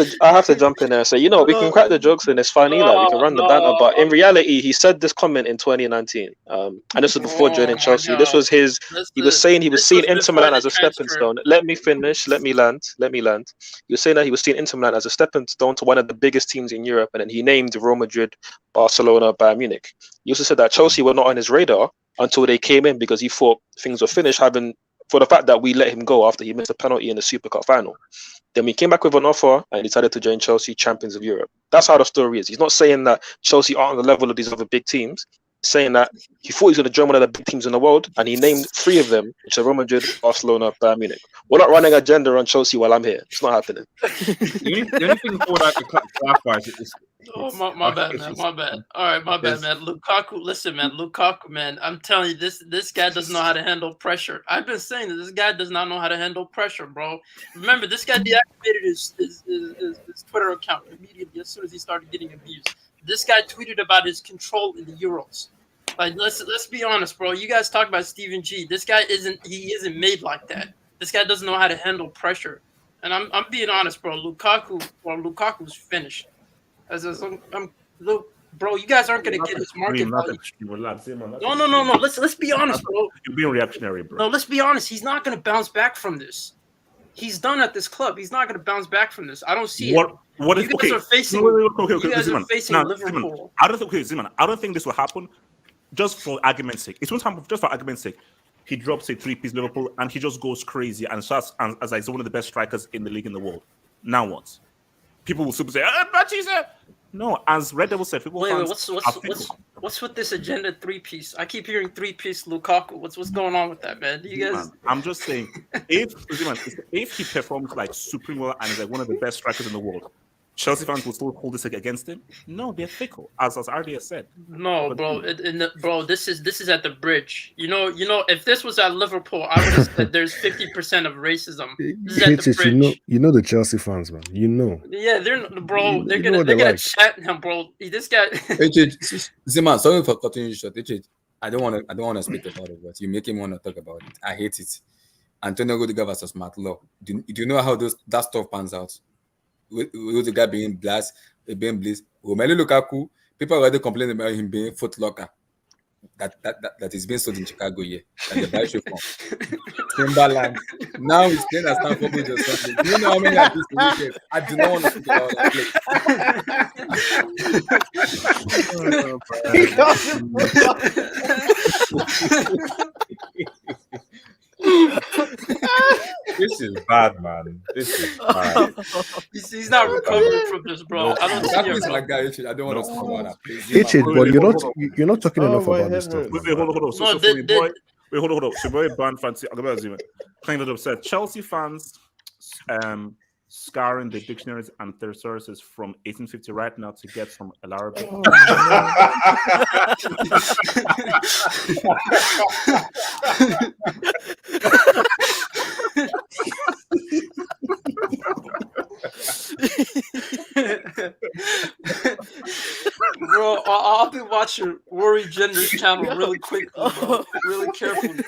to jump in there and say, we can crack the jokes and it's funny, like we can run the banter, but in reality, he said this comment in 2019, and this was before joining Chelsea. This was he was saying he was seeing Inter Milan as a stepping stone. Let me finish. Let me land. He was saying that he was seeing Inter Milan as a stepping stone to one of the biggest teams in Europe, and then he named Real Madrid, Barcelona, Bayern Munich. He also said that Chelsea were not on his radar until they came in because he thought things were finished, for the fact that we let him go after he missed a penalty in the Super Cup final. Then we came back with an offer and decided to join Chelsea, champions of Europe. That's how the story is. He's not saying that Chelsea aren't on the level of these other big teams. He's saying that he thought he was going to join one of the big teams in the world, and he named 3 of them, which are Real Madrid, Barcelona, Bayern Munich. We're not running agenda on Chelsea while I'm here. It's not happening. The only thing for that to clarify is my bad, man. My bad. All right, my bad, man. Lukaku, listen, man. Lukaku, man. I'm telling you, this guy doesn't know how to handle pressure. I've been saying that this guy does not know how to handle pressure, bro. Remember, this guy deactivated his Twitter account immediately as soon as he started getting abused. This guy tweeted about his control in the Euros. Like, let's be honest, bro. You guys talk about Steven G. This guy isn't isn't made like that. This guy doesn't know how to handle pressure. And I'm being honest, bro. Lukaku's finished. Bro, you guys aren't gonna get his market value. No. Let's be honest, bro. You're being reactionary, bro. No, let's be honest. He's not gonna bounce back from this. He's done at this club. He's not gonna bounce back from this. I don't see it. What you if guys are facing? You guys are facing Liverpool. I don't think this will happen. Just for argument's sake, it won't happen. Just for argument's sake, he drops a 3-piece Liverpool and he just goes crazy and starts as like one of the best strikers in the league in the world. Now what? People will super say, no. As Red Devil said, people. Wait, what's with this agenda 3-piece? I keep hearing 3-piece Lukaku. What's going on with that, man? Do you guys? Man, I'm just saying, if he performs like supreme well and is like one of the best strikers in the world, Chelsea fans will still hold this against him. No, they're fickle, as Ardia said. No, bro, bro, this is at the bridge. You know, if this was at Liverpool, I would have said there's 50% of racism. This is at the bridge. You know the Chelsea fans, man. You know. Yeah, they're gonna chat him, bro. This guy. Zima, sorry for cutting you short. I don't want to speak about it, but you make him want to talk about it. I hate it. Antonio Rudiger versus Matt Law. Do you know how that stuff pans out? With the guy being blessed, Romelu Lukaku, people already complaining about him being footlocker. That is being sold in Chicago here. And the buy show from Timberland. Now he's playing at Stamford Bridge or something. Do you know how many of these wicked? I do not want to speak about This is bad, man. This is bad. He's not recovering from this, bro. I don't see it, like that. I don't want to talk about that. But you're not talking enough about this stuff. Wait, hold on. Hold on. So boy, Ban fancy. I'm about to zoom in. Kind of upset. Chelsea fans, scouring the dictionaries and thesauruses from 1850 right now to get some Arabic. Bro, I'll be watching Worry Gender's channel really quickly, bro. Really carefully.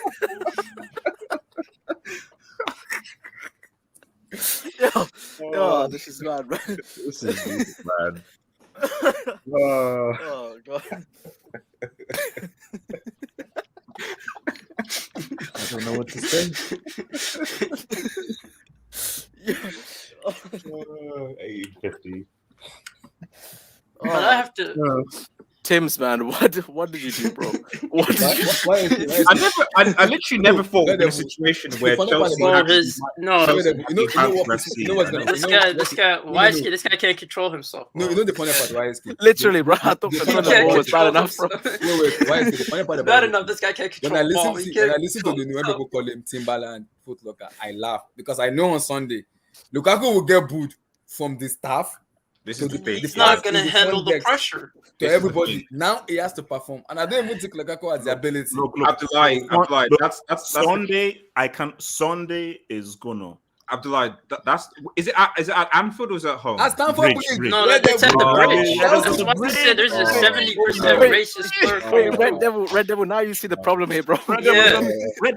Yo, this is bad, bro. This is bad. Oh god. I don't know what to say. 850. But I have to. Tim's, man, what did you do, bro? What did you do? I literally never thought in a situation where Chelsea this guy, why is this guy can't control himself? No, you know the funny part, why is literally, bro? I thought Fernando was bad enough, bro. Wait, why is the funny part about bad enough? This guy can't control. When I listen to the new people call him Timberland Footlocker, I laugh because I know on Sunday Lukaku will get booed from the staff. This is the big. He's not going to handle the pressure. To everybody. Now he has to perform. And I don't even think Lukaku has the ability. Look, Abdullah, that's Sunday. Sunday is gonna. Abdullah, is it at Anfield or is it at home? At Stamford Bridge. No, that's at the bridge. That's what I said. There's a 70% racist third. Red Devil. Now you see the problem here, bro.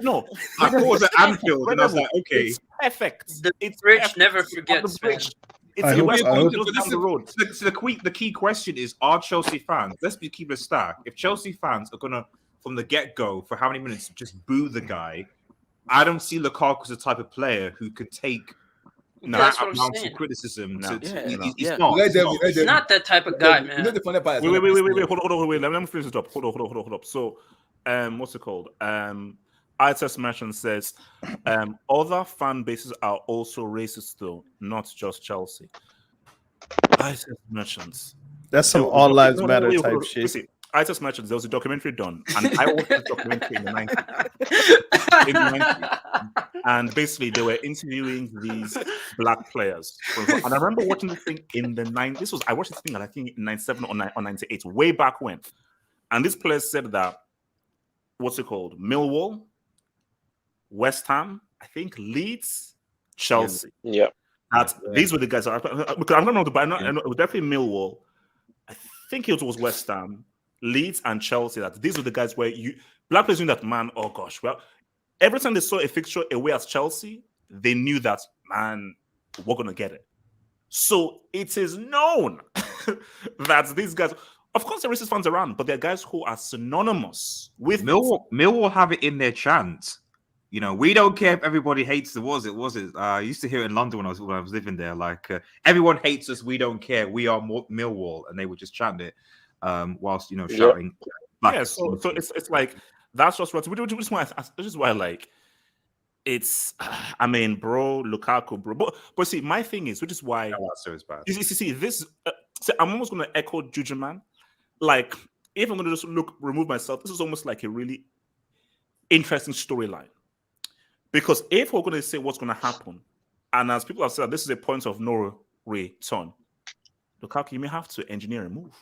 No. I thought it was at Anfield, and I was like, okay, it's perfect. The bridge never forgets, man. It's the road. So the key question is: are Chelsea fans? Let's keep it stack. If Chelsea fans are gonna, from the get go, for how many minutes, just boo the guy, I don't see Lukaku as the type of player who could take that amount of criticism. He's not that type of guy, man. You know the funny part. Wait. Hold on. Let me finish it up. Hold up. So, what's it called? ITS Merchant says, other fan bases are also racist, though, not just Chelsea. ITS Merchants. That's some all lives matter type shit. Listen, ITS Merchants, there was a documentary done, and I watched the documentary in the 90s. And basically, they were interviewing these black players. And I remember watching this thing in the 90s. I watched this thing, I think, in 97 or 98, way back when. And these players said that, what's it called? Millwall, West Ham, I think Leeds, Chelsea. Yeah. These were the guys. Because I don't know, but it was definitely Millwall. I think it was West Ham, Leeds, and Chelsea. That these were the guys where black players knew that, man, oh gosh. Well, every time they saw a fixture away at Chelsea, they knew that, man, we're going to get it. So it is known that these guys, of course, there are racist fans around, but they're guys who are synonymous with Millwall have it in their chant. You know, we don't care if everybody hates the I used to hear it in London when I was living there. Like everyone hates us, we don't care. We are Millwall, and they would just chant it whilst shouting. Yeah, so it's like that's just what which is why like it's. I mean, bro, Lukaku, bro. But see, my thing is, which is why so it's bad. You see this. I'm almost going to echo Juju, man. Like, if I'm going to just remove myself, this is almost like a really interesting storyline. Because if we're going to say what's going to happen, and as people have said, this is a point of no return, Lukaku, you may have to engineer a move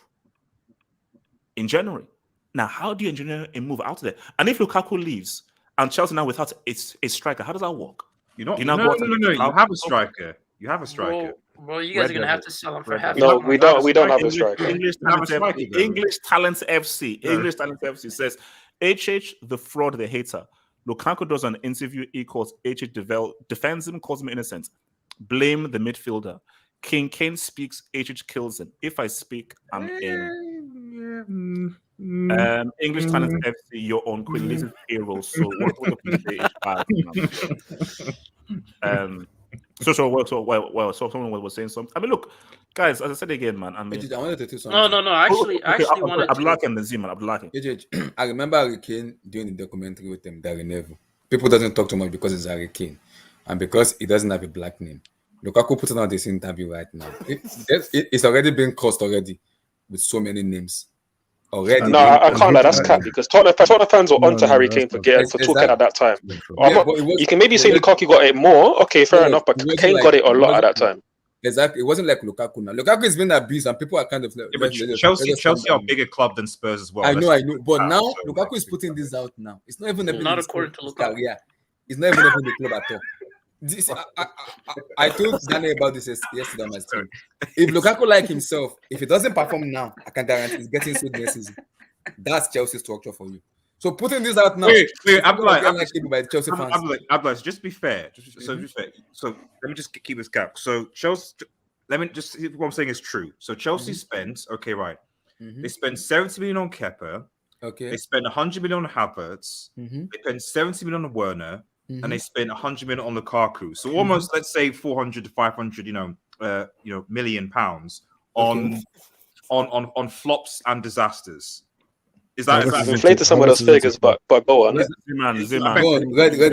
in January. Now, how do you engineer a move out of there? And if Lukaku leaves and Chelsea now without a striker, how does that work? No. You have a striker. You have a striker. Well, you guys are going to have to sell him for half. No, we don't have a striker. English Talent FC says, HH, the fraud, the hater. Lukaku does an interview equals HH defends him, calls him innocent. Blame the midfielder. King Kane speaks, HH kills him. If I speak, I'm in. English Talent FC, your own Queen Lizzie's hero. So what can you say? So someone was saying something. I mean, look, guys, as I said again, man. I mean, I wanted to do something. No. Actually, wanted Abdullah and Nazim, Abdullah. I remember Harry Kane doing the documentary with them, Darren Neville. People doesn't talk too much because it's Harry Kane, and because he doesn't have a black name. Lukaku put on this interview right now. It's already been crossed already with so many names. Already. No, I can't lie. That's cat because Tottenham fans were onto Harry Kane for talking at that time. You can maybe say Lukaku got it more. Okay, fair enough, but Kane got it a lot at that time. Exactly. It wasn't like Lukaku now. Lukaku has been abused and people are kind of like... Yeah, but Chelsea are a bigger club than Spurs as well. I know. But now, Lukaku is putting this out now. It's not even... not according to Lukaku. Yeah. It's not even the club at all. This, I told Daniel about this yesterday on my stream. If Lukaku like himself, if he doesn't perform now, I can guarantee he's getting sued next season. That's Chelsea's structure for you. So putting this out now, Abdullah, just be fair. So let me just keep this cap. So Chelsea, let me just see what I'm saying is true. So Chelsea spent, they spent 70 million on Kepa. Okay. They spent 100 million on Havertz. They spent 70 million on Werner. And they spent 100 million on Lukaku. So almost, let's say, 400 to 500, million pounds on on flops and disasters. Is that You've inflated some of those figures, but go on. Ziman. Ziman, grab the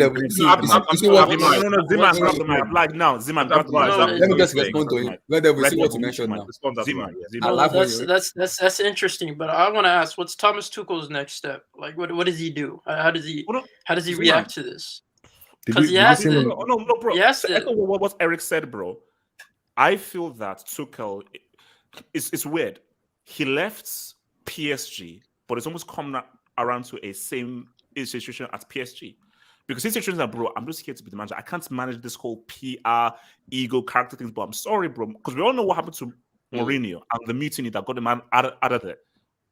mic. Like now, Ziman, grab the mic. Let me just respond to him. Let them see what you mentioned now. That's interesting, but I want to ask, what's Thomas Tuchel's next step? Like, what does he do? How does he react to this? Because he has to. No, bro. Yes, echo what Eric said, bro. I feel that Tuchel it's weird. He left PSG, but it's almost come around to a same situation at PSG. Because his situation is that, bro, I'm just here to be the manager. I can't manage this whole PR, ego, character things, but I'm sorry, bro. Because we all know what happened to Mourinho and the mutiny that got him out of there.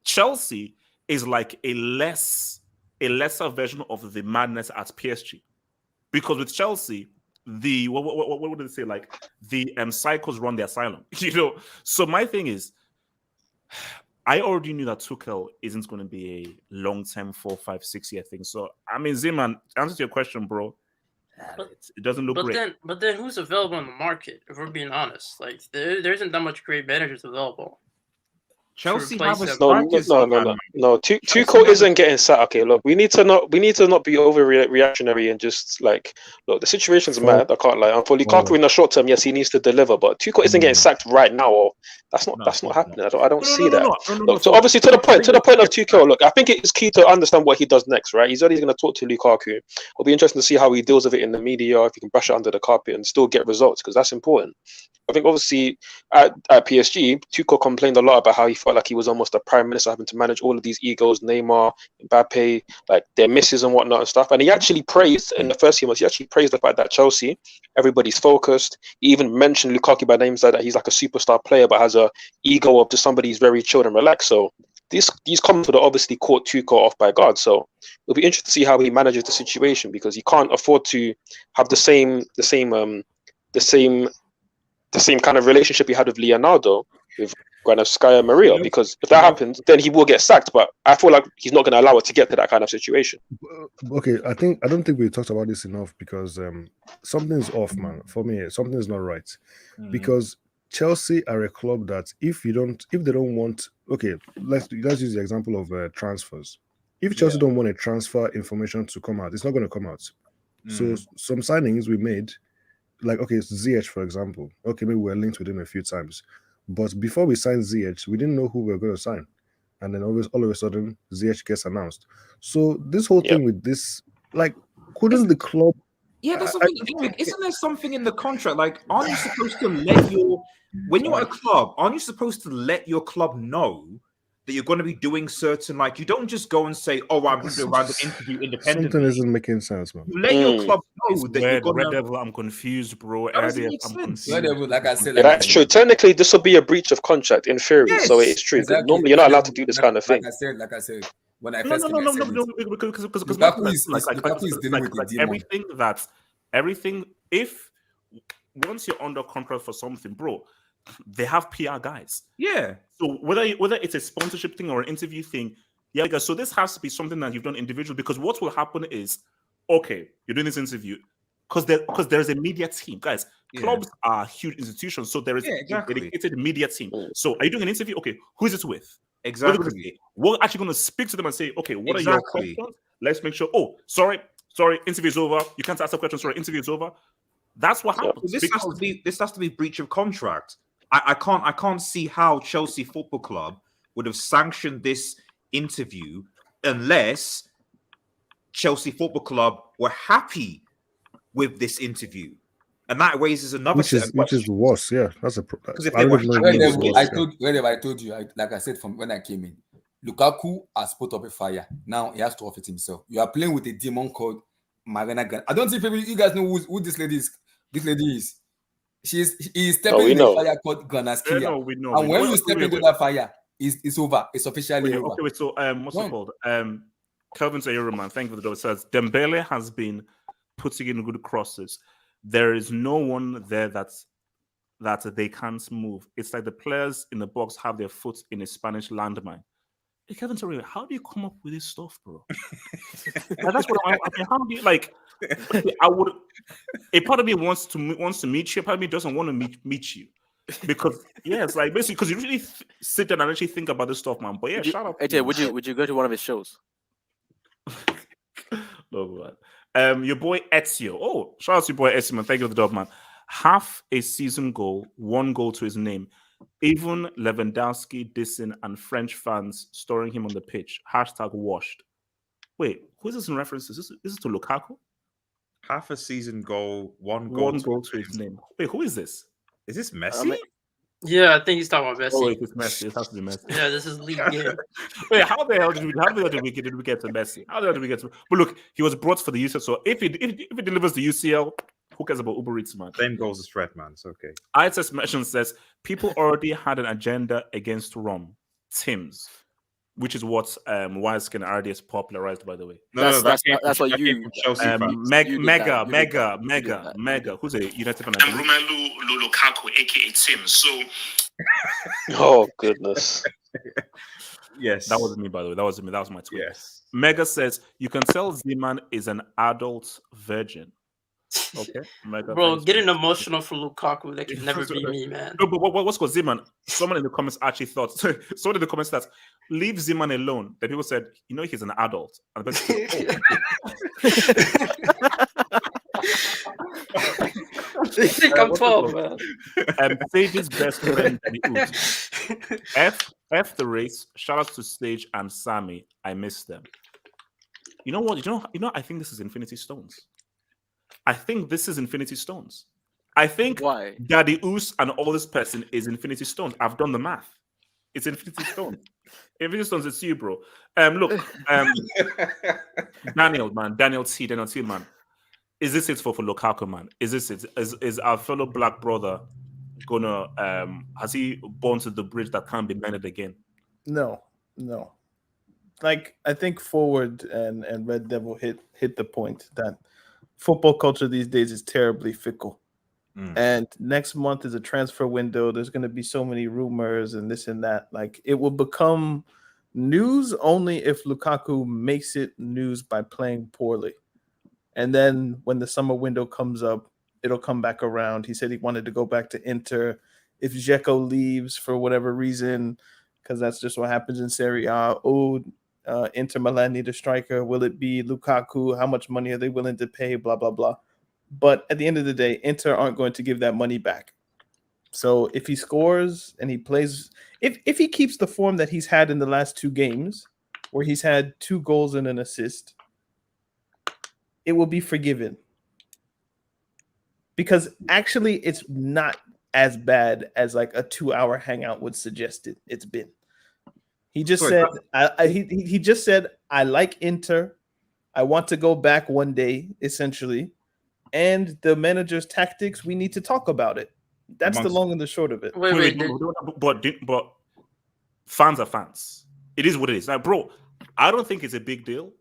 Chelsea is like a lesser version of the madness at PSG. Because with Chelsea, the what would they say? Like the cycles run the asylum. So my thing is, I already knew that Tuchel isn't going to be a long-term 4, 5, 6 year thing. So I mean, Ziman, answer to your question, bro. It doesn't look great. But then who's available in the market? If we're being honest, like there isn't that much great managers available. Chelsea have a no. Tuchel isn't getting sat. Okay, look, we need to not be overreactionary and just like, look, the situation's mad. I can't lie. And for Lukaku in the short term, yes, he needs to deliver, but Tuchel isn't getting sacked right now. Or that's not happening. I don't see that. Look, so obviously to the point of Tuchel, look, I think it is key to understand what he does next, right? He's already going to talk to Lukaku. It'll be interesting to see how he deals with it in the media, if he can brush it under the carpet and still get results, because that's important. I think obviously at PSG, Tuchel complained a lot about how he felt like he was almost a prime minister, having to manage all of these egos, Neymar, Mbappe, like their misses and whatnot and stuff. And he actually praised in the first few months, the fact that Chelsea, everybody's focused. He even mentioned Lukaku by name, said that he's like a superstar player, but has a ego of just somebody who's very chilled and relaxed. So these comments would have obviously caught Tuchel off by guard. So it'll be interesting to see how he manages the situation, because he can't afford to have the same kind of relationship he had with Leonardo, with Granovskaya Maria, because if that happens, then he will get sacked. But I feel like he's not going to allow it to get to that kind of situation. Okay, I don't think we talked about this enough, because something's off, man. For me, something's not right. Because Chelsea are a club that if they don't want, okay, let's use the example of transfers. If Chelsea don't want a transfer information to come out, it's not going to come out. So some signings we made, like, okay, Ziyech, for example. Okay, maybe we're linked with him a few times. But before we signed Ziyech, we didn't know who we were going to sign. And then all of a sudden, Ziyech gets announced. So this whole thing with this, like, couldn't the club... Yeah, that's something. Isn't there something in the contract? Like, aren't you supposed to when you're at a club, aren't you supposed to let your club know that you're going to be doing certain, like, you don't just go and say, oh, I'm going to do a random interview independently. Something isn't making sense, man. You let your club know that you're going to... Red Devil, I'm confused, bro. I'm confused. Red Devil, like I said, that's true. Technically, this will be a breach of contract in theory, so it is true. Exactly. Normally, you're not allowed to do this kind of thing. Like I said, when I first because everything, if once you're under contract for something, bro, they have PR guys. Yeah. So whether it's a sponsorship thing or an interview thing, yeah, guys. So this has to be something that you've done individually, because what will happen is, okay, you're doing this interview because there's a media team, guys. Clubs are huge institutions, so there is a dedicated media team. So are you doing an interview? Okay, who is it with? Exactly. We're actually going to speak to them and say, okay, what are your questions? Let's make sure. Oh, sorry, interview's over. You can't ask a question. Sorry, interview's over. That's what happens. This has to be breach of contract. I can't see how Chelsea Football Club would have sanctioned this interview unless Chelsea Football Club were happy with this interview, and that raises another which is worse. Yeah, that's a. I told you, like I said from when I came in, Lukaku has put up a fire. Now he has to off it himself. You are playing with a demon called Marina Gan. I don't think you guys know who this lady is. This lady is. He's stepping in the fire called Granaskia. We know. And when you step into that fire, it's over. It's officially over. Okay, wait. So what's it called? Kelvin Sayuriman, thank you for the job. Says Dembele has been putting in good crosses. There is no one there that they can't move. It's like the players in the box have their foot in a Spanish landmine. Hey, Kevin, sorry, how do you come up with this stuff, bro? That's what I mean. How do you like? I would. A part of me wants to meet you. A part of me doesn't want to meet you. Because it's like basically because you really sit down and actually think about this stuff, man. But yeah, shout out. AJ, would you go to one of his shows? No, man. Your boy Ezio. Oh, shout out to your boy Ezio, man. Thank you for the dub, man. Half a season goal, 1 goal to his name. Even Lewandowski dissing and French fans storing him on the pitch. #washed. Wait, who is this in reference to? Is this to Lukaku? Half a season goal, 1 goal. 1 goal to his name. Wait, who is this? Is this Messi? Yeah, I think he's talking about Messi. Oh, wait, it's Messi. It has to be Messi. Yeah, this is league game. Wait, how the hell did we get to Messi? How the hell did we get to? But look, he was brought for the UCL. So if he delivers the UCL, who cares about Uber Eats, man? Same goals as Fred, man. It's okay. ISS mention says people already had an agenda against Rom, Tim's, which is what Wisekin already is popularized, by the way. That's what you Mega. Who's a United fan? I'm Romelu Lukaku, aka Tim. So, oh goodness. Yes, that wasn't me, by the way. That was me. That was my tweet. Yes. Mega says you can tell Zeman is an adult virgin. Okay, Mega, bro, getting emotional for Lukaku, that can never be me, man. No, but what's called Zeman? Someone in the comments actually thought. Someone in the comments that leave Zeman alone. Then people said, he's an adult. And the person They think I'm 12, man. Sage's best friend, F the race. Shout out to Sage and Sammy. I miss them. You know what? I think this is Infinity Stones. I think Why? Daddy Oos and all this person is Infinity Stones. I've done the math. It's Infinity Stones. Infinity Stones, it's you, bro. Look, Daniel T, man. Is this it for Lukaku, man? Is this it? Is our fellow black brother gonna has he born to the bridge that can't be mended again? No. Like I think Forward and Red Devil hit the point that football culture these days is terribly fickle. And next month is a transfer window. There's going to be so many rumors and this and that. Like it will become news only if Lukaku makes it news by playing poorly. And then when the summer window comes up, it'll come back around. He said he wanted to go back to Inter. If Dzeko leaves for whatever reason, because that's just what happens in Serie A. Inter Milan need a striker. Will it be Lukaku? How much money are they willing to pay? Blah, blah, blah. But at the end of the day, Inter aren't going to give that money back. So if he scores and he plays, if he keeps the form that he's had in the last 2 games, where he's had 2 goals and an assist, it will be forgiven. Because actually, it's not as bad as like a 2-hour hangout would suggest it's been. He just said, he just said, I like Inter. I want to go back one day, essentially. And the manager's tactics, we need to talk about it. That's the long and the short of it. But fans are fans. It is what it is. Like, bro, I don't think it's a big deal.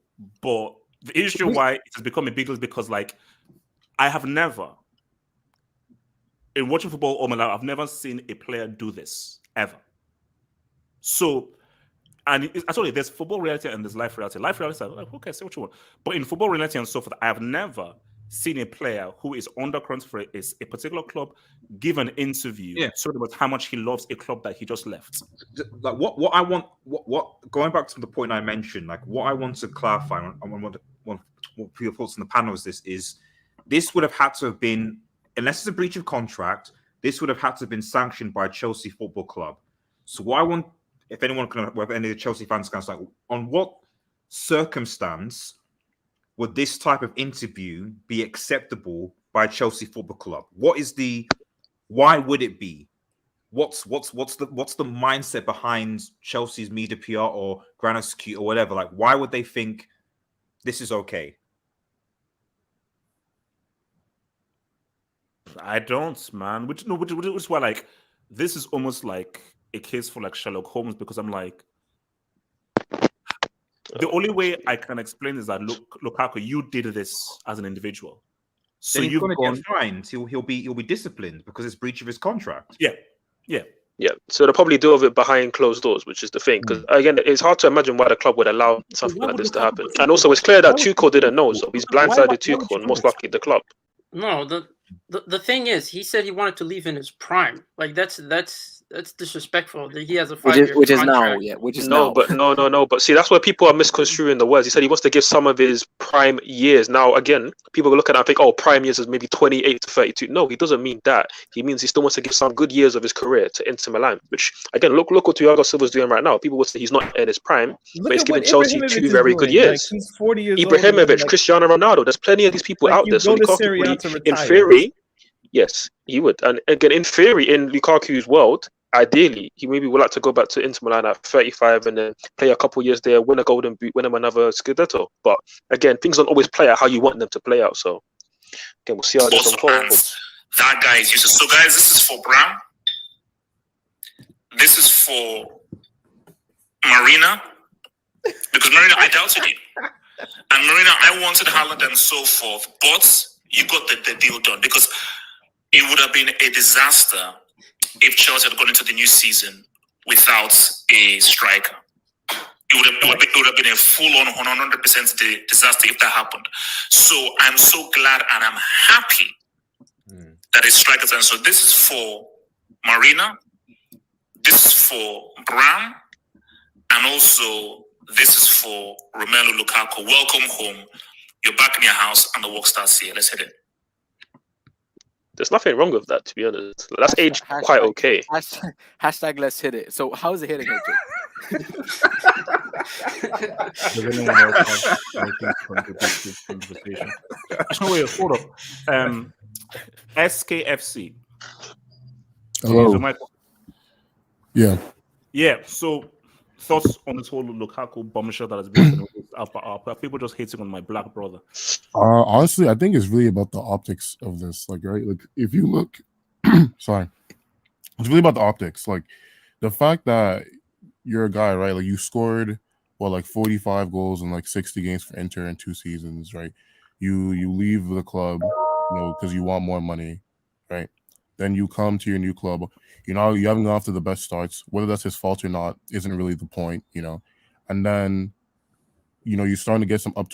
But the issue why it has become a big deal is because, like, I have never, in watching football all my life, I've never seen a player do this, ever. So, and I told you, there's football reality and there's life reality. Life reality, like, okay, say what you want. But in football reality and so forth, I have never seen a player who is under contract for a particular club give an interview sort about how much he loves a club that he just left. Like what I want, what going back to the point I mentioned, like what I want to clarify, I want your thoughts on the panel is this would have had to have been, unless it's a breach of contract, this would have had to have been sanctioned by Chelsea Football Club. So what I want, if anyone can, whether any of the Chelsea fans can, like, on what circumstance would this type of interview be acceptable by Chelsea Football Club? Why would it be? What's the mindset behind Chelsea's media PR or Grand Execute or whatever? Like, why would they think this is okay? I don't, man. Which is why, like, this is almost like a case for like Sherlock Holmes, because I'm like, the only way I can explain is that Lukaku, you did this as an individual, so then he's going to get fined. He'll be disciplined because it's breach of his contract. Yeah. So they'll probably deal with it behind closed doors, which is the thing. Because again, it's hard to imagine why the club would allow something like this to happen. And also, it's clear that Tuchel didn't know, so he's blindsided Tuchel and most likely the club. No, the thing is, he said he wanted to leave in his prime. Like that's disrespectful. That he has a 5-year which is contract. now, yeah, which is No, now. but no. But see, that's where people are misconstruing the words. He said he wants to give some of his prime years. Now, again, people look at that and think, oh, prime years is maybe 28 to 32. No, he doesn't mean that. He means he still wants to give some good years of his career to Inter Milan. Which, again, look what Thiago Silva's doing right now. People would say he's not in his prime, Look but he's at giving what Chelsea Ibrahimovic 2 is very good doing. Like, years. he's 40 years old. Ibrahimovic, Like, Cristiano Ronaldo. There's plenty of these people like out you there. So go to Lukaku, Serie A to in retire. theory, yes, he would. And again, in theory, in Lukaku's world, ideally, he maybe would like to go back to Inter Milan at 35 and then play a couple years there, win a Golden Boot, win him another Scudetto. But again, things don't always play out how you want them to play out. So again, we'll see how this unfolds. That guy is useless. So, guys, this is for Bram. This is for Marina. Because Marina, I doubted you. And Marina, I wanted Haaland and so forth. But you got the deal done. Because it would have been a disaster if Chelsea had gone into the new season without a striker. It would have been a full-on 100% disaster if that happened. So I'm so glad and I'm happy that it's strikers. And so this is for Marina, this is for Bram, and also this is for Romelu Lukaku. Welcome home. You're back in your house and the work starts here. Let's hit it. There's nothing wrong with that, to be honest. That's aged quite okay. Hashtag let's hit it. So how's it hitting? Does anyone else have anything to this conversation? Actually, wait, hold up. SKFC. Hello. Yeah. Yeah. So, thoughts on this whole Lukaku bombshell that has been are people just hating on my black brother? Honestly, I think it's really about the optics of this. Like, right? Like, if you look, sorry, it's really about the optics. Like, the fact that you're a guy, right? Like, you scored like 45 goals in like 60 games for Inter in 2 seasons, right? You leave the club, because you want more money, right? Then you come to your new club. You haven't gone off to the best starts. Whether that's his fault or not isn't really the point, And then, you're starting to get some up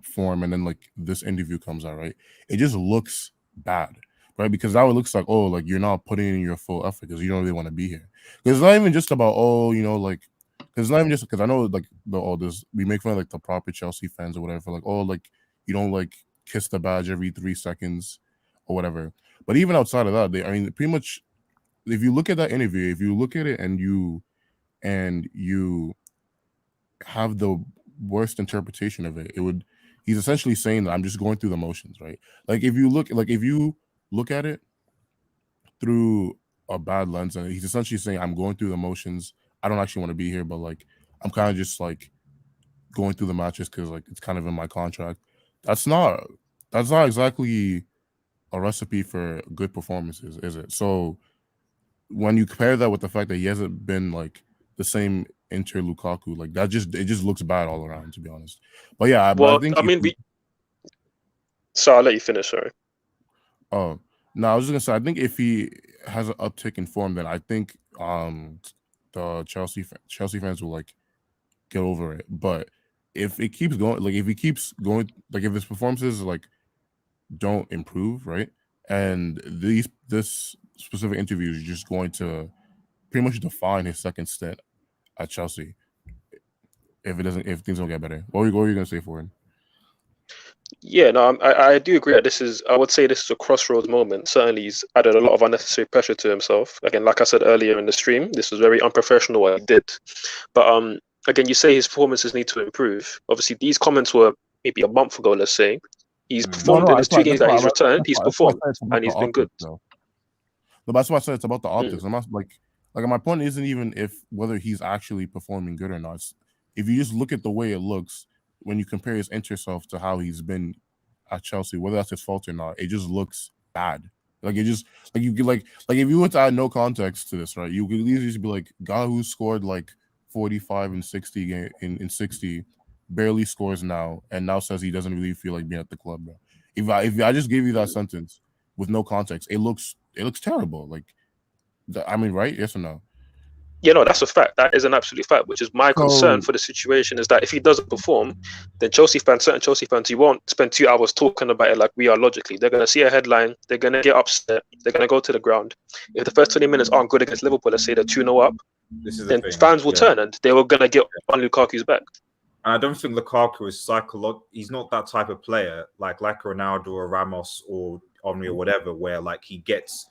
form, and then like this interview comes out, right? It just looks bad, right? Because now it looks like, oh, like you're not putting in your full effort because you don't really want to be here. Because it's not even just about, it's not even just because I know like we make fun of like the proper Chelsea fans or whatever, like, oh, like you don't like kiss the badge every 3 seconds or whatever. But even outside of that, pretty much, if you look at that interview, if you look at it and you have the worst interpretation of it, he's essentially saying that I'm just going through the motions, right? Like if you look at it through a bad lens, and he's essentially saying I'm going through the motions. I don't actually want to be here, but like I'm kind of just like going through the matches because like it's kind of in my contract. That's not exactly a recipe for good performances, is it? So when you compare that with the fact that he hasn't been like the same Inter Lukaku, like it just looks bad all around, to be honest. But yeah, well, but I think so I'll let you finish. Sorry. Oh no, I was just gonna say I think if he has an uptick in form, then I think the Chelsea fans will like get over it. But if it keeps going, like if his performances like don't improve, right? And this specific interview is just going to pretty much define his second stint at Chelsea. If things don't get better. What were you gonna say for him? Yeah, no, I do agree that I would say this is a crossroads moment. Certainly, he's added a lot of unnecessary pressure to himself. Again, like I said earlier in the stream, this was very unprofessional what he did. But again, you say his performances need to improve. Obviously, these comments were maybe a month ago, let's say. He's performed in his 2 games that he's returned. He's performed, and he's been good. No, that's why I said it's about the optics. I'm not like my point isn't even whether he's actually performing good or not. If you just look at the way it looks when you compare his Inter self to how he's been at Chelsea, whether that's his fault or not, it just looks bad. Like it just like you could like if you were to add no context to this, right? You could easily just be like, guy who scored like 45 and 60 in 60 barely scores now, and now says he doesn't really feel like being at the club, bro. If I just gave you that sentence with no context, it looks terrible. Like, right? Yes or no? Yeah, no, that's a fact. That is an absolute fact, which is my concern for the situation is that if he doesn't perform, then certain Chelsea fans, you won't spend 2 hours talking about it like we are logically. They're going to see a headline. They're going to get upset. They're going to go to the ground. If the first 20 minutes aren't good against Liverpool, let's say they're 2-0 up, then fans will turn and they were going to get on Lukaku's back. And I don't think Lukaku is he's not that type of player like Ronaldo or Ramos or Henry or whatever, where like he gets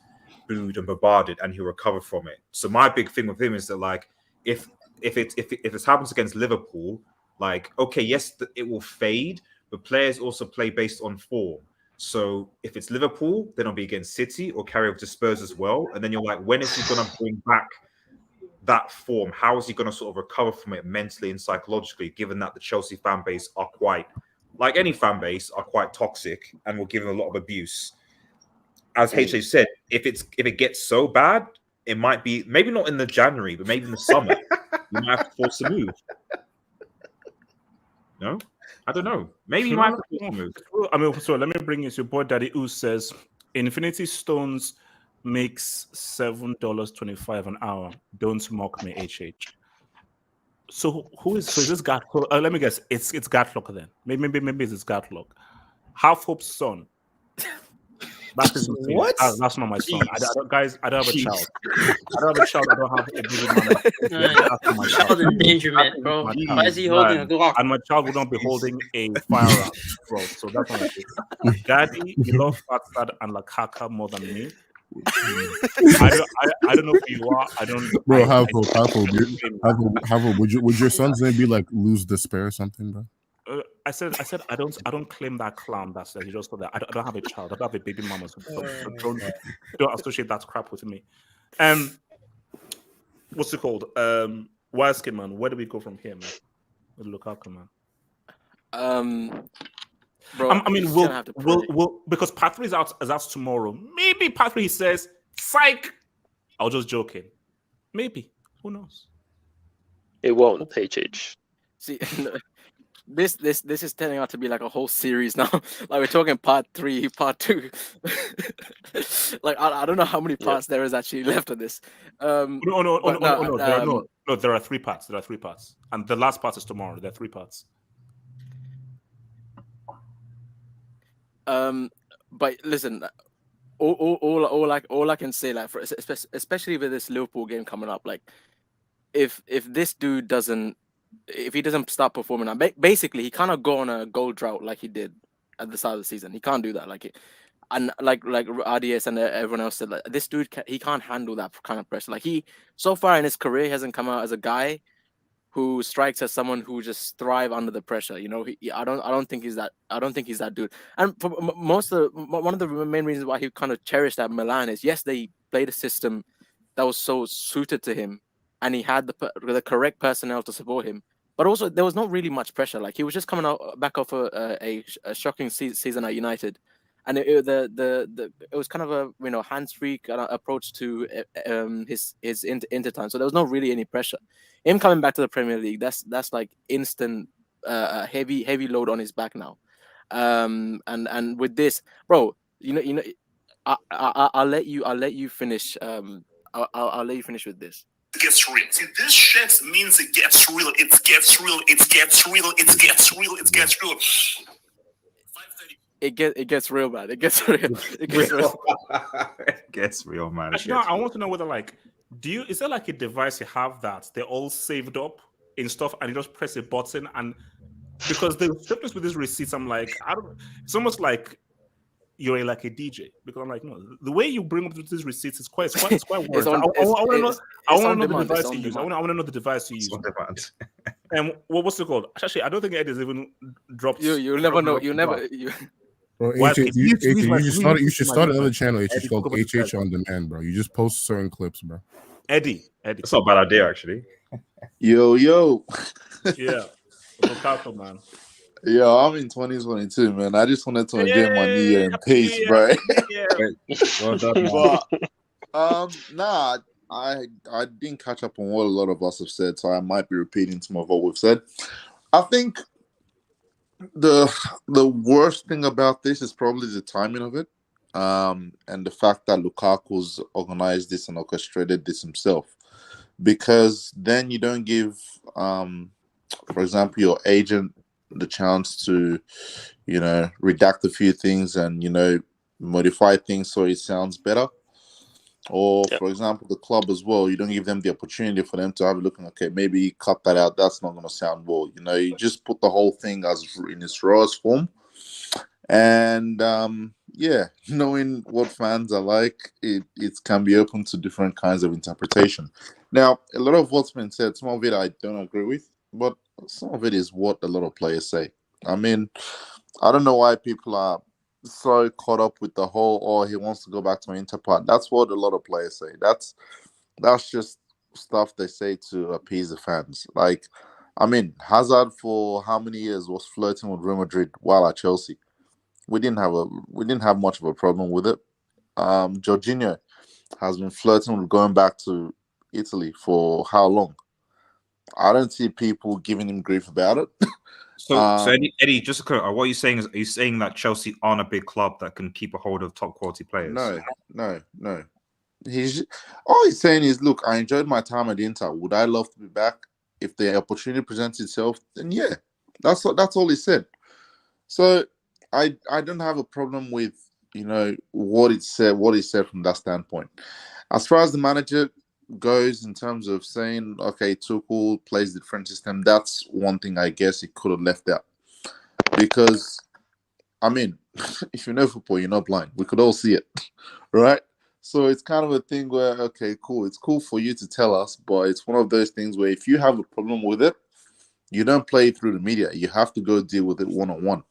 booed and bombarded and he'll recover from it. So my big thing with him is that like if it happens against Liverpool, like okay, yes, it will fade, but players also play based on form. So if it's Liverpool, then it'll be against City or carry over to Spurs as well. And then you're like, when is he going to bring back that form? How is he going to sort of recover from it mentally and psychologically, given that the Chelsea fan base are quite, like any fan base, are quite toxic and will give him a lot of abuse. As HH said, if it gets so bad, it might be maybe not in the January, but maybe in the summer, you might have to force a move. No, I don't know. Maybe you might have to force a move. I mean, so let me bring you to your boy Daddy who says Infinity Stones makes $7.25 an hour. Don't mock me, HH. So is this Gatlock? Let me guess. It's Gatlock then. Maybe it's Gatlock. Half Hope's son. That is what? That's not my son. I don't have a child. I don't have a child. I don't have a baby mama. That's not my child endangerment, bro. Why is he holding a Glock? And my child will not be holding a firearm, bro. So that's not my thing. Daddy, you love Fatstad and Lukaku more than me. I don't know who you are. I don't. Bro, have hope. Would your son's name be like Lose Despair or something, bro? I said I don't claim that clown. That's he just said that. I don't have a child. I don't have a baby mama. So don't associate that crap with me. What's it called? Wireskin man. Where do we go from here, man? With Lukaku, man. Bro, I mean, we'll because Part 3 is out tomorrow. Maybe Part 3 says, "Psych." I was just joking. Maybe. Who knows? It won't. HH. See, this is turning out to be like a whole series now. Like we're talking Part 3, Part 2. Like I don't know how many parts there is actually left of this. No. There are 3 parts. There are 3 parts, and the last part is tomorrow. There are 3 parts. But listen, all I can say, like, especially with this Liverpool game coming up, like, if this dude doesn't start performing, now, basically he cannot go on a goal drought like he did at the start of the season. He can't do that, and like RDS and everyone else said, like, this dude he can't handle that kind of pressure. Like so far in his career, he hasn't come out as a guy who strikes as someone who just thrive under the pressure. You know, I don't think he's that dude. And for one of the main reasons why he kind of cherished at Milan is, yes, they played a system that was so suited to him, and he had the correct personnel to support him. But also, there was not really much pressure. Like, he was just coming back off a shocking season at United, and it was kind of a hands-free kind of approach to his inter time. So there was not really any pressure. Him coming back to the Premier League, that's like instant heavy load on his back now. And with this, bro, I'll let you finish. I'll let you finish with this. It gets real. See, this shit means it gets real. It gets real. It gets real. It gets real. It gets real. It gets real, man. It gets real. It gets real. It gets real, man. Actually, I want to know whether, like, is there like a device you have that they're all saved up in stuff, and you just press a button, and because the difference with these receipts, I'm like, it's almost like you're like a DJ, because I'm like, no, the way you bring up these receipts is quite worse. I want to know the device you use. I want to know the device you use. And what's it called? Actually, I don't think Eddie's even dropped. You'll never know. Bro, you should start another channel. It's called HH on Demand, bro. You just post certain clips, bro. Eddie. That's not a bad idea, actually. Yo. Yeah. Lukaku, man. Yo, I'm in 2022, man. I just wanted to enjoy my new year in peace, bro. Well done, but nah, I didn't catch up on what a lot of us have said, so I might be repeating some of what we've said. I think the worst thing about this is probably the timing of it, and the fact that Lukaku's organized this and orchestrated this himself. because then you don't give, for example, your agent the chance to, redact a few things and, modify things so it sounds better. Or, for example, the club as well, you don't give them the opportunity for them to have a look and, okay, maybe cut that out. That's not going to sound well. You just put the whole thing as in its rawest form. And, knowing what fans are like, it can be open to different kinds of interpretation. Now, a lot of what's been said, some of it I don't agree with, but some of it is what a lot of players say. I mean, I don't know why people are so caught up with the whole, he wants to go back to Inter part. That's what a lot of players say. That's just stuff they say to appease the fans. Like, I mean, Hazard for how many years was flirting with Real Madrid while at Chelsea? We didn't have much of a problem with it. Jorginho has been flirting with going back to Italy for how long? I don't see people giving him grief about it. So Eddie, just to clarify, what you're saying is, are you saying that Chelsea aren't a big club that can keep a hold of top quality players? No. All he's saying is, look, I enjoyed my time at Inter. Would I love to be back? If the opportunity presents itself, then yeah. That's all he said. So I don't have a problem with what he said from that standpoint. As far as the manager goes, in terms of saying, okay, Tuchel plays the different system, that's one thing I guess he could have left out. Because, I mean, if you know football, you're not blind. We could all see it, right? So it's kind of a thing where, okay, cool. It's cool for you to tell us, but it's one of those things where if you have a problem with it, you don't play it through the media. You have to go deal with it one-on-one.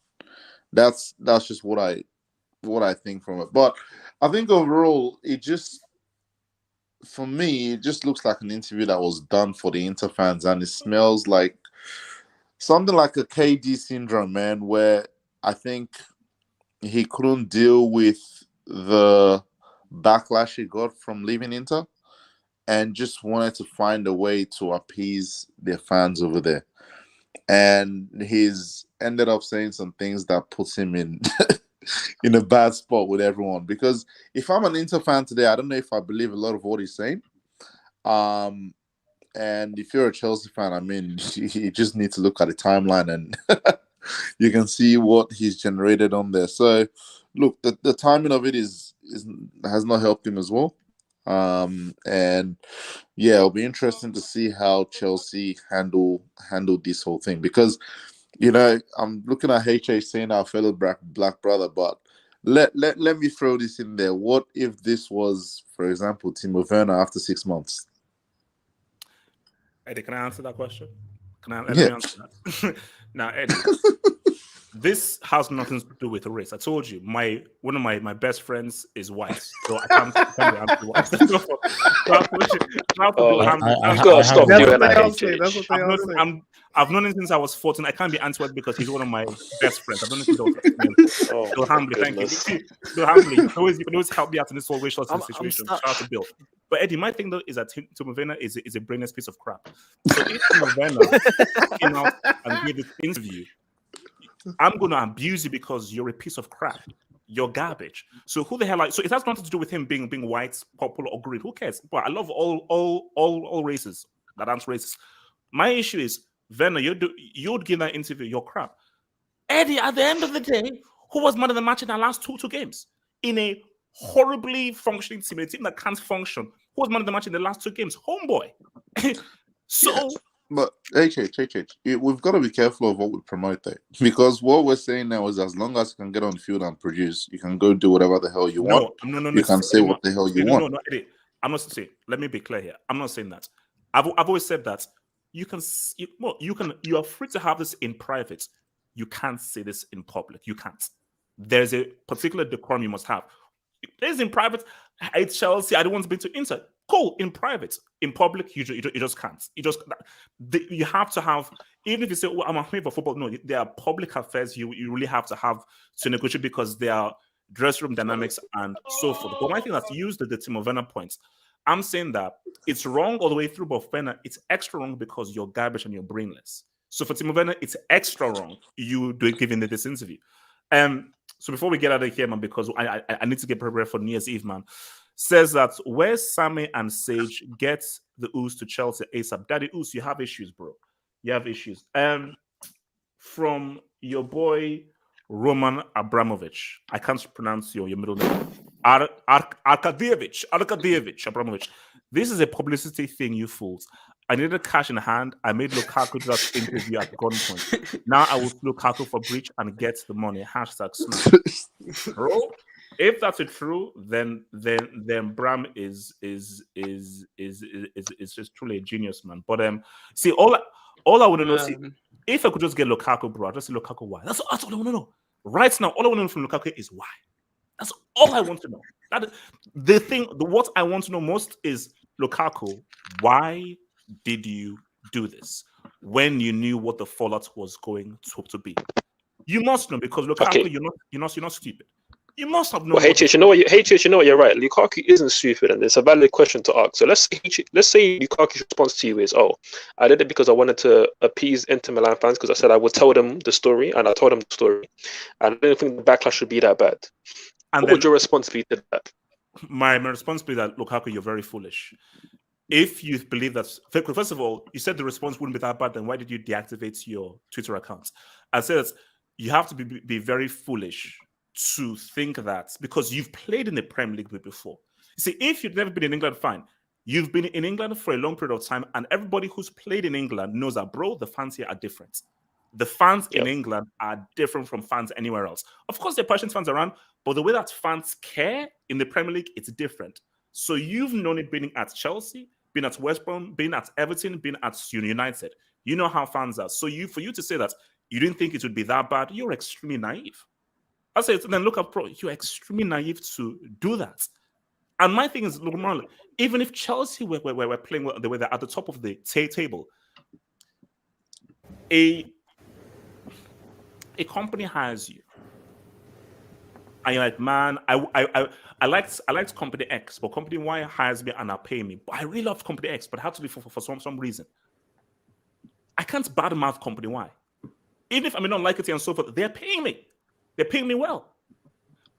That's just what I think from it. But I think overall, for me, it just looks like an interview that was done for the Inter fans, and it smells like something like a KD syndrome, man, where I think he couldn't deal with the backlash he got from leaving Inter and just wanted to find a way to appease their fans over there. And he's ended up saying some things that puts him in in a bad spot with everyone. Because if I'm an Inter fan today, I don't know if I believe a lot of what he's saying. And if you're a Chelsea fan, I mean, you just need to look at the timeline and you can see what he's generated on there. So, look, the timing of it has not helped him as well. And yeah, it'll be interesting to see how Chelsea handle this whole thing, because I'm looking at HH saying our fellow black brother, but let me throw this in there. What if this was, for example, Timo Werner after 6 months? Eddie, can I answer that question? Let Yeah. me answer that. Now, Eddie, this has nothing to do with race. I told you, one of my best friends is white, so I can't be anti-white. You've got to stop doing that. I've known him since I was 14. I can't be anti-white because he's one of my best friends. I've known him since I was 14. Bill Hambley, thank you. Bill Hambley, you can always help me out in this whole racial situation. Shout out to Bill. But Eddie, my thing though is that Timo Werner is a brainless piece of crap. So if Timo Werner came out and gave this interview, I'm going to abuse you because you're a piece of crap. You're garbage. So who the hell so it has nothing to do with him being white, popular, or great. Who cares? But I love all races that aren't racist. My issue is, Werner, you'd give that interview, you're crap. Eddie, at the end of the day, who was man of the match in the last two games? In a horribly functioning team, a team that can't function. Who was man of the match in the last 2 games? Homeboy. So... Yeah. But we've got to be careful of what we promote there, because what we're saying now is, as long as you can get on the field and produce, you can go do whatever the hell you want. No. You can say what the hell you want. No, Eddie, I'm not saying. Let me be clear here. I'm not saying that. I've always said that you are free to have this in private. You can't say this in public. You can't. There's a particular decorum you must have. There's in private. It's Chelsea. I don't want to be to Inter. Cool, in private. In public, you just can't. You have to have, even if you say, "Oh, I'm a fan for football." No, there are public affairs you really have to negotiate, because there are dressing room dynamics and so forth. But my thing that's used the Timo Werner points. I'm saying that it's wrong all the way through, but Werner, it's extra wrong because you're garbage and you're brainless. So for Timo Werner, it's extra wrong you giving this interview. So before we get out of here, man, because I need to get prepared for New Year's Eve, man. says that where Sammy and Sage get the ooze to Chelsea ASAP. Daddy Ooze, you have issues, bro. You have issues. From your boy Roman Abramovich. I can't pronounce your middle name. Arkadievich Abramovich. This is a publicity thing, you fools. I needed cash in hand. I made Lukaku do that interview at gunpoint. Now I will sue Lukaku for breach and get the money. Hashtag snap. Bro, if that's true, then Bram is just truly a genius, man. But see, all I want to know, see, if I could just get Lukaku, bro, I'd just say Lukaku why. That's all I want to know. Right now, all I want to know from Lukaku is why. That's all I want to know. What I want to know most is Lukaku, why did you do this when you knew what the fallout was going to be? You must know, because Lukaku, you're not stupid. You must have known. Well, HH, you know what? You're right. Lukaku isn't stupid, and it's a valid question to ask. So let's say Lukaku's response to you is, "Oh, I did it because I wanted to appease Inter Milan fans because I said I would tell them the story, and I told them the story, and I didn't think the backlash should be that bad." And what would your response be to that? My response would be that, Lukaku, you're very foolish. If you believe that, first of all, you said the response wouldn't be that bad, then why did you deactivate your Twitter account? I said that you have to be very foolish to think that, because you've played in the Premier League before. You see, if you've never been in England, fine. You've been in England for a long period of time, and everybody who's played in England knows that, bro, the fans here are different. The fans in England are different from fans anywhere else. Of course, there are passionate fans around, but the way that fans care in the Premier League, it's different. So you've known it being at Chelsea, being at West Brom, being at Everton, being at United. You know how fans are. So for you to say that you didn't think it would be that bad, you're extremely naive. I say, then look up, pro. You're extremely naive to do that. And my thing is, look, even if Chelsea were playing well, they were at the top of the table, a company hires you, and you're like, man, I liked company X, but company Y hires me and are paying me. But I really love company X, but it had to be for some reason. I can't badmouth company Y. Even if I may not like it and so forth, they're paying me. They're paying me well.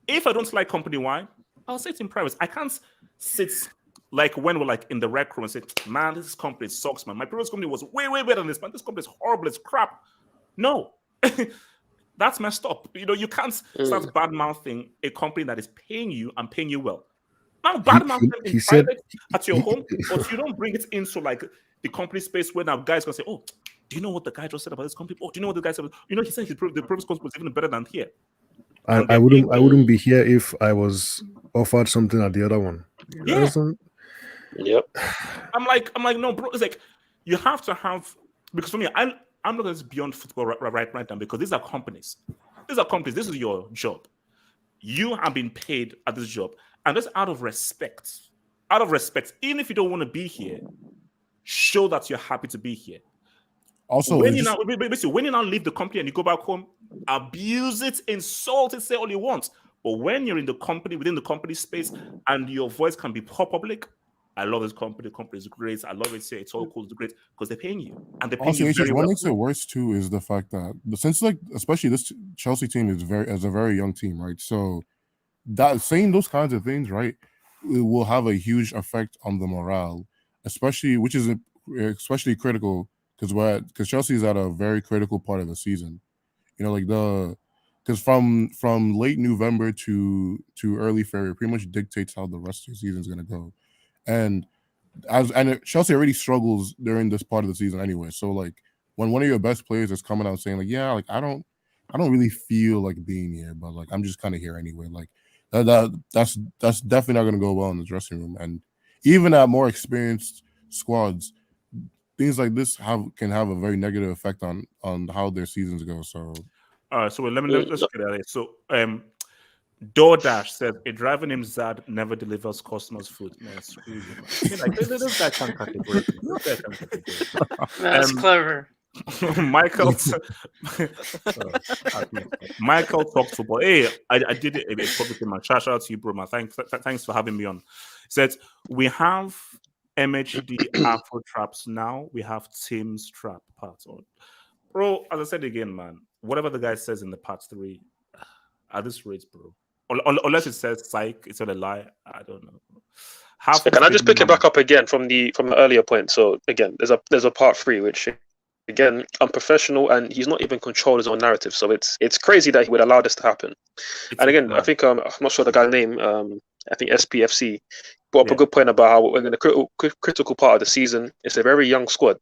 If I don't like company Y, I'll say it in private. I can't sit like when we're like in the rec room and say, man, this company sucks, man. My previous company was way better than this, man. This company is horrible. It's crap. No. That's messed up. You can't start bad-mouthing a company that is paying you and paying you well. Now, bad-mouth them in private at your home, but you don't bring it into like the company space where now guys going to say, oh, do you know what the guy just said about this company? Oh, do you know what the guy said? He said the previous company was even better than here. I wouldn't be here if I was offered something at the other one. Yeah. Yep. I'm like, no, bro. It's like you have to have, because for me, I'm not going to beyond football right now, because these are companies. This is your job. You have been paid at this job, and just out of respect, even if you don't want to be here, show that you're happy to be here. Also, when you now leave the company and you go back home, abuse it, insult it, say all you want. But when you're in the company, within the company space, and your voice can be public, I love this company. The company is great. I love it. Say it's all cool. It's great because they're paying you, and they're paying you very well. What makes it worse too is the fact that since especially this Chelsea team is a very young team, right? So that saying those kinds of things, right, it will have a huge effect on the morale, which is especially critical because Chelsea is at a very critical part of the season. Because from late November to early February pretty much dictates how the rest of the season is going to go. And Chelsea already struggles during this part of the season anyway. So like when one of your best players is coming out saying like, yeah, like I don't really feel like being here, but like I'm just kind of here anyway. Like that's definitely not going to go well in the dressing room. And even at more experienced squads, things like this can have a very negative effect on how their seasons go. So all right, so let's get at it. So DoorDash said a driver named Zad never delivers customers food. Man, screw you, man. Like, this guy can't categorize. That's clever. Michael talked football. Hey, I did it a public man. Shout out to you, bro, man. Thanks for having me on. He said we have MHD Afro traps now. We have Tim's trap parts on. Bro, as I said again, man, whatever the guy says in the part 3, at this rate, bro. Unless it says psych, it's not a lie. I don't know. Can I just pick it back up again from the earlier point? So again, there's a part 3 which, again, unprofessional, and he's not even controlled his own narrative. So it's crazy that he would allow this to happen. And again, I think I'm not sure the guy's name. I think SPFC brought up a good point about how we're in the critical part of the season. It's a very young squad,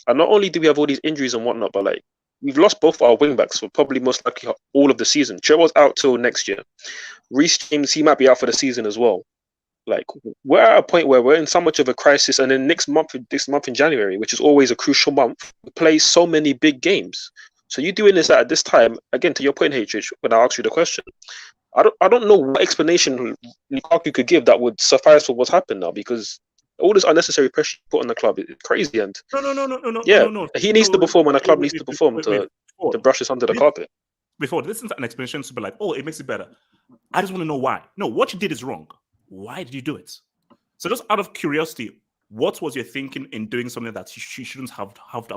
and not only do we have all these injuries and whatnot, but like we've lost both our wing backs for probably most likely all of the season. Chilwell's out till next year. Reece James, he might be out for the season as well. Like we're at a point where we're in so much of a crisis, and then this month in January, which is always a crucial month, we play so many big games. So you doing this at this time, again, to your point, HH, when I asked you the question, I don't know what explanation Lukaku could give that would suffice for what's happened now, because all this unnecessary pressure put on the club is crazy. And no. He needs to perform, and the club needs to perform to brush this under the carpet. Before, this isn't an explanation to be like, oh, it makes it better. I just want to know why. No, what you did is wrong. Why did you do it? So just out of curiosity, what was your thinking in doing something that you shouldn't have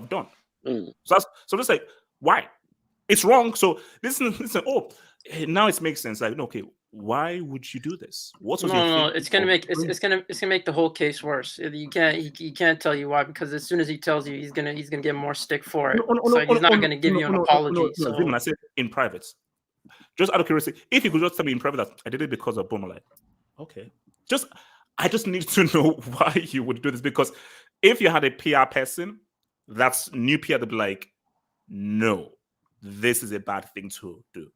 done? So just like, why? It's wrong. So listen. Oh, now it makes sense. Like, okay, why would you do this? What was no? It's gonna make the whole case worse. You can't tell you why, because as soon as he tells you, he's gonna get more stick for it. He's not gonna give you an apology. I said in private. Just out of curiosity, if you could just tell me in private that I did it because of Boma, like, okay. I just need to know why you would do this, because if you had a PR person, that's new PR to be like, no, this is a bad thing to do.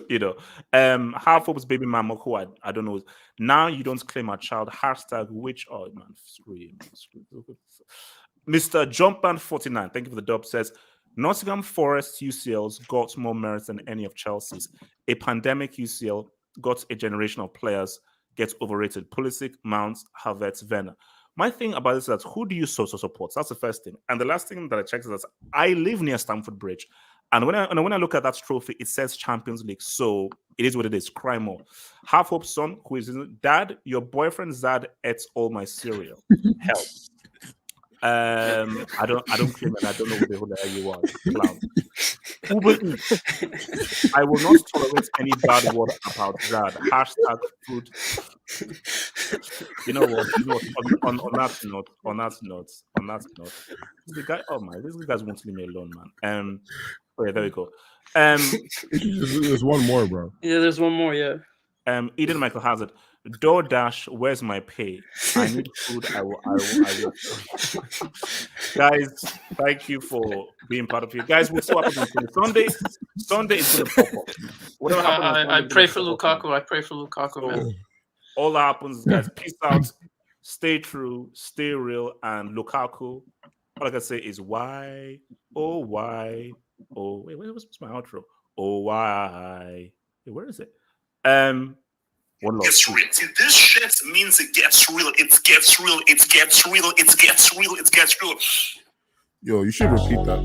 You know, half of baby mama who I don't know. Now you don't claim a child. # which man scream. Mr. Jumpman49, thank you for the dub, says Nottingham Forest UCLs got more merits than any of Chelsea's. A pandemic UCL got a generation of players gets overrated. Pulisic, Mounts, Havertz, Werner. My thing about this is that who do you support? That's the first thing. And the last thing that I checked is that I live near Stamford Bridge. And when I look at that trophy, it says Champions League. So it is what it is. Cry more. Half Hope son, who is Dad, your boyfriend Zad ate all my cereal. Help. I don't claim and I don't know who the hell you are. Clown. I will not tolerate any bad word about Zad. # food. You know what? On that note, the guy. Oh my, this guys won't leave me alone, man. Oh yeah, there we go. There's one more, bro. Yeah, there's one more. Yeah. Eden Michael Hazard. DoorDash, where's my pay? I need food. I will. Guys, thank you for being part of it. Guys, we'll see what happens on Sunday. Sunday is going to pop up. Whatever happens, I pray for Lukaku. I pray for Lukaku, man. All that happens, guys. Peace out. Stay true. Stay real. And Lukaku, all I can say is why? Oh, why? Oh, wait, what's my outro? Oh, why? Wait, where is it? It's real. See, this shit means it gets real. It gets real. It gets real. It gets real. It gets real. Yo, you should repeat that.